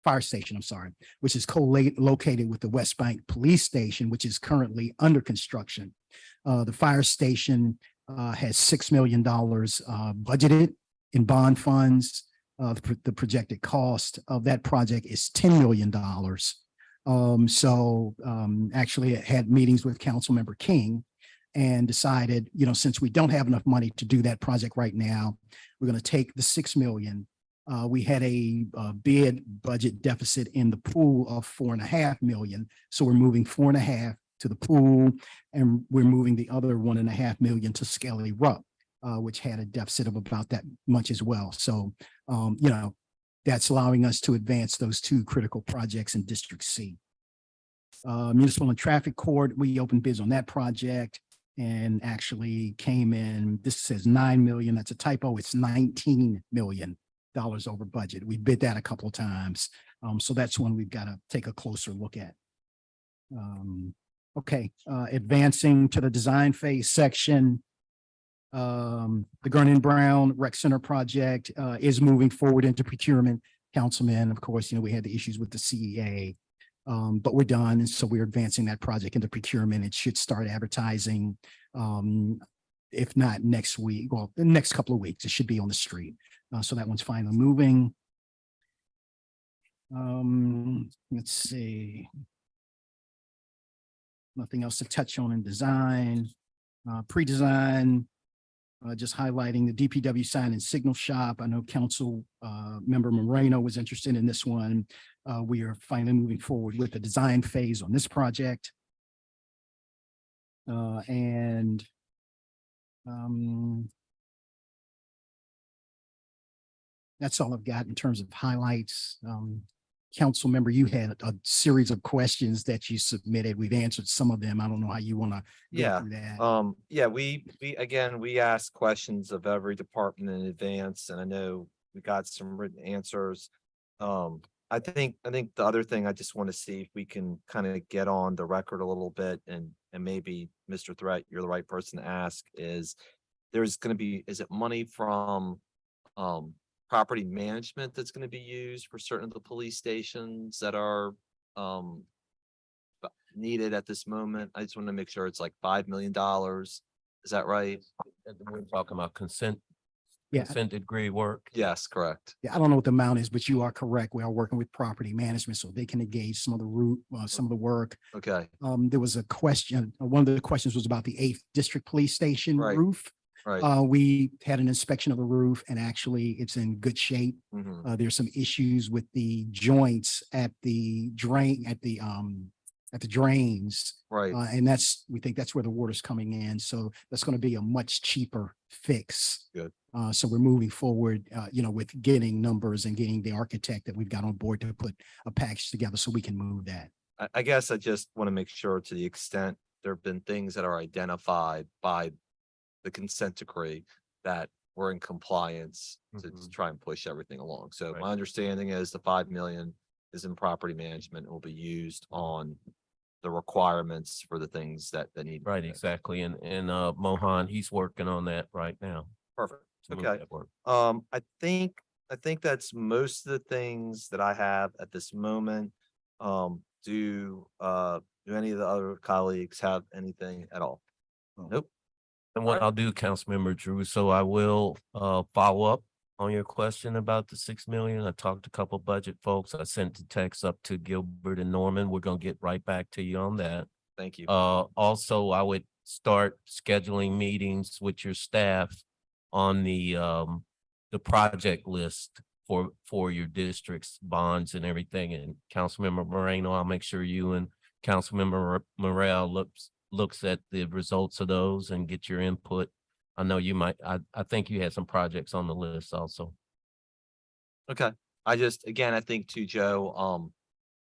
fire station, I'm sorry, which is co-located with the West Bank Police Station, which is currently under construction. The fire station has $6 million budgeted in bond funds. The projected cost of that project is $10 million. Actually it had meetings with Councilmember King and decided, since we don't have enough money to do that project right now, we're going to take the $6 million. We had a bid budget deficit in the pool of $4.5 million. So we're moving 4.5 to the pool, and we're moving the other $1.5 million to Skelly Rupp, which had a deficit of about that much as well. So, that's allowing us to advance those 2 critical projects in District C. Municipal and Traffic Court, we opened bids on that project and actually came in, this says 9 million. That's a typo. It's $19 million over budget. We bid that a couple of times. So that's one we've got to take a closer look at. Okay, advancing to the design phase section. The Gurnon Brown Rec Center project is moving forward into procurement. Councilman, of course, we had the issues with the CEA. But we're done, and so we're advancing that project into procurement. It should start advertising. If not next week, well, the next couple of weeks, it should be on the street. So that one's finally moving. Let's see. Nothing else to touch on in design, pre-design. Just highlighting the DPW sign and signal shop. I know Council Member Moreno was interested in this one. We are finally moving forward with the design phase on this project. That's all I've got in terms of highlights. Council Member, you had a series of questions that you submitted. We've answered some of them. I don't know how you want to go Yeah, through that. Yeah, we ask questions of every department in advance, and I know we got some written answers. I think the other thing I just want to see if we can kind of get on the record a little bit, and maybe Mr. Threat, you're the right person to ask, is there's going to be, is it money from property management that's going to be used for certain of the police stations that are needed at this moment? I just want to make sure it's like $5 million. Is that right? And we're talking about consent Yeah. degree work. Yes, correct. Yeah, I don't know what the amount is, but you are correct. We are working with property management so they can engage some of the route, some of the work. Okay, There was a question, one of the questions was about the 8th District Police Station Right. roof. right. We had an inspection of the roof and actually it's in good shape. Mhm. There's some issues with the joints at the drain, at the drains. Right. And we think that's where the water's coming in. So that's going to be a much cheaper fix. Good. So we're moving forward, with getting numbers and getting the architect that we've got on board to put a package together so we can move that. I guess I just want to make sure, to the extent there have been things that are identified by the consent decree, that we're in compliance to Mhm. try and push everything along. So Right. my understanding is the 5 million is in property management and will be used on the requirements for the things that need. Right, exactly. And Mohan, he's working on that right now. Perfect. to move Okay. that work. I think that's most of the things that I have at this moment. Do any of the other colleagues have anything at all? Nope. And what I'll do, Councilmember Drew, so I will follow up on your question about the 6 million. I talked to a couple budget folks. I sent the text up to Gilbert and Norman. We're gonna get right back to you on that. Thank you. Also, I would start scheduling meetings with your staff on the project list for your district's bonds and everything. And Councilmember Moreno, I'll make sure you and Councilmember Morel looks at the results of those and get your input. I know you might, I think you had some projects on the list also. Okay. I think too, Joe,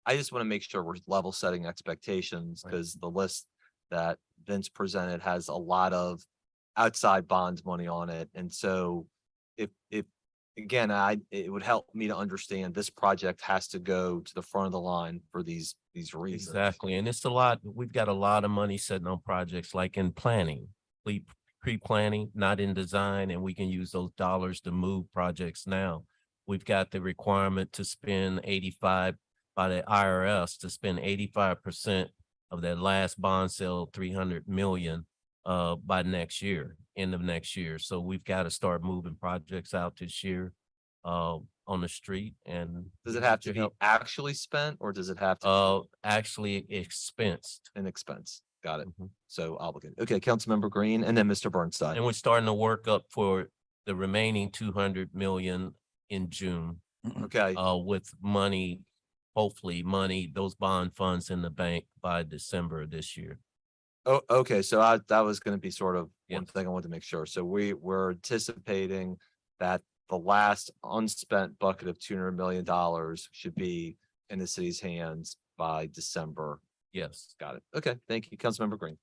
I just want to make sure we're level setting expectations, Right. because the list that Vince presented has a lot of outside bonds money on it. And so if again, it would help me to understand this project has to go to the front of the line for these reasons. Exactly. And it's a lot, we've got a lot of money sitting on projects like in planning, pre-planning, not in design, and we can use those dollars to move projects now. We've got the requirement to spend 85 by the IRS to spend 85% of that last bond sale, 300 million by next year, end of next year. So we've got to start moving projects out this year on the street. And Does it have to be actually spent, or does it have to actually expensed? be an expense? Got it. Mhm. So obligated. Okay, Councilmember Green and then Mr. Bernstein. And we're starting to work up for the remaining 200 million in June, Okay, with money, hopefully those bond funds in the bank by December of this year. oh, okay, so that was gonna be sort of one Yes. thing I wanted to make sure. So we're anticipating that the last unspent bucket of $200 million should be in the city's hands by December. Yes. Got it. Okay, thank you, Councilmember Green.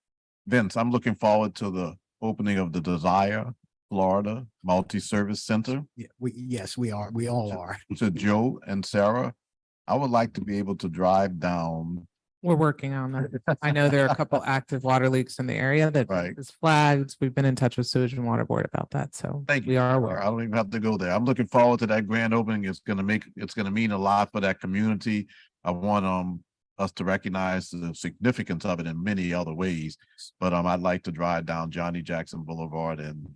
Vince, I'm looking forward to the opening of the Desire Florida Multi-Service Center. Yeah, yes, we are. We all are. To Joe and Sarah, I would like to be able to drive down We're working on that. I know there are a couple active water leaks in the area that Right. is flagged. We've been in touch with Sewage and Water Board about that, so Thank you. we are I aware. don't even have to go there. I'm looking forward to that grand opening. It's gonna mean a lot for that community. I want us to recognize the significance of it in many other ways. But I'd like to drive down Johnny Jackson Boulevard and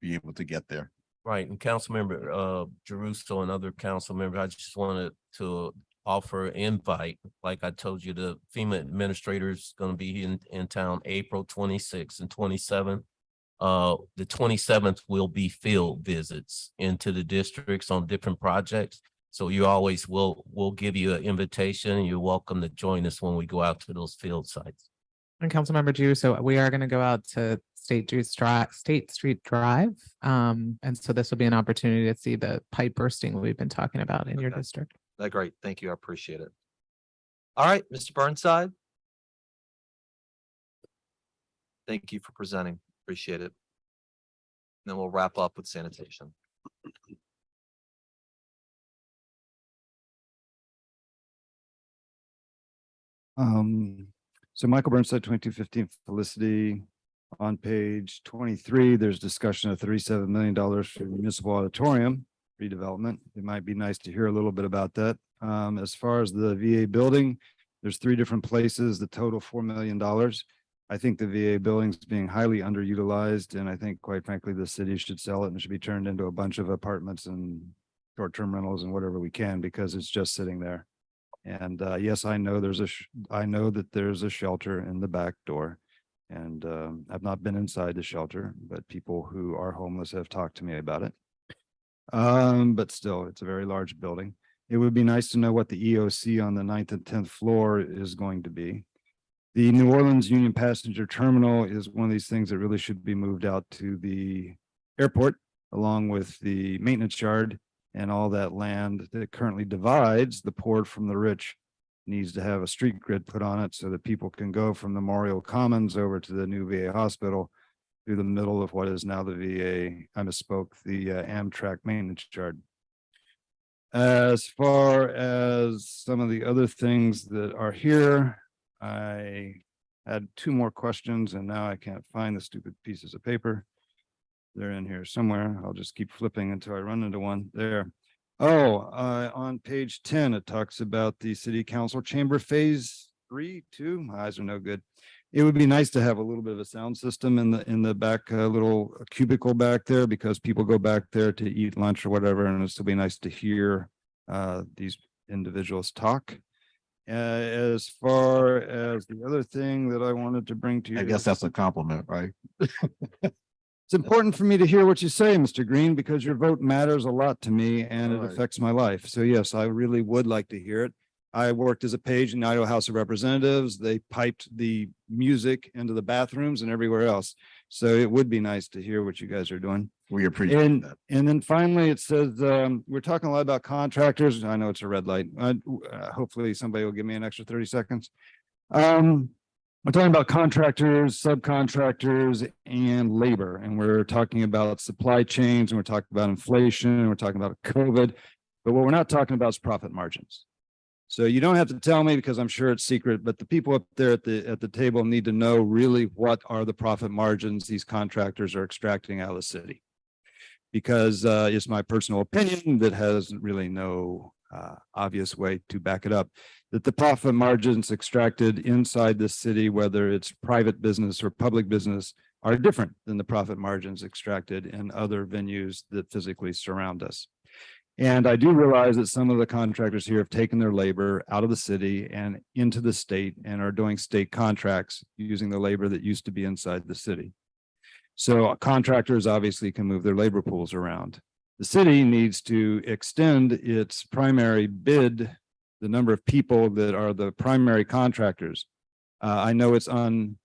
be able to get there. Right, and Councilmember Jeruso and other council members, I just wanted to offer invite, like I told you, the FEMA administrators gonna be in town April 26th and 27th. The 27th will be field visits into the districts on different projects. So you always we'll give you an invitation. You're welcome to join us when we go out to those field sites. And Councilmember Drew, so we are going to go out to State Street Drive. And so this will be an opportunity to see the pipe bursting we've been talking about in your Okay. district. Great. Thank you. I appreciate it. All right, Mr. Burnside. Thank you for presenting. Appreciate it. Then we'll wrap up with sanitation. So Michael Burnside, 2215 Felicity. On page 23, there's discussion of $37 million for municipal auditorium redevelopment. It might be nice to hear a little bit about that. As far as the VA building, there's 3 different places, the total $4 million. I think the VA building is being highly underutilized, and I think, quite frankly, the city should sell it and it should be turned into a bunch of apartments and short-term rentals and whatever we can, because it's just sitting there. And yes, I know I know that there's a shelter in the back door. And I've not been inside the shelter, but people who are homeless have talked to me about it. But still, it's a very large building. It would be nice to know what the EOC on the 9th and 10th floor is going to be. The New Orleans Union Passenger Terminal is one of these things that really should be moved out to the airport, along with the maintenance yard and all that land that currently divides the poor from the rich. Needs to have a street grid put on it so that people can go from Memorial Commons over to the new VA hospital through the middle of what is now the VA, I misspoke, the Amtrak maintenance yard. As far as some of the other things that are here, I had 2 more questions and now I can't find the stupid pieces of paper. They're in here somewhere. I'll just keep flipping until I run into one there. On page 10, it talks about the city council chamber phase 3, 2. My eyes are no good. It would be nice to have a little bit of a sound system in the back, little cubicle back there, because people go back there to eat lunch or whatever, and it'll still be nice to hear these individuals talk. As far as the other thing that I wanted to bring to you. I guess that's a compliment, right? It's important for me to hear what you say, Mr. Green, because your vote matters a lot to me and it Alright. affects my life. So yes, I really would like to hear it. I worked as a page in the Idaho House of Representatives. They piped the music into the bathrooms and everywhere else. So it would be nice to hear what you guys are doing. We appreciate And, that. and then finally, it says, we're talking a lot about contractors. I know it's a red light. Hopefully somebody will give me an extra 30 seconds. We're talking about contractors, subcontractors, and labor, and we're talking about supply chains, and we're talking about inflation, and we're talking about COVID. But what we're not talking about is profit margins. So you don't have to tell me because I'm sure it's secret, but the people up there at the table need to know really what are the profit margins these contractors are extracting out of the city. Because it's my personal opinion that has really no obvious way to back it up, that the profit margins extracted inside the city, whether it's private business or public business, are different than the profit margins extracted in other venues that physically surround us. And I do realize that some of the contractors here have taken their labor out of the city and into the state and are doing state contracts using the labor that used to be inside the city. So contractors obviously can move their labor pools around. The city needs to extend its primary bid, the number of people that are the primary contractors. I know what I'm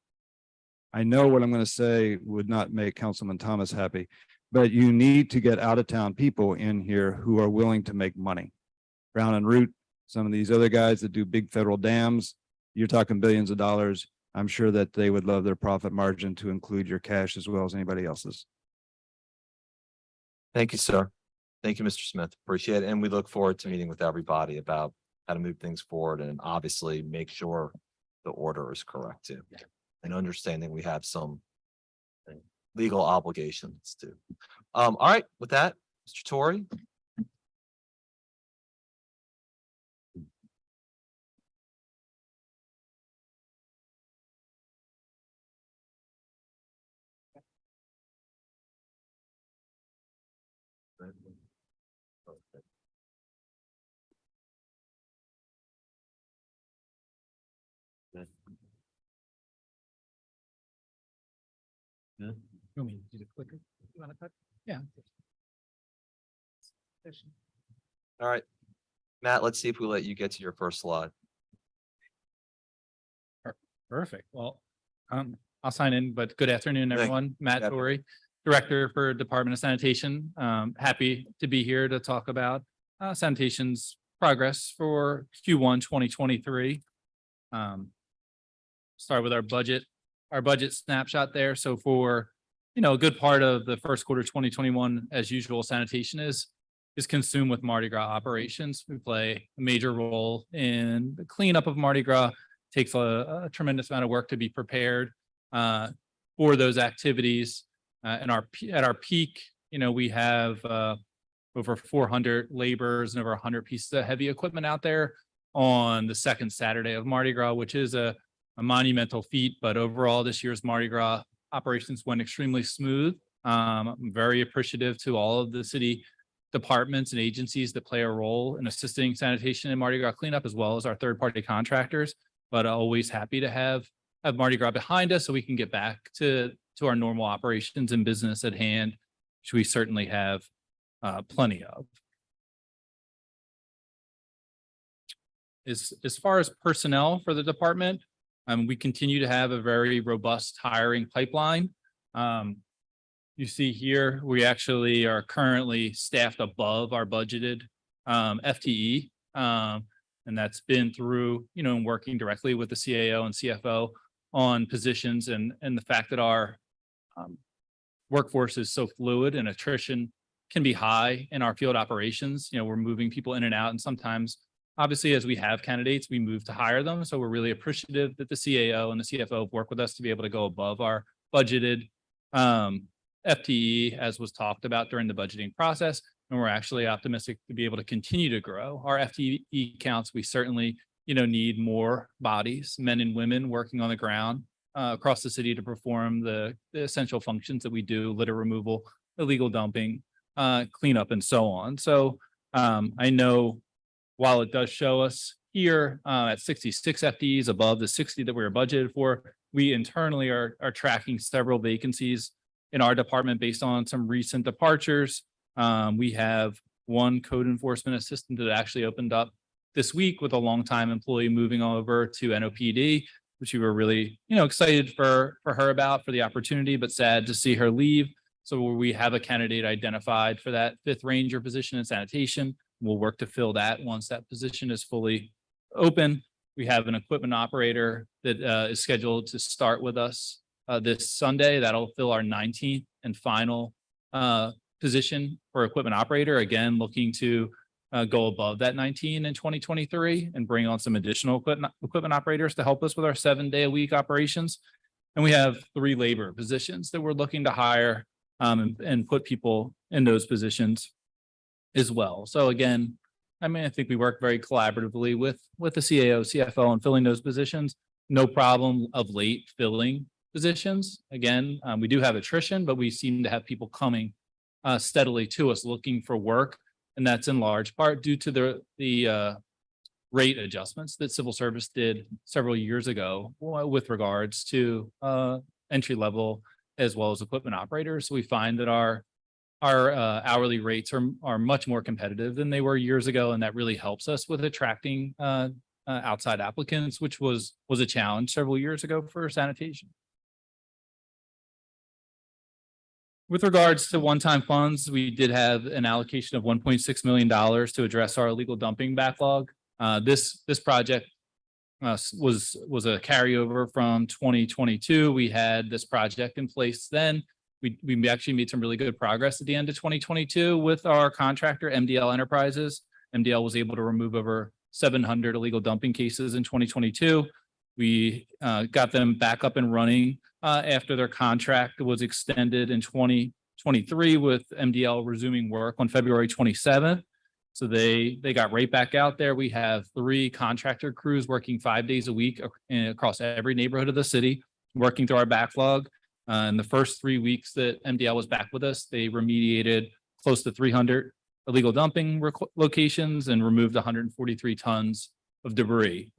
going to say would not make Councilman Thomas happy, but you need to get out of town people in here who are willing to make money. Brown and Root, some of these other guys that do big federal dams, you're talking billions of dollars. I'm sure that they would love their profit margin to include your cash as well as anybody else's. Thank you, sir. Thank you, Mr. Smith. Appreciate it. And we look forward to meeting with everybody about how to move things forward and obviously make sure the order is correct too. And understanding we have some legal obligations too. All right, with that, Mr. Torrey. Yeah. All right, Matt, let's see if we let you get to your first slide. Perfect. Well, I'll sign in, but good afternoon, Thank- everyone. Matt Good Torrey, Director for Department of Sanitation. Happy to be here to talk about sanitation's progress for Q1 2023. Start with our budget snapshot there. So for, a good part of the first quarter 2021, as usual, sanitation is consumed with Mardi Gras operations. We play a major role in the cleanup of Mardi Gras. Takes a tremendous amount of work to be prepared for those activities. At our peak, we have over 400 laborers and over 100 pieces of heavy equipment out there on the second Saturday of Mardi Gras, which is a monumental feat. But overall, this year's Mardi Gras operations went extremely smooth. I'm very appreciative to all of the city departments and agencies that play a role in assisting sanitation and Mardi Gras cleanup, as well as our third-party contractors. But always happy to have Mardi Gras behind us so we can get back to our normal operations and business at hand, which we certainly have plenty of. As far as personnel for the department, we continue to have a very robust hiring pipeline. You see here, we actually are currently staffed above our budgeted FTE. And that's been through, and working directly with the CAO and CFO on positions and the fact that our workforce is so fluid and attrition can be high in our field operations. We're moving people in and out, and sometimes, obviously, as we have candidates, we move to hire them. So we're really appreciative that the CAO and the CFO work with us to be able to go above our budgeted FTE, as was talked about during the budgeting process. And we're actually optimistic to be able to continue to grow our FTE counts. We certainly, need more bodies, men and women working on the ground across the city to perform the essential functions that we do: litter removal, illegal dumping, cleanup, and so on. So I know while it does show us here at 66 FTEs above the 60 that we were budgeted for, we internally are tracking several vacancies in our department based on some recent departures. We have one code enforcement assistant that actually opened up this week with a longtime employee moving over to NOPD, which we were really, excited for her about, for the opportunity, but sad to see her leave. So we have a candidate identified for that 5th Ranger position in sanitation. We'll work to fill that once that position is fully open. We have an equipment operator that is scheduled to start with us this Sunday. That'll fill our 19th and final position for equipment operator. Again, looking to go above that 19 in 2023 and bring on some additional equipment operators to help us with our 7-day-a-week operations. And we have 3 labor positions that we're looking to hire and put people in those positions as well. So again, I think we work very collaboratively with the CAO, CFO on filling those positions. No problem of late filling positions. Again, we do have attrition, but we seem to have people coming steadily to us looking for work. And that's in large part due to the rate adjustments that civil service did several years ago with regards to entry level as well as equipment operators. So we find that our hourly rates are much more competitive than they were years ago, and that really helps us with attracting outside applicants, which was a challenge several years ago for sanitation. With regards to one-time funds, we did have an allocation of $1.6 million to address our illegal dumping backlog. This project was a carryover from 2022. We had this project in place then. We actually made some really good progress at the end of 2022 with our contractor, MDL Enterprises. MDL was able to remove over 700 illegal dumping cases in 2022. We got them back up and running after their contract was extended in 2023 with MDL resuming work on February 27th. So they got right back out there. We have 3 contractor crews working 5 days a week across every neighborhood of the city, working through our backlog. In the first 3 weeks that MDL was back with us, they remediated close to 300 illegal dumping locations and removed 143 tons of debris.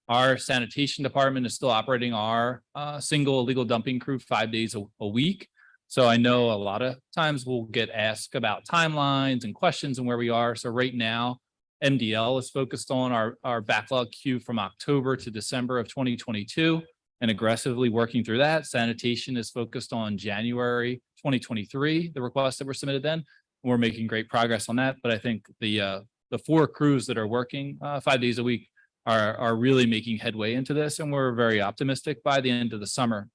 Our sanitation department is still operating our single illegal dumping crew 5 days a week. So I know a lot of times we'll get asked about timelines and questions and where we are. So right now, MDL is focused on our backlog queue from October to December of 2022 and aggressively working through that. Sanitation is focused on January 2023, the requests that were submitted then. We're making great progress on that. But I think the 4 crews that are working 5 days a week are really making headway into this. And we're very optimistic by the end of the summer,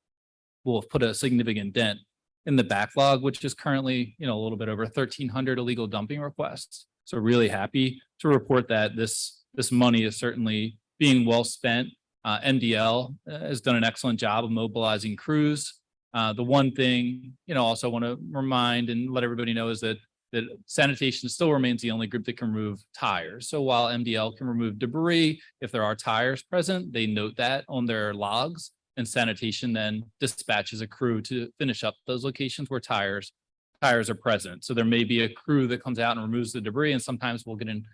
we'll have put a significant dent in the backlog, which is currently, a little bit over 1,300 illegal dumping requests. So really happy to report that this money is certainly being well spent. MDL has done an excellent job of mobilizing crews. The one thing, also want to remind and let everybody know is that sanitation still remains the only group that can remove tires. So while MDL can remove debris, if there are tires present, they note that on their logs, and sanitation then dispatches a crew to finish up those locations where tires are present. So there may be a crew that comes out and removes the debris, and sometimes we'll get an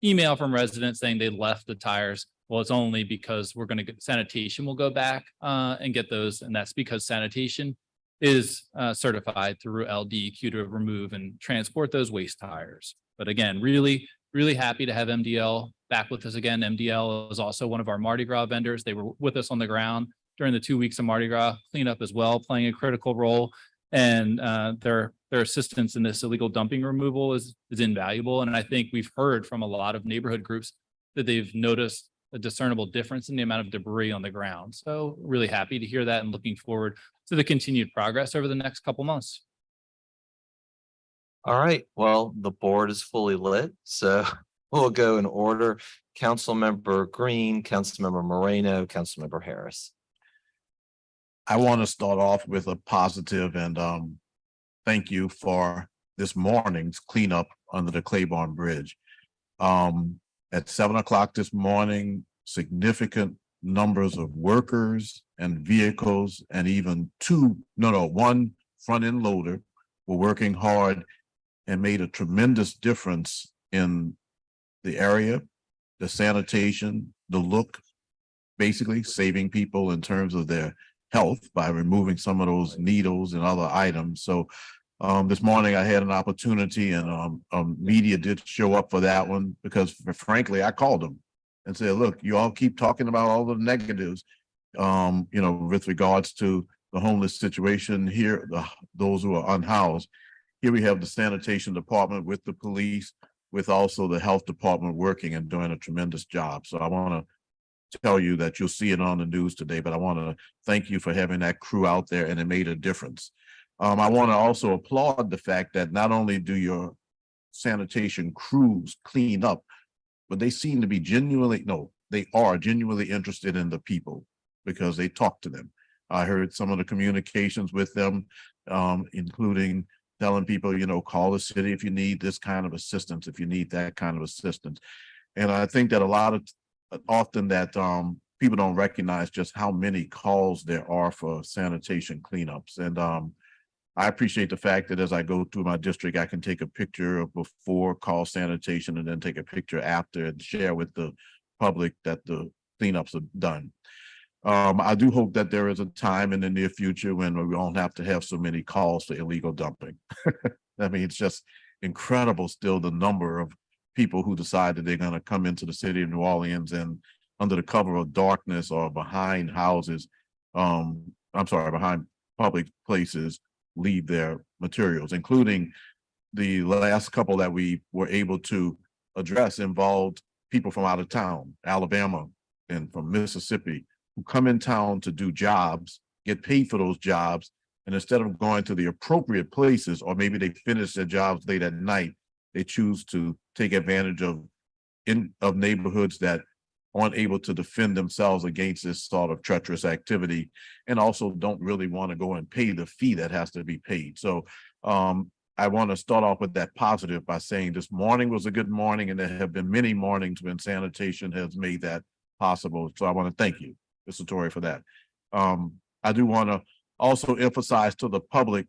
email from residents saying they left the tires. Well, it's only because we're going to get sanitation will go back and get those, and that's because sanitation is certified through LDEQ to remove and transport those waste tires. But again, really happy to have MDL back with us again. MDL is also one of our Mardi Gras vendors. They were with us on the ground during the 2 weeks of Mardi Gras cleanup as well, playing a critical role. And their assistance in this illegal dumping removal is invaluable. And I think we've heard from a lot of neighborhood groups that they've noticed a discernible difference in the amount of debris on the ground. So really happy to hear that and looking forward to the continued progress over the next couple months. All right, well, the board is fully lit, so we'll go in order. Councilmember Green, Councilmember Moreno, Councilmember Harris. I want to start off with a positive and thank you for this morning's cleanup under the Claiborne Bridge. At 7 o'clock this morning, significant numbers of workers and vehicles and even one front end loader were working hard and made a tremendous difference in the area, the sanitation, the look, basically saving people in terms of their health by removing some of those needles and other items. So this morning I had an opportunity and media did show up for that one because frankly, I called them and said, look, you all keep talking about all the negatives, with regards to the homeless situation here, those who are unhoused. Here we have the sanitation department with the police, with also the health department working and doing a tremendous job. So I want to tell you that you'll see it on the news today, but I want to thank you for having that crew out there and it made a difference. I want to also applaud the fact that not only do your sanitation crews clean up, but they seem to be genuinely interested in the people because they talk to them. I heard some of the communications with them, including telling people, call the city if you need this kind of assistance, if you need that kind of assistance. And I think that often that people don't recognize just how many calls there are for sanitation cleanups. And I appreciate the fact that as I go through my district, I can take a picture of before, call sanitation, and then take a picture after and share with the public that the cleanups are done. I do hope that there is a time in the near future when we won't have to have so many calls for illegal dumping. I mean, it's just incredible still the number of people who decide that they're going to come into the city of New Orleans and under the cover of darkness or behind houses, behind public places, leave their materials, including the last couple that we were able to address involved people from out of town, Alabama and from Mississippi, who come in town to do jobs, get paid for those jobs, and instead of going to the appropriate places, or maybe they finish their jobs late at night, they choose to take advantage of neighborhoods that aren't able to defend themselves against this sort of treacherous activity, and also don't really want to go and pay the fee that has to be paid. So I want to start off with that positive by saying this morning was a good morning, and there have been many mornings when sanitation has made that possible. So I want to thank you, Mr. Torrey, for that. I do want to also emphasize to the public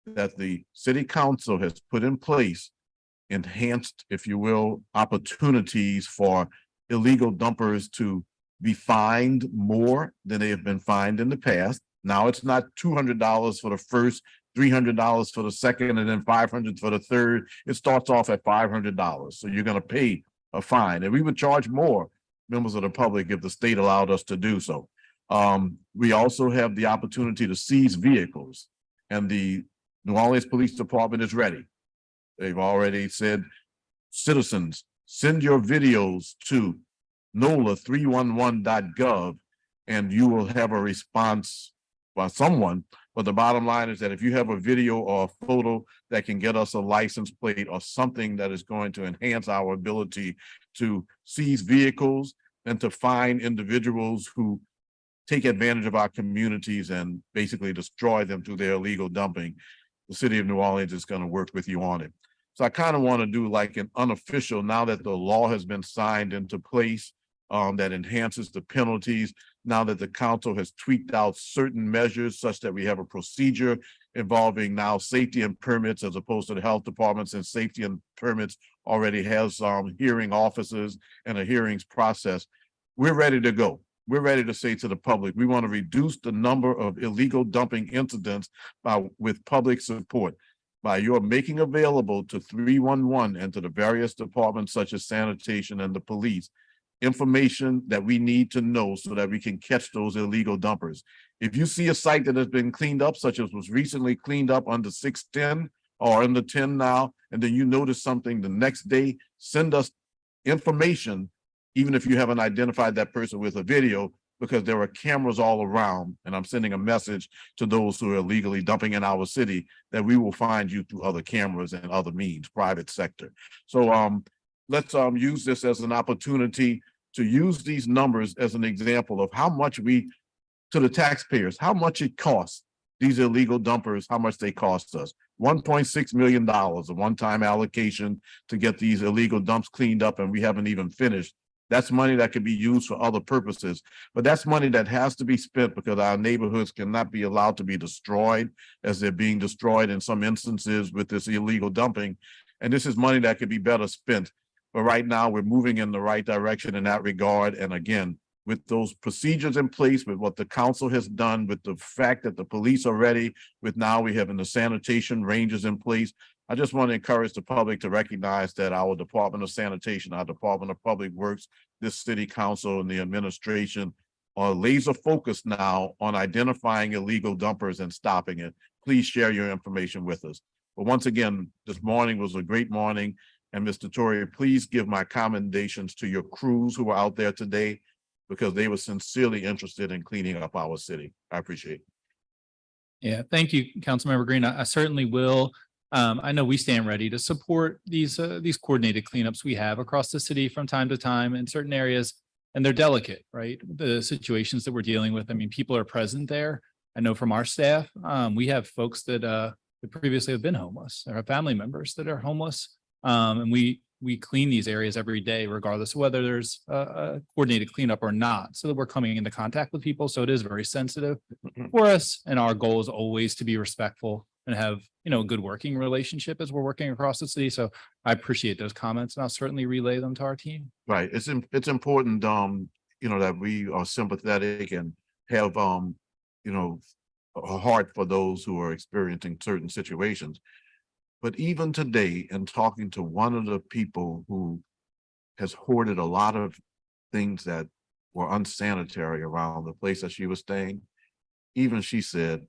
that the city council has put in place enhanced, if you will, opportunities for illegal dumpers to be fined more than they have been fined in the past. Now it's not $200 for the first, $300 for the second, and then $500 for the third. It starts off at $500. So you're going to pay a fine, and we would charge more members of the public if the state allowed us to do so. We also have the opportunity to seize vehicles, and the New Orleans Police Department is ready. They've already said, citizens, send your videos to NOLA311.gov, and you will have a response by someone. But the bottom line is that if you have a video or a photo that can get us a license plate or something that is going to enhance our ability to seize vehicles and to find individuals who take advantage of our communities and basically destroy them through their illegal dumping, the city of New Orleans is going to work with you on it. So I kind of want to do like an unofficial, now that the law has been signed into place, that enhances the penalties, now that the council has tweaked out certain measures such that we have a procedure involving now safety and permits as opposed to the health departments, and safety and permits already has hearing officers and a hearings process. We're ready to go. We're ready to say to the public, we want to reduce the number of illegal dumping incidents with public support by your making available to 311 and to the various departments such as sanitation and the police information that we need to know so that we can catch those illegal dumpers. If you see a site that has been cleaned up, such as was recently cleaned up under 610 or under 10 now, and then you notice something the next day, send us information, even if you haven't identified that person with a video, because there are cameras all around, and I'm sending a message to those who are illegally dumping in our city that we will find you through other cameras and other means, private sector. So let's use this as an opportunity to use these numbers as an example of how much to the taxpayers, how much it costs these illegal dumpers, how much they cost us. $1.6 million, a one-time allocation to get these illegal dumps cleaned up, and we haven't even finished. That's money that could be used for other purposes, but that's money that has to be spent because our neighborhoods cannot be allowed to be destroyed as they're being destroyed in some instances with this illegal dumping. And this is money that could be better spent. But right now we're moving in the right direction in that regard. And again, with those procedures in place, with what the council has done, with the fact that the police are ready, with now we have the sanitation ranges in place, I just want to encourage the public to recognize that our Department of Sanitation, our Department of Public Works, this city council and the administration are laser focused now on identifying illegal dumpers and stopping it. Please share your information with us. But once again, this morning was a great morning. And Mr. Torrey, please give my commendations to your crews who are out there today, because they were sincerely interested in cleaning up our city. I appreciate it. Yeah, thank you, Councilmember Green. I certainly will. I know we stand ready to support these coordinated cleanups we have across the city from time to time in certain areas, and they're delicate, right? The situations that we're dealing with. I mean, people are present there. I know from our staff, we have folks that previously have been homeless, or have family members that are homeless, and we clean these areas every day, regardless of whether there's a coordinated cleanup or not, so that we're coming into contact with people. So it is very sensitive for us, and our goal is always to be respectful and have, a good working relationship as we're working across the city. So I appreciate those comments, and I'll certainly relay them to our team. Right. It's important, that we are sympathetic and have, a heart for those who are experiencing certain situations. But even today, in talking to one of the people who has hoarded a lot of things that were unsanitary around the place that she was staying, even she said,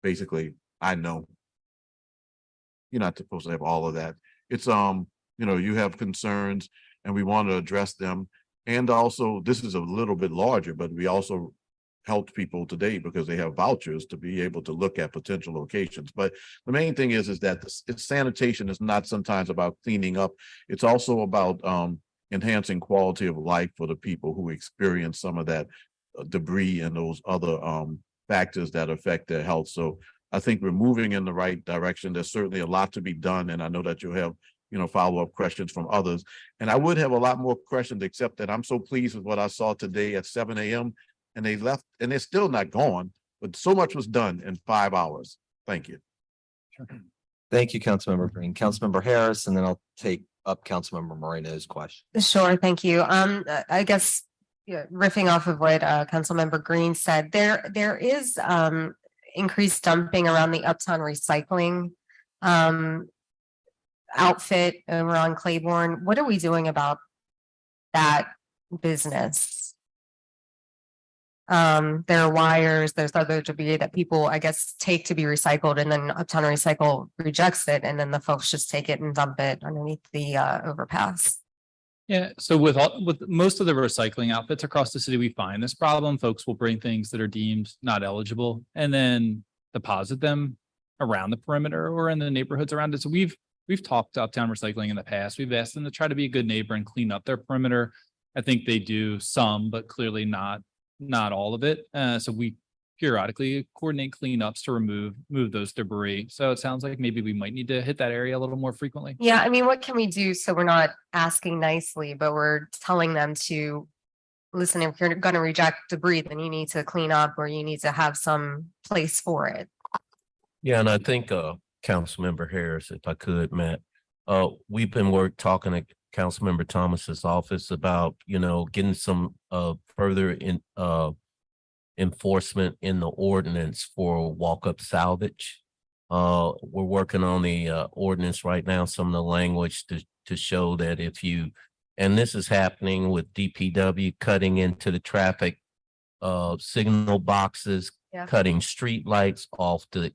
basically, I know you're not supposed to have all of that. It's, you have concerns and we want to address them. And also, this is a little bit larger, but we also helped people today because they have vouchers to be able to look at potential locations. But the main thing is that sanitation is not sometimes about cleaning up. It's also about enhancing quality of life for the people who experience some of that debris and those other factors that affect their health. So I think we're moving in the right direction. There's certainly a lot to be done, and I know that you'll have, follow-up questions from others. And I would have a lot more questions, except that I'm so pleased with what I saw today at 7 a.m. and they left, and they're still not gone, but so much was done in 5 hours. Thank you. Thank you, Councilmember Green. Councilmember Harris, and then I'll take up Councilmember Moreno's question. Sure, thank you. I guess, yeah, riffing off of what Councilmember Green said, there is increased dumping around the Uptown Recycling outfit over on Claiborne. What are we doing about that business? There are wires, there's other debris that people, I guess, take to be recycled, and then Uptown Recycle rejects it, and then the folks just take it and dump it underneath the overpass. Yeah, so with most of the recycling outfits across the city, we find this problem. Folks will bring things that are deemed not eligible and then deposit them around the perimeter or in the neighborhoods around it. So we've talked to Uptown Recycling in the past. We've asked them to try to be a good neighbor and clean up their perimeter. I think they do some, but clearly not all of it. So we periodically coordinate cleanups to move those debris. So it sounds like maybe we might need to hit that area a little more frequently. Yeah, I mean, what can we do so we're not asking nicely, but we're telling them to listen, if you're going to reject debris, then you need to clean up, or you need to have some place for it. Yeah, and I think Councilmember Harris, if I could, Matt, we've been talking to Councilmember Thomas's office about, getting some further enforcement in the ordinance for walk-up salvage. We're working on the ordinance right now, some of the language to show that if you, and this is happening with DPW cutting into the traffic signal boxes, Yeah. cutting street lights off the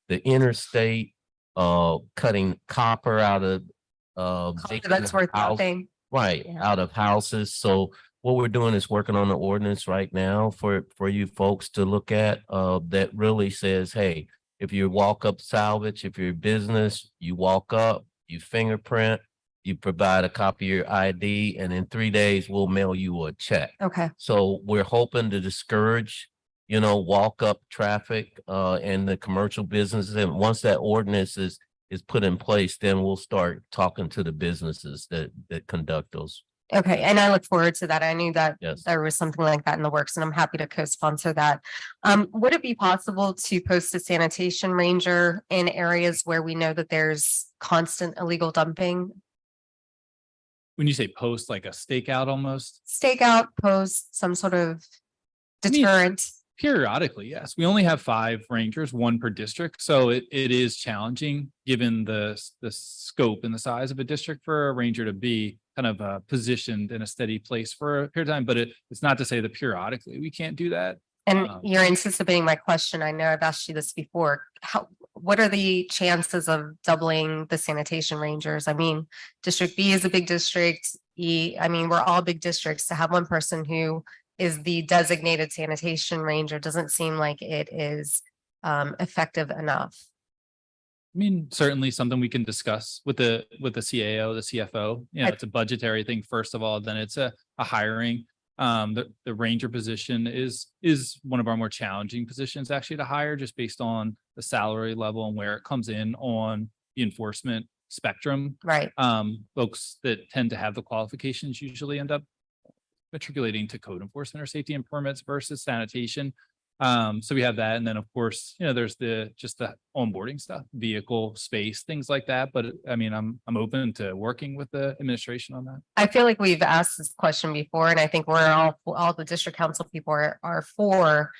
interstate, cutting copper out of That's worth nothing. right, Yeah. out of houses. So what we're doing is working on the ordinance right now for you folks to look at, that really says, hey, if you walk up salvage, if you're a business, you walk up, you fingerprint, you provide a copy of your ID, and in 3 days, we'll mail you a check. Okay. So we're hoping to discourage, walk up traffic and the commercial businesses. And once that ordinance is put in place, then we'll start talking to the businesses that conduct those. Okay, and I look forward to that. I knew that Yes. there was something like that in the works, and I'm happy to co-sponsor that. Would it be possible to post a sanitation ranger in areas where we know that there's constant illegal dumping? When you say post, like a stakeout almost? Stakeout, post, some sort of I mean, deterrent? Periodically, yes. We only have 5 rangers, 1 per district. So it is challenging given the scope and the size of a district for a ranger to be kind of positioned in a steady place for a period of time. But it's not to say that periodically we can't do that. And you're anticipating my question. I know I've asked you this before. What are the chances of doubling the sanitation rangers? I mean, District B is a big district. I mean, we're all big districts. To have one person who is the designated sanitation ranger doesn't seem like it is effective enough. I mean, certainly something we can discuss with the CAO, the CFO. It's a budgetary thing, first of all, then it's a hiring. The ranger position is one of our more challenging positions actually to hire, just based on the salary level and where it comes in on the enforcement spectrum. Right. Folks that tend to have the qualifications usually end up matriculating to code enforcement or safety and permits versus sanitation. So we have that. And then of course, there's just the onboarding stuff, vehicle, space, things like that. But I mean, I'm open to working with the administration on that. I feel like we've asked this question before, and I think we're all the district council people are for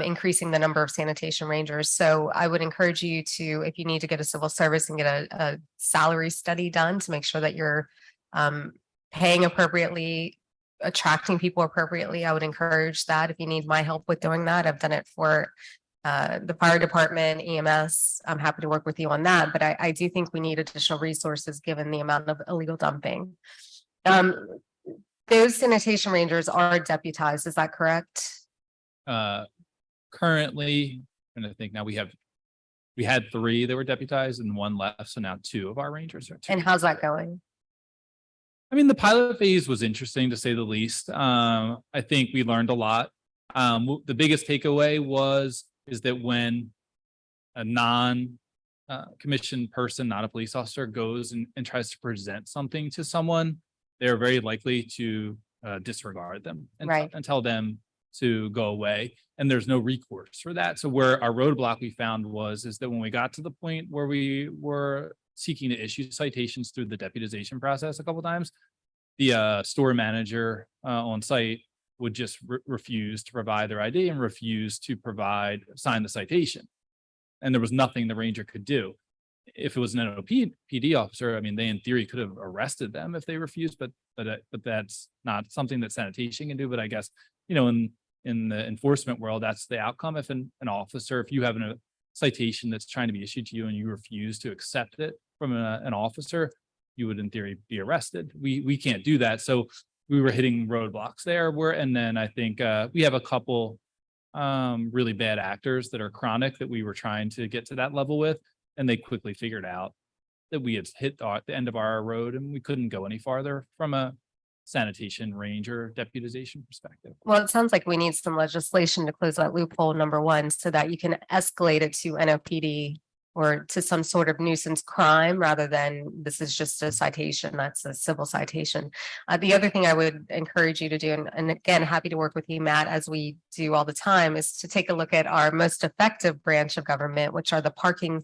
increasing the number of sanitation rangers. So I would encourage you to, if you need to get a civil service and get a salary study done to make sure that you're paying appropriately, attracting people appropriately, I would encourage that. If you need my help with doing that, I've done it for the fire department, EMS. I'm happy to work with you on that, but I do think we need additional resources given the amount of illegal dumping. Those sanitation rangers are deputized, is that correct? Currently, and I think now we had 3 that were deputized and 1 left, so now 2 of our rangers are. And how's that going? I mean, the pilot phase was interesting to say the least. I think we learned a lot. The biggest takeaway is that when a commissioned person, not a police officer, goes and tries to present something to someone, they're very likely to disregard them Right. and tell them to go away. And there's no recourse for that. So where our roadblock we found is that when we got to the point where we were seeking to issue citations through the deputization process a couple times, the store manager on site would just refuse to provide their ID and refuse to sign the citation. And there was nothing the ranger could do. If it was an NOPD officer, I mean, they in theory could have arrested them if they refused, but that's not something that sanitation can do. But I guess, in the enforcement world, that's the outcome. If an officer, if you have a citation that's trying to be issued to you and you refuse to accept it from an officer, you would in theory be arrested. We can't do that. So we were hitting roadblocks there and then I think we have a couple really bad actors that are chronic that we were trying to get to that level with, and they quickly figured out that we had hit the end of our road and we couldn't go any farther from a sanitation ranger deputization perspective. Well, it sounds like we need some legislation to close that loophole, number one, so that you can escalate it to NOPD or to some sort of nuisance crime rather than this is just a citation, that's a civil citation. The other thing I would encourage you to do, and again, happy to work with you, Matt, as we do all the time, is to take a look at our most effective branch of government, which are the parking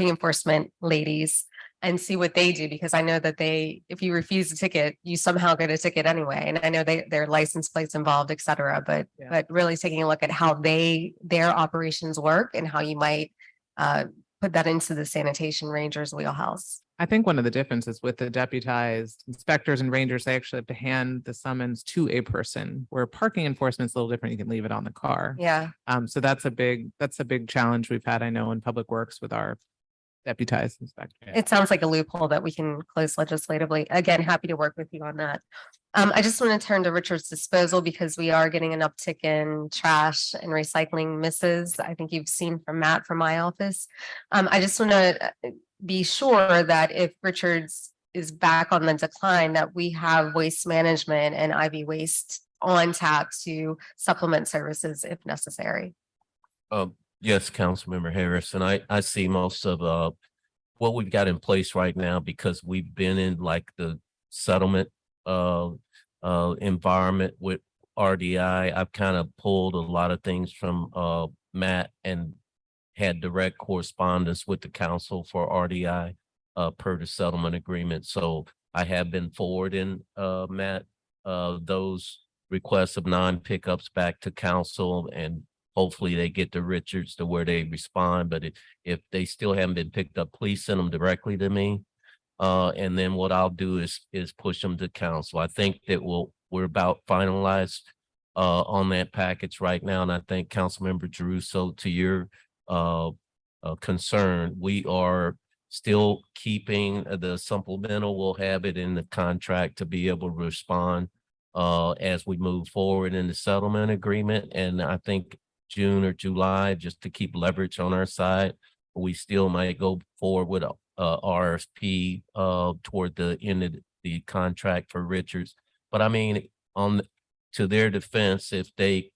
enforcement ladies, and see what they do, because I know that if you refuse a ticket, you somehow get a ticket anyway. And I know their license plates involved, et cetera, but really taking a look at how their operations work and how you might put that into the sanitation ranger's wheelhouse. I think one of the differences with the deputized inspectors and rangers, they actually have to hand the summons to a person, where parking enforcement is a little different. You can leave it on the car. Yeah. So that's a big challenge we've had, I know, in Public Works with our deputized inspector. It sounds like a loophole that we can close legislatively. Again, happy to work with you on that. I just want to turn to Richard's Disposal because we are getting an uptick in trash and recycling misses. I think you've seen from Matt from my office. I just want to be sure that if Richard's is back on the decline, that we have Waste Management and Ivy Waste on tap to supplement services if necessary. Yes, Councilmember Harris, and I see most of what we've got in place right now, because we've been in like the settlement environment with RDI. I've kind of pulled a lot of things from Matt and had direct correspondence with the council for RDI per the settlement agreement. So I have been forwarding Matt those requests of non-pickups back to council, and hopefully they get to Richards to where they respond. But if they still haven't been picked up, please send them directly to me. And then what I'll do is push them to council. I think that we're about finalized on that package right now. And I think Councilmember Jeruso, to your concern, we are still keeping the supplemental. We'll have it in the contract to be able to respond as we move forward in the settlement agreement. And I think June or July, just to keep leverage on our side, we still might go forward with a RFP toward the end of the contract for Richards. But I mean, to their defense, if they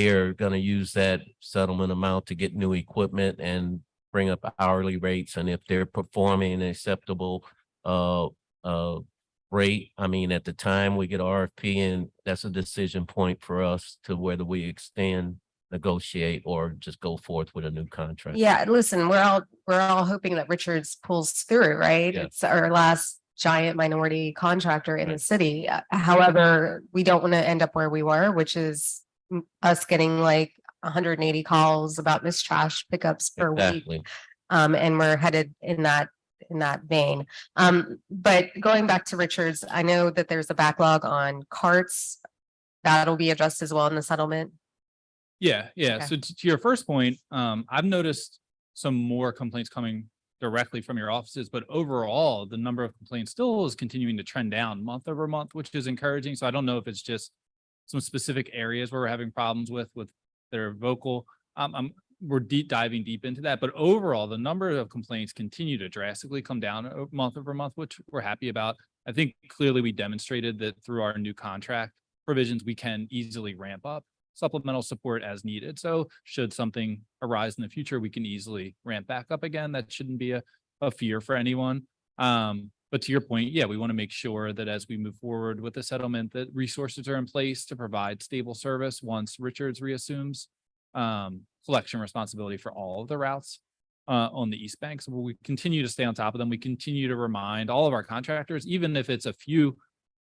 are going to use that settlement amount to get new equipment and bring up hourly rates, and if they're performing an acceptable rate, I mean, at the time we get RFP, and that's a decision point for us to whether we extend, negotiate, or just go forth with a new contract. Yeah, listen, we're all hoping that Richards pulls through, right? Yeah. It's our last giant minority contractor in the city. However, we don't want to end up where we were, which is us getting like 180 calls about missed trash pickups per week. Exactly. And we're headed in that vein. But going back to Richards, I know that there's a backlog on carts that'll be addressed as well in the settlement. Yeah. Okay. So to your first point, I've noticed some more complaints coming directly from your offices, but overall, the number of complaints still is continuing to trend down month over month, which is encouraging. So I don't know if it's just some specific areas where we're having problems with that are vocal. we're diving deep into that, but overall, the number of complaints continue to drastically come down month over month, which we're happy about. I think clearly we demonstrated that through our new contract provisions, we can easily ramp up supplemental support as needed. So should something arise in the future, we can easily ramp back up again. That shouldn't be a fear for anyone. But to your point, yeah, we want to make sure that as we move forward with the settlement, that resources are in place to provide stable service once Richards reassumes collection responsibility for all of the routes on the East Bank. So we continue to stay on top of them. We continue to remind all of our contractors, even if it's a few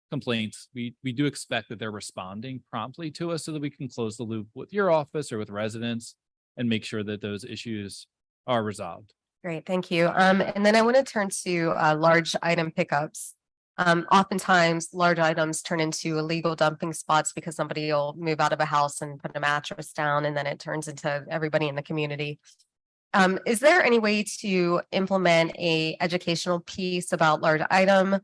complaints, we do expect that they're responding promptly to us so that we can close the loop with your office or with residents and make sure that those issues are resolved. Great, thank you. And then I want to turn to large item pickups. Oftentimes, large items turn into illegal dumping spots because somebody will move out of a house and put a mattress down, and then it turns into everybody in the community. Is there any way to implement a educational piece about large item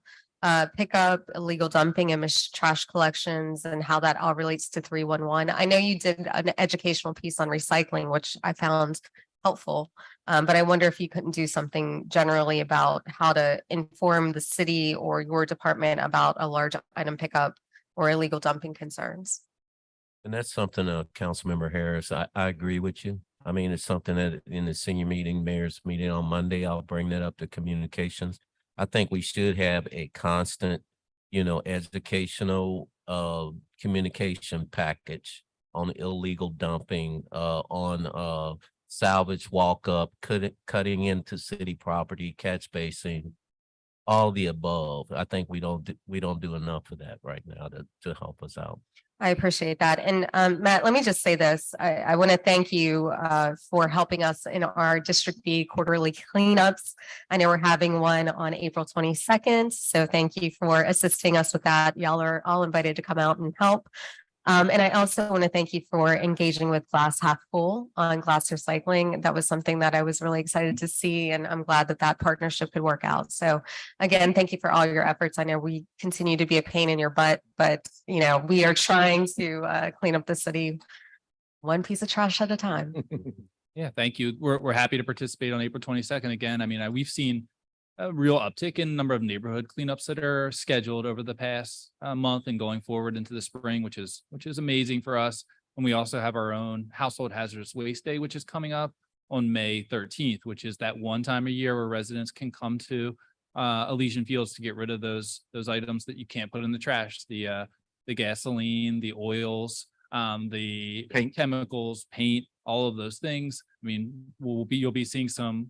pickup, illegal dumping, and trash collections, and how that all relates to 311? I know you did an educational piece on recycling, which I found helpful. But I wonder if you couldn't do something generally about how to inform the city or your department about a large item pickup or illegal dumping concerns. And that's something, Councilmember Harris, I agree with you. I mean, it's something that in the senior meeting, mayor's meeting on Monday, I'll bring that up to communications. I think we should have a constant, educational communication package on illegal dumping, on salvage, walk up, cutting into city property, catch basing, all the above. I think we don't do enough of that right now to help us out. I appreciate that. And Matt, let me just say this. I want to thank you for helping us in our District B quarterly cleanups. I know we're having one on April 22nd. So thank you for assisting us with that. Y'all are all invited to come out and help. And I also want to thank you for engaging with Glass Half Full on glass recycling. That was something that I was really excited to see, and I'm glad that that partnership could work out. So again, thank you for all your efforts. I know we continue to be a pain in your butt, but we are trying to clean up the city one piece of trash at a time. Yeah, thank you. We're happy to participate on April 22nd again. I mean, we've seen a real uptick in number of neighborhood cleanups that are scheduled over the past month and going forward into the spring, which is amazing for us. And we also have our own Household Hazardous Waste Day, which is coming up on May 13th, which is that one time a year where residents can come to Elysian Fields to get rid of those items that you can't put in the trash, the gasoline, the oils, the chemicals, paint, all of those things. I mean, you'll be seeing some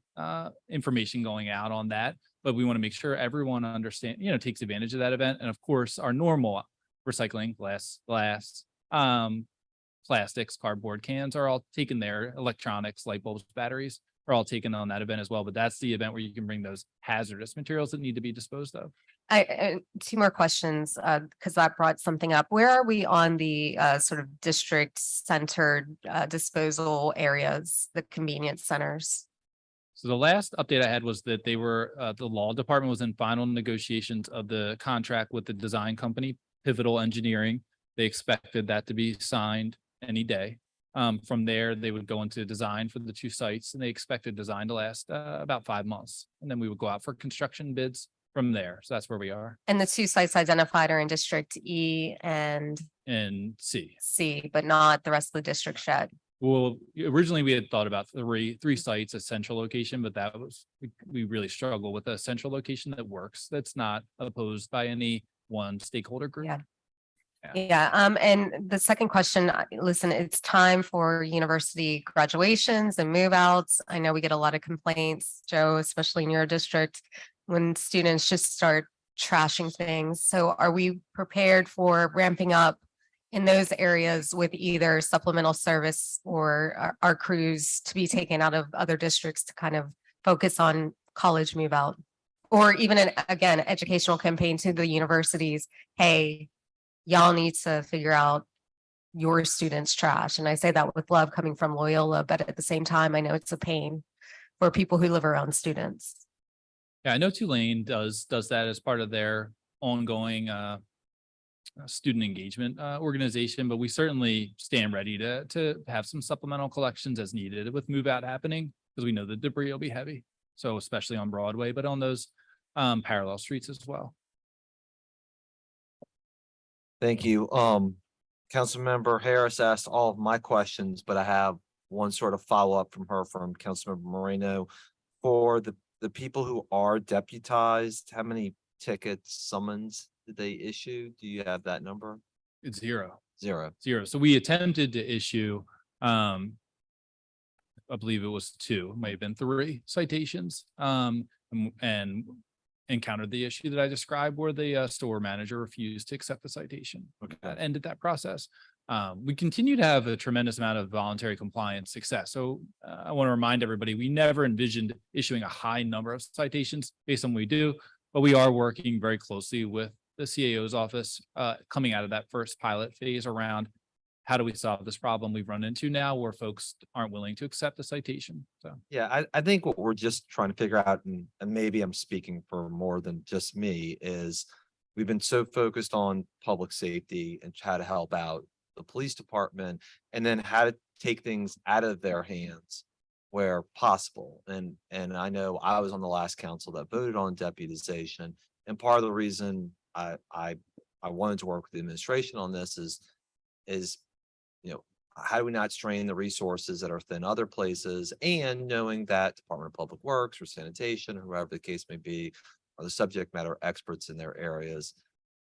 information going out on that, but we want to make sure everyone takes advantage of that event. And of course, our normal recycling, glass, plastics, cardboard cans are all taken there. Electronics, light bulbs, batteries are all taken on that event as well. But that's the event where you can bring those hazardous materials that need to be disposed of. Two more questions, because that brought something up. Where are we on the sort of district centered disposal areas, the convenience centers? So the last update I had was that they were, the law department was in final negotiations of the contract with the design company, Pivotal Engineering. They expected that to be signed any day. From there, they would go into design for the two sites, and they expected design to last about 5 months. And then we would go out for construction bids from there. So that's where we are. And the two sites identified are in District E and C, but not the rest of the district yet. Well, originally we had thought about three sites, a central location, but that was, we really struggle with a central location that works, that's not opposed by any one stakeholder group. Yeah. And the second question, listen, it's time for university graduations and move outs. I know we get a lot of complaints, Joe, especially in your district, when students just start trashing things. So are we prepared for ramping up in those areas with either supplemental service or our crews to be taken out of other districts to kind of focus on college move out? Or even again, educational campaign to the universities, hey, y'all need to figure out your students' trash. And I say that with love coming from Loyola, but at the same time, I know it's a pain for people who live around students. Yeah, I know Tulane does that as part of their ongoing student engagement organization, but we certainly stand ready to have some supplemental collections as needed with move out happening, because we know the debris will be heavy. So especially on Broadway, but on those parallel streets as well. Thank you. Councilmember Harris asked all of my questions, but I have one sort of follow-up from her from Councilmember Moreno. For the people who are deputized, how many tickets, summons did they issue? Do you have that number? It's zero. Zero. So we attempted to issue, I believe it was 2, may have been 3 citations, and encountered the issue that I described where the store manager refused to accept the citation. Okay. That ended that process. We continue to have a tremendous amount of voluntary compliance success. So I want to remind everybody, we never envisioned issuing a high number of citations based on what we do, but we are working very closely with the CAO's office coming out of that first pilot phase around how do we solve this problem we've run into now where folks aren't willing to accept the citation. So Yeah, I think what we're just trying to figure out, and maybe I'm speaking for more than just me, is we've been so focused on public safety and how to help out the police department, and then how to take things out of their hands where possible. And I know I was on the last council that voted on deputization, and part of the reason I wanted to work with the administration on this is, how do we not strain the resources that are within other places, and knowing that Department of Public Works or sanitation, whoever the case may be, are the subject matter experts in their areas.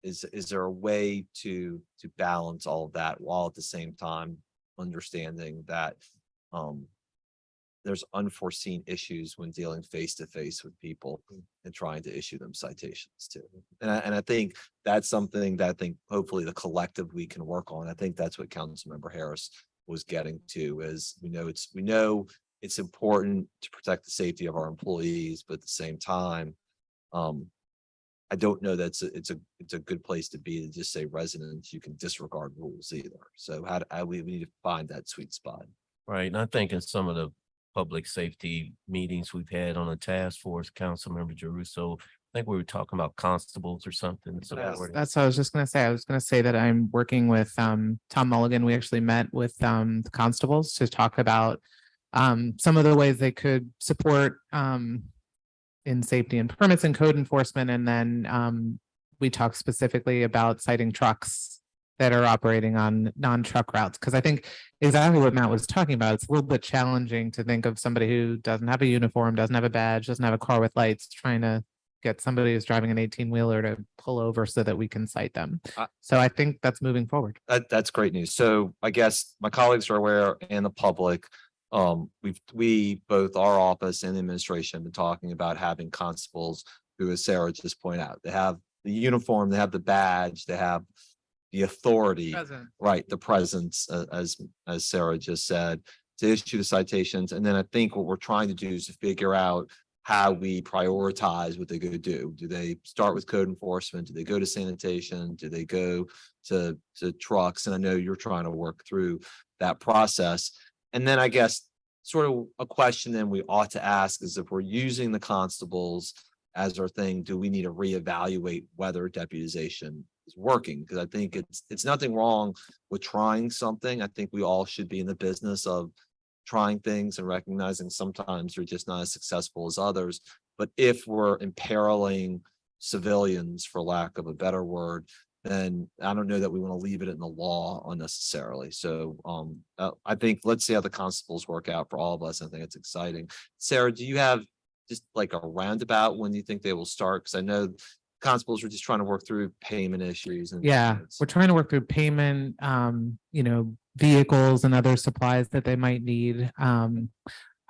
Is there a way to balance all of that while at the same time understanding that there's unforeseen issues when dealing face to face with people and trying to issue them citations too. And I think that's something that I think hopefully the collective we can work on. I think that's what Councilmember Harris was getting to, is we know it's important to protect the safety of our employees, but at the same time, I don't know that it's a good place to be to just say residents, you can disregard rules either. So we need to find that sweet spot. Right, and I think in some of the public safety meetings we've had on the task force, Councilmember Jeruso, I think we were talking about constables or something. So That's what I was just gonna say. I was gonna say that I'm working with Tom Mulligan. We actually met with the constables to talk about some of the ways they could support in safety and permits and code enforcement. And then we talked specifically about citing trucks that are operating on non-truck routes. Because I think exactly what Matt was talking about, it's a little bit challenging to think of somebody who doesn't have a uniform, doesn't have a badge, doesn't have a car with lights, trying to get somebody who's driving an 18-wheeler to pull over so that we can cite them. So I think that's moving forward. That's great news. So I guess my colleagues are aware, and the public, we both, our office and the administration, have been talking about having constables who, as Sarah just pointed out, they have the uniform, they have the badge, they have the authority, right? The presence, as Sarah just said, to issue the citations. And then I think what we're trying to do is to figure out how we prioritize what they go do. Do they start with code enforcement? Do they go to sanitation? Do they go to trucks? And I know you're trying to work through that process. And then I guess sort of a question then we ought to ask is, if we're using the constables as our thing, do we need to reevaluate whether deputization is working? Because I think it's nothing wrong with trying something. I think we all should be in the business of trying things and recognizing sometimes they're just not as successful as others. But if we're imperiling civilians, for lack of a better word, then I don't know that we want to leave it in the law unnecessarily. So I think let's see how the constables work out for all of us. I think it's exciting. Sarah, do you have just like a roundabout when you think they will start? Because I know constables are just trying to work through payment issues. And Yeah, we're trying to work through payment, vehicles and other supplies that they might need.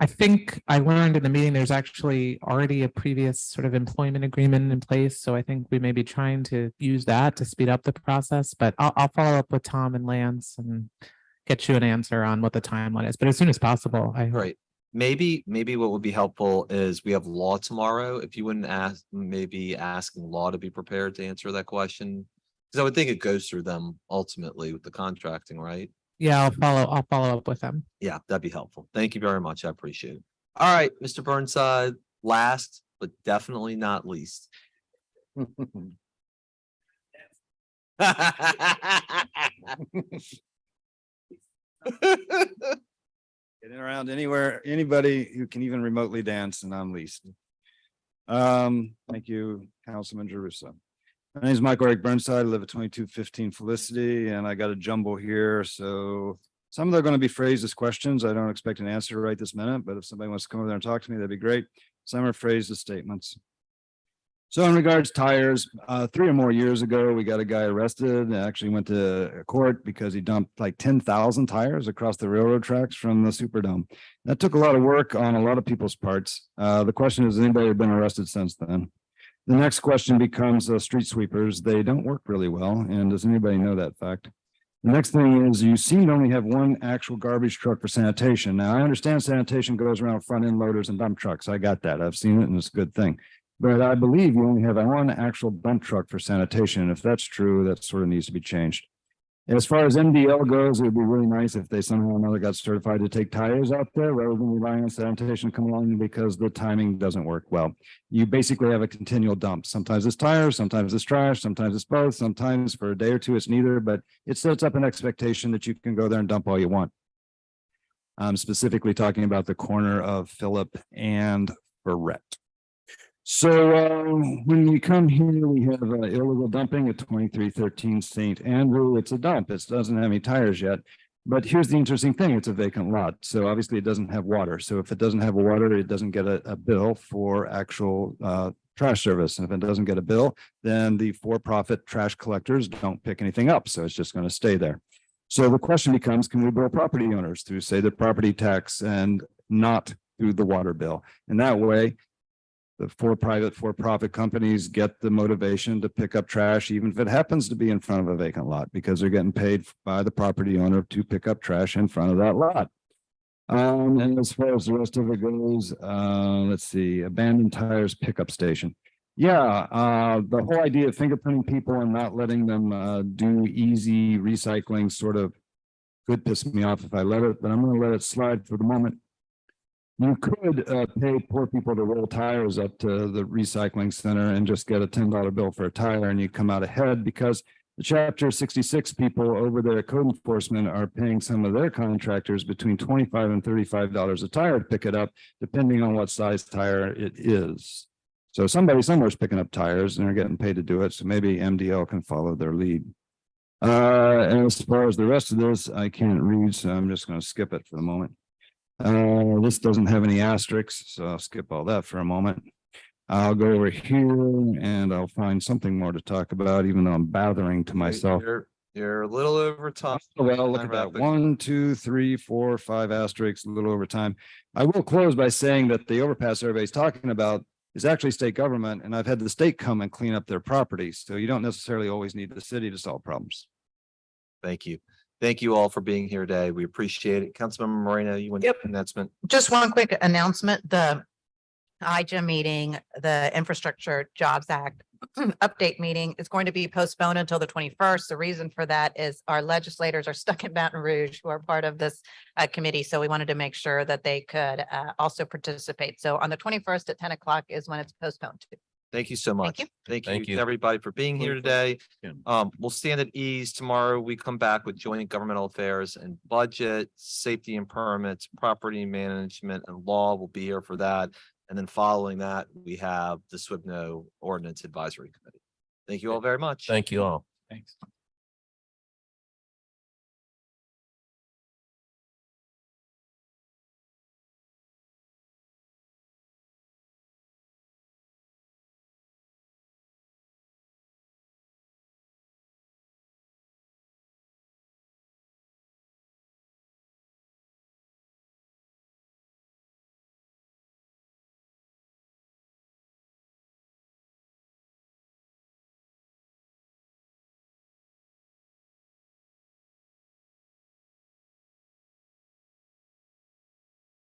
I think I learned in the meeting, there's actually already a previous sort of employment agreement in place. So I think we may be trying to use that to speed up the process, but I'll follow up with Tom and Lance and get you an answer on what the timeline is, but as soon as possible. Great. Maybe what would be helpful is we have law tomorrow. If you wouldn't maybe asking law to be prepared to answer that question, because I would think it goes through them ultimately with the contracting, right? Yeah, I'll follow up with them. Yeah, that'd be helpful. Thank you very much. I appreciate it. All right, Mr. Burnside, last but definitely not least. Getting around anywhere, anybody who can even remotely dance, and I'm least. Thank you, Councilman Jeruso. My name is Michael Eric Burnside. I live at 2215 Felicity, and I got a jumble here. So some of them are going to be phrased as questions. I don't expect an answer right this minute, but if somebody wants to come over there and talk to me, that'd be great. Some are phrased as statements. So in regards tires, 3 or more years ago, we got a guy arrested and actually went to court because he dumped like 10,000 tires across the railroad tracks from the Superdome. That took a lot of work on a lot of people's parts. The question is, has anybody been arrested since then? The next question becomes street sweepers. They don't work really well. And does anybody know that fact? The next thing is you seem to only have one actual garbage truck for sanitation. Now, I understand sanitation goes around front end loaders and dump trucks. I got that. I've seen it and it's a good thing. But I believe you only have one actual dump truck for sanitation. And if that's true, that sort of needs to be changed. As far as MDL goes, it would be really nice if they somehow or another got certified to take tires out there rather than relying on sanitation to come along, because the timing doesn't work well. You basically have a continual dump. Sometimes it's tires, sometimes it's trash, sometimes it's both, sometimes for a day or two it's neither, but it sets up an expectation that you can go there and dump all you want. I'm specifically talking about the corner of Phillip and Barrett. So when we come here, we have illegal dumping at 2313 St. Andrew. It's a dump. It doesn't have any tires yet. But here's the interesting thing. It's a vacant lot. So obviously it doesn't have water. So if it doesn't have water, it doesn't get a bill for actual trash service. And if it doesn't get a bill, then the for-profit trash collectors don't pick anything up. So it's just going to stay there. So the question becomes, can we bill property owners through, say, the property tax and not through the water bill? And that way, the for-profit companies get the motivation to pick up trash, even if it happens to be in front of a vacant lot, because they're getting paid by the property owner to pick up trash in front of that lot. And as far as the rest of it goes, let's see, abandoned tires pickup station. Yeah, the whole idea of fingerprinting people and not letting them do easy recycling sort of could piss me off if I let it, but I'm going to let it slide for the moment. You could pay poor people to roll tires up to the recycling center and just get a $10 bill for a tire, and you come out ahead, because the Chapter 66 people over there at Code Enforcement are paying some of their contractors between $25 and $35 a tire to pick it up, depending on what size tire it is. So somebody somewhere's picking up tires and they're getting paid to do it. So maybe MDL can follow their lead. And as far as the rest of this, I can't read, so I'm just going to skip it for the moment. This doesn't have any asterisks, so I'll skip all that for a moment. I'll go over here and I'll find something more to talk about, even though I'm bothering to myself. You're a little over time. Well, look at that. 1, 2, 3, 4, 5 asterisks, a little over time. I will close by saying that the overpass everybody's talking about is actually state government, and I've had the state come and clean up their properties. So you don't necessarily always need the city to solve problems. Thank you. Thank you all for being here today. We appreciate it. Councilmember Moreno, you want to Yep. announcement? Just one quick announcement, the IJA meeting, the Infrastructure Jobs Act update meeting is going to be postponed until the 21st. The reason for that is our legislators are stuck in Baton Rouge, who are part of this committee. So we wanted to make sure that they could also participate. So on the 21st at 10 o'clock is when it's postponed to. Thank you so much. you. Thank Thank you you. to everybody for being here today. Yeah. We'll stand at ease tomorrow. We come back with joint governmental affairs and budget, safety and permits, property management and law. Will be here for that. And then following that, we have the SWIPNO Ordinance Advisory Committee. Thank you all very much. Thank you all. Thanks.